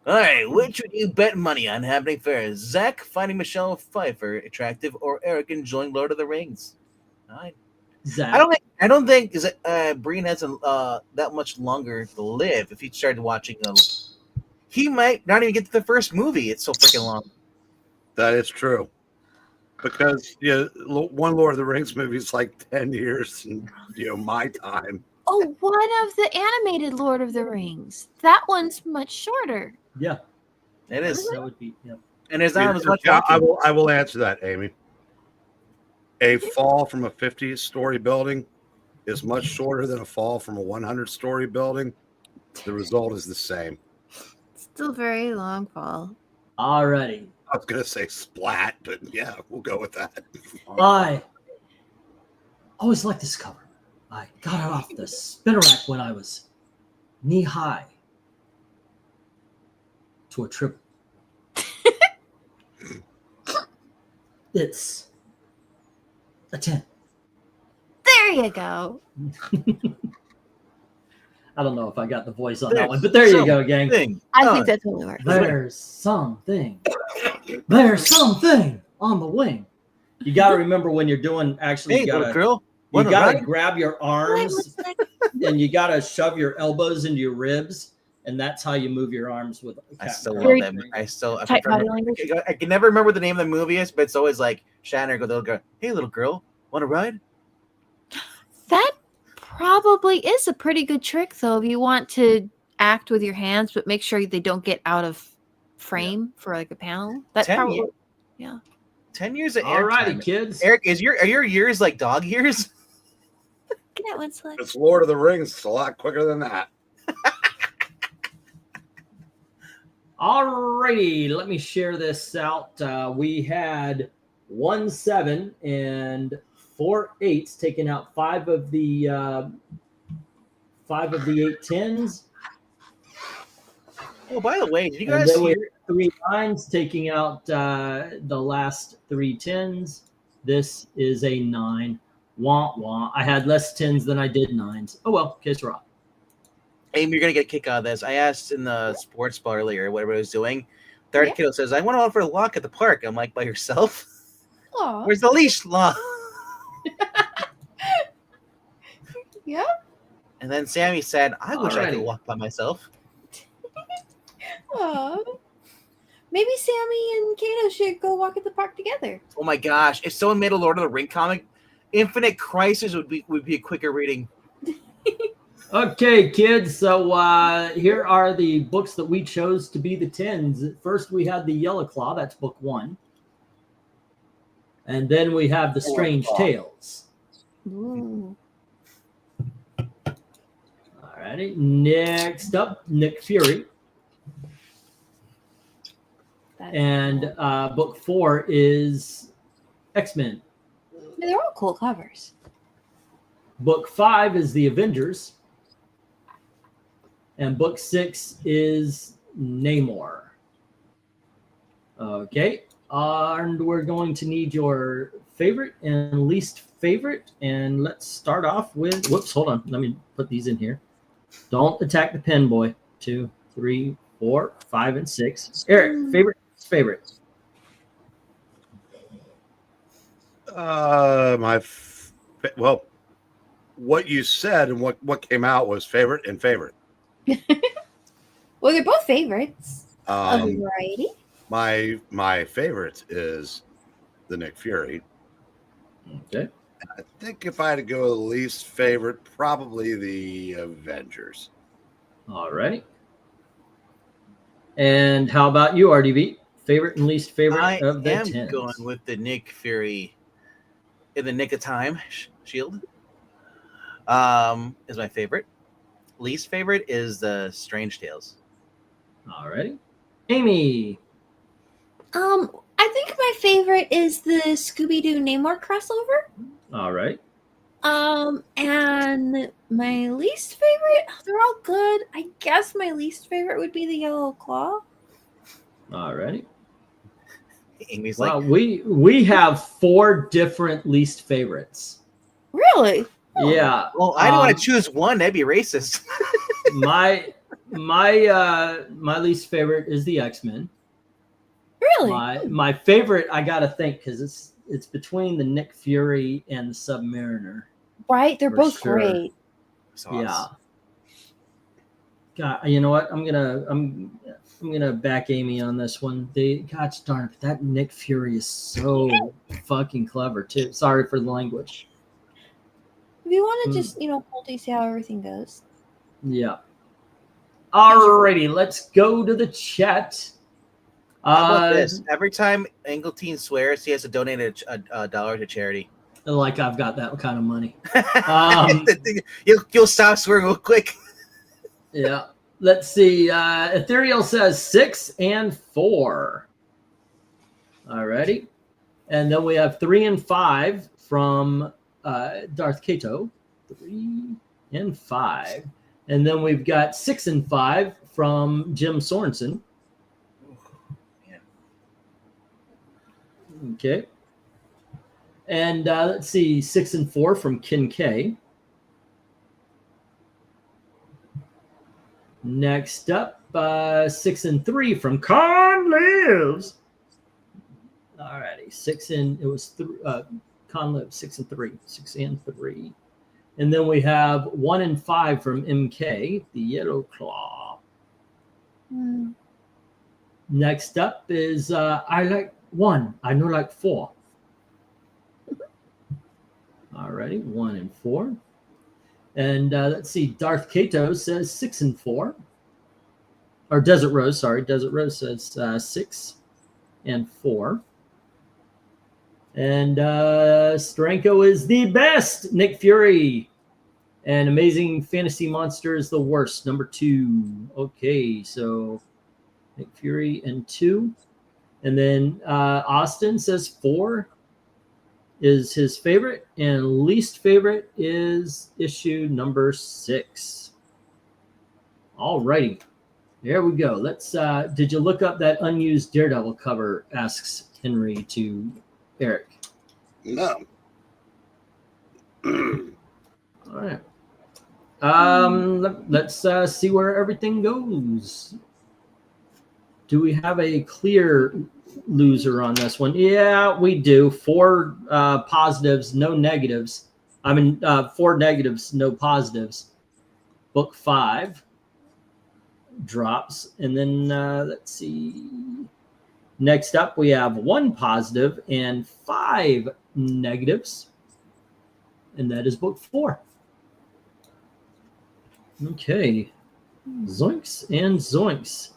All right, which would you bet money on happening first? Zach finding Michelle Pfeiffer attractive, or Eric enjoying Lord of the Rings? All right. Zach. I don't think Breen has that much longer to live. If he started watching he might not even get to the first movie. It's so freaking long. That is true. Because one Lord of the Rings movie is like 10 years in my time. Oh, one of the animated Lord of the Rings. That one's much shorter. Yeah, it is. That would be. Yeah. And there's not as much. I will answer that, Amy. A fall from a 50-story building is much shorter than a fall from a 100-story building. The result is the same. Still very long fall. Alrighty. I was going to say splat, but yeah, we'll go with that. I always liked this cover. I got it off the spinner rack when I was knee high to a triple. It's a 10. There you go. I don't know if I got the voice on that one, but there you go, gang. I think that totally works. There's something. There's something on the wing. You got to remember when you're doing Hey, little girl. You got to grab your arms and you got to shove your elbows into your ribs, and that's how you move your arms with. I still love that. I can never remember what the name of the movie is, but it's always like Shatner go, "Hey, little girl, want to ride?" That probably is a pretty good trick, though, if you want to act with your hands, but make sure they don't get out of frame for like a panel. That's probably, 10 years of All righty, kids. Eric, are your years like dog years? Get that one, Slick. It's Lord of the Rings. It's a lot quicker than that. Alrighty, let me share this out. We had 1-7 and 4 8s, taking out 5 of the 8 10s. Oh, by the way, did you And guys then we hear? had 3 9s, taking out the last 3 10s. This is a 9. Wah wah. I had less 10s than I did 9s. Oh well, case we're off. Amy, you're gonna get a kick out of this. I asked in the sports bar earlier what everybody was doing. Third kiddo says, "I went out for a walk at the park." I'm like, "By yourself? Aw. Where's the leash law?" Yeah. And then Sammy said, "I wish I could Alrighty. walk by myself." Aw. Maybe Sammy and Kato should go walk at the park together. Oh my gosh! If someone made a Lord of the Ring comic, Infinite Crisis would be a quicker reading. Okay, kids. So here are the books that we chose to be the 10s. First, we had the Yellow Claw. That's book 1. And then we have the Strange Tales. Ooh. Alrighty. Next up, Nick Fury. That's And cool. book 4 is X-Men. They're all cool covers. Book 5 is the Avengers. And book 6 is Namor. Okay. And we're going to need your favorite and least favorite. And let's start off with, whoops, hold on. Let me put these in here. Don't attack the pen, boy. 2, 3, 4, 5, and 6. Eric, favorite. Well, what you said and what came out was favorite and favorite. Well, they're both favorites of a Um, variety. my favorite is the Nick Fury. Okay. I think if I had to go least favorite, probably the Avengers. All right. And how about you, RDV? Favorite and least favorite I of the am 10s? going with the Nick Fury in the nick of time shield. Is my favorite. Least favorite is the Strange Tales. All righty. Amy. I think my favorite is the Scooby-Doo Namor crossover. All right. And my least favorite, they're all good. I guess my least favorite would be the Yellow Claw. All righty. Amy's Wow, like, we have 4 different least favorites. Really? Oh. Yeah. well, I don't want to choose one. That'd be racist. my least favorite is the X-Men. Really? My favorite, I gotta think, because it's between the Nick Fury and the Submariner. Right? They're For both sure. great. Yeah. God, you know what? I'm gonna back Amy on this one. Gosh darn it, that Nick Fury is so fucking clever too. Sorry for the language. If you want to just, hold to see how everything goes. Yeah. Alrighty, let's go to the chat. How about this? Every time Angleteen swears, he has to donate a $1 to charity. Like I've got that kind of money. You'll stop swearing real quick. Yeah. Let's see. Ethereal says 6 and 4. Alrighty. And then we have 3 and 5 from Darth Kato. 3 and 5. And then we've got 6 and 5 from Jim Sorensen. Okay. And let's see, 6 and 4 from Ken K. Next up, 6 and 3 from Con Lives. Alrighty, 6 and it was Con Lives 6 and 3, 6 and 3, and then we have 1 and 5 from MK, the Yellow Claw. Next up is I like 1, I know like 4. Alrighty, 1 and 4. And let's see, Darth Kato says 6 and 4. Or Desert Rose, sorry. Desert Rose says 6 and 4. And Steranko is the best. Nick Fury. And Amazing Fantasy Monster is the worst. Number 2. Okay, so Nick Fury and 2. And then Austin says 4 is his favorite, and least favorite is issue number 6. All righty, there we go. Let's did you look up that unused Daredevil cover, asks Henry to Eric. No. All right. Let's see where everything goes. Do we have a clear loser on this one? Yeah, we do. 4 positives, no negatives. 4 negatives, no positives. Book 5 drops. And then let's see. Next up, we have 1 positive and 5 negatives. And that is book 4. Okay. Zoinks and zoinks.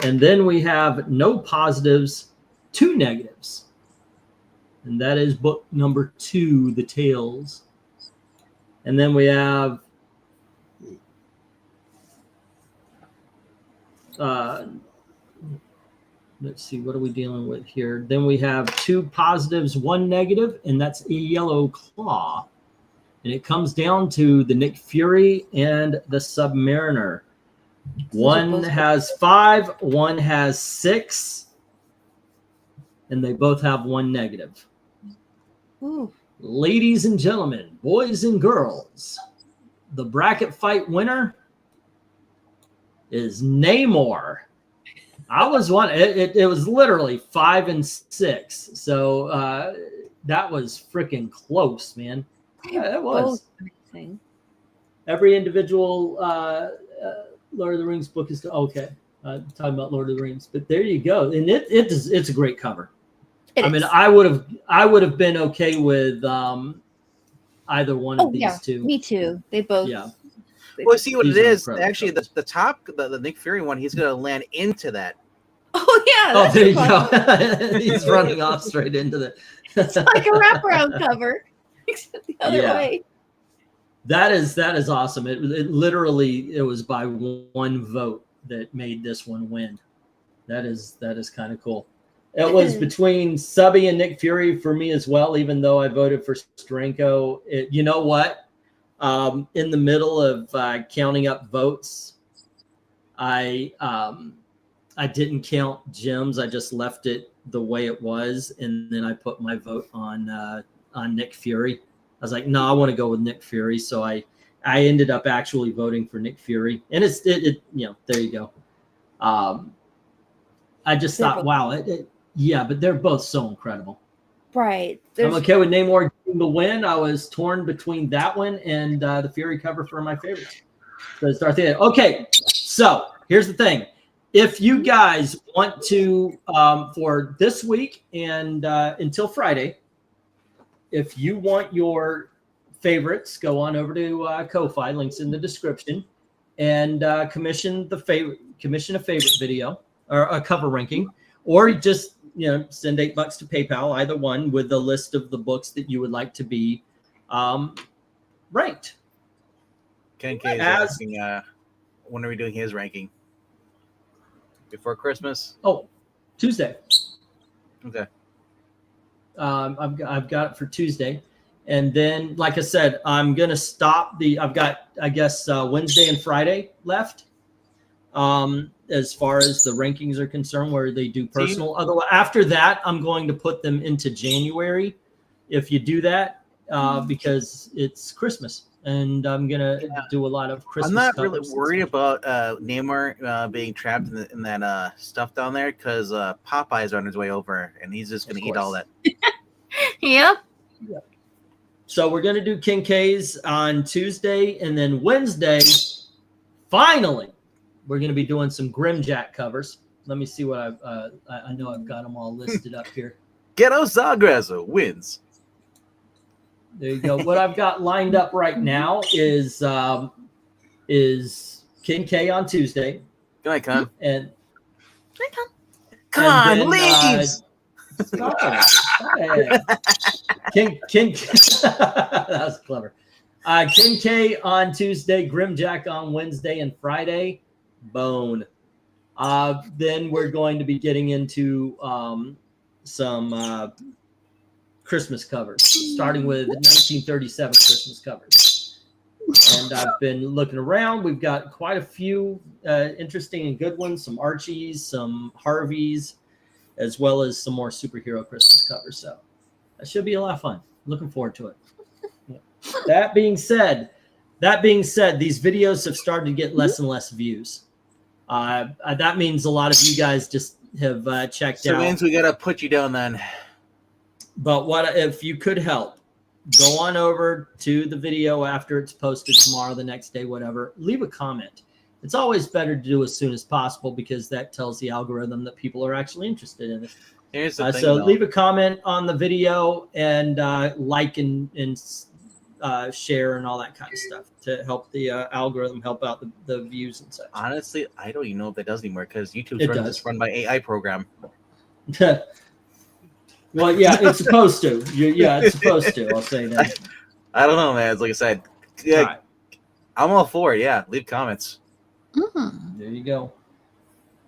And then we have no positives, 2 negatives. And that is book number 2, The Tales. And then we have let's see, what are we dealing with here? Then we have 2 positives, 1 negative, and that's a Yellow Claw. And it comes down to the Nick Fury and the Submariner. One has 5, one has 6, and they both have 1 negative. Ooh. Ladies and gentlemen, boys and girls, the bracket fight winner is Namor. I was one. It was literally 5 and 6, so that was freaking close, man. It was. Amazing. Every individual Lord of the Rings book is okay. Talking about Lord of the Rings, but there you go, and it's a great cover. I mean, I would have been okay with either one of these two. Me too. They both. Yeah. Well, see what it is. incredible. Actually, the top, the Nick Fury one, he's going to land into that. Oh yeah. Oh, that's there you fun. go. He's running off straight into the. It's like a wraparound cover, except the other way. That is awesome. It literally was by 1 vote that made this one win. That is kind of cool. It was between Subby and Nick Fury for me as well, even though I voted for Steranko. You know what? In the middle of counting up votes, I didn't count Jim's. I just left it the way it was, and then I put my vote on Nick Fury. I was like, no, I want to go with Nick Fury. So I ended up actually voting for Nick Fury, and it there you go. I just thought, wow, yeah, but they're both so incredible. Right. I'm okay with Namor getting the win. I was torn between that one and the Fury cover for my favorites. So start there. Okay, so here's the thing. If you guys want to, for this week and until Friday, if you want your favorites, go on over to Ko-Fi, links in the description, and commission a favorite video or a cover ranking, or just send $8 to PayPal, either one, with a list of the books that you would like to be ranked. Ken K is asking, when are we doing his ranking? Before Christmas? Oh, Tuesday. Okay. I've got it for Tuesday, and then, like I said, I'm gonna stop I've got, I guess, Wednesday and Friday left. As far as the rankings are concerned, where they do personal. Otherwise, after that, I'm going to put them into January. If you do that, because it's Christmas, and I'm gonna do a lot of Christmas. I'm not covers. really worried about Namor being trapped in that stuff down there, because Popeye's on his way over, and he's just gonna eat all that. Yep. So we're gonna do King K's on Tuesday, and then Wednesday, finally, we're going to be doing some Grimjack covers. Let me see what I know I've got them all listed up here. Ghetto Zagrezo wins. There you go. What I've got lined up right now is King K on Tuesday. Go ahead, Con. And Con, leaves. King that was clever. King K on Tuesday, Grimjack on Wednesday and Friday. Bone. Then we're going to be getting into some Christmas covers, starting with 1937 Christmas covers. And I've been looking around. We've got quite a few interesting and good ones, some Archies, some Harveys, as well as some more superhero Christmas covers. So that should be a lot of fun. Looking forward to it. That being said, That being said, these videos have started to get less and less views. That means a lot of you guys just have checked So out. means we gotta put you down then. But what if you could help? Go on over to the video after it's posted tomorrow, the next day, whatever. Leave a comment. It's always better to do as soon as possible because that tells the algorithm that people are actually interested in it. Here's the thing, So though. leave a comment on the video and like and share and all that kind of stuff to help the algorithm help out the views and such. Honestly, I don't even know if that does anymore because It YouTube's does. run by AI program. Well, yeah, it's supposed to. Yeah, it's supposed to. I'll say that. I don't know, man. It's like I said, yeah, All right, I'm all for it. Yeah, leave comments. Mhm. there you go.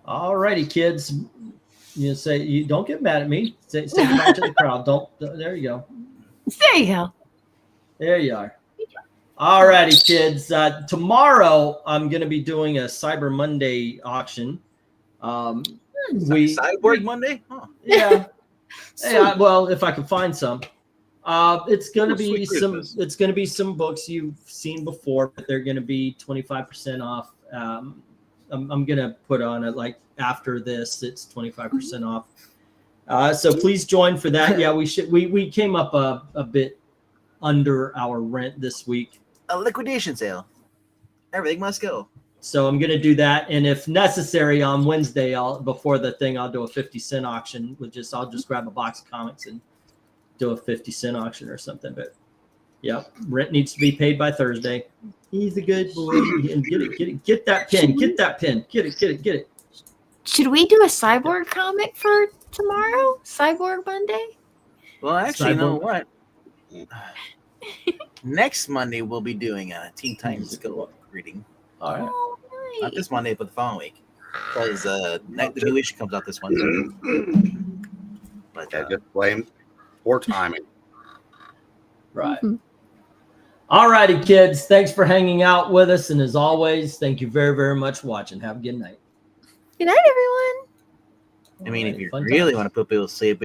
All righty, kids. You say you don't get mad at me. Say goodbye to the crowd. Don't. There you go. There you go. There you are. All righty, kids. Tomorrow I'm going to be doing a Cyber Monday auction. Cyborg Monday? Huh. Yeah. Yeah, well, if I can find some. It's gonna be sweet some. Christmas. It's gonna be some books you've seen before, but they're gonna be 25% off. I'm gonna put on it like after this. It's 25% off. So please join for that. Yeah, we should. We came up a bit under our rent this week, A liquidation sale. Everything must go. so I'm gonna do that. And if necessary, on Wednesday, before the thing, I'll do a 50-cent auction. I'll just grab a box of comics and do a 50-cent auction or something. But yeah, rent needs to be paid by Thursday. He's a good boy. And get that pin. Get that pin. Get it. Should we do a cyborg comic for tomorrow? Cyborg Monday? Well, actually, you know Cyborg. what? Next Monday, we'll be doing a Teen Titans Go reading. All right. Oh, Not nice. this Monday, but the following week. Because the new issue comes out this Monday. But I just blame poor timing. Right. Mhm. All righty, kids. Thanks for hanging out with us. And as always, thank you very, very much for watching. Have a good night. Good night, everyone. I mean, if Alrighty, you fun really times. want to put people to sleep,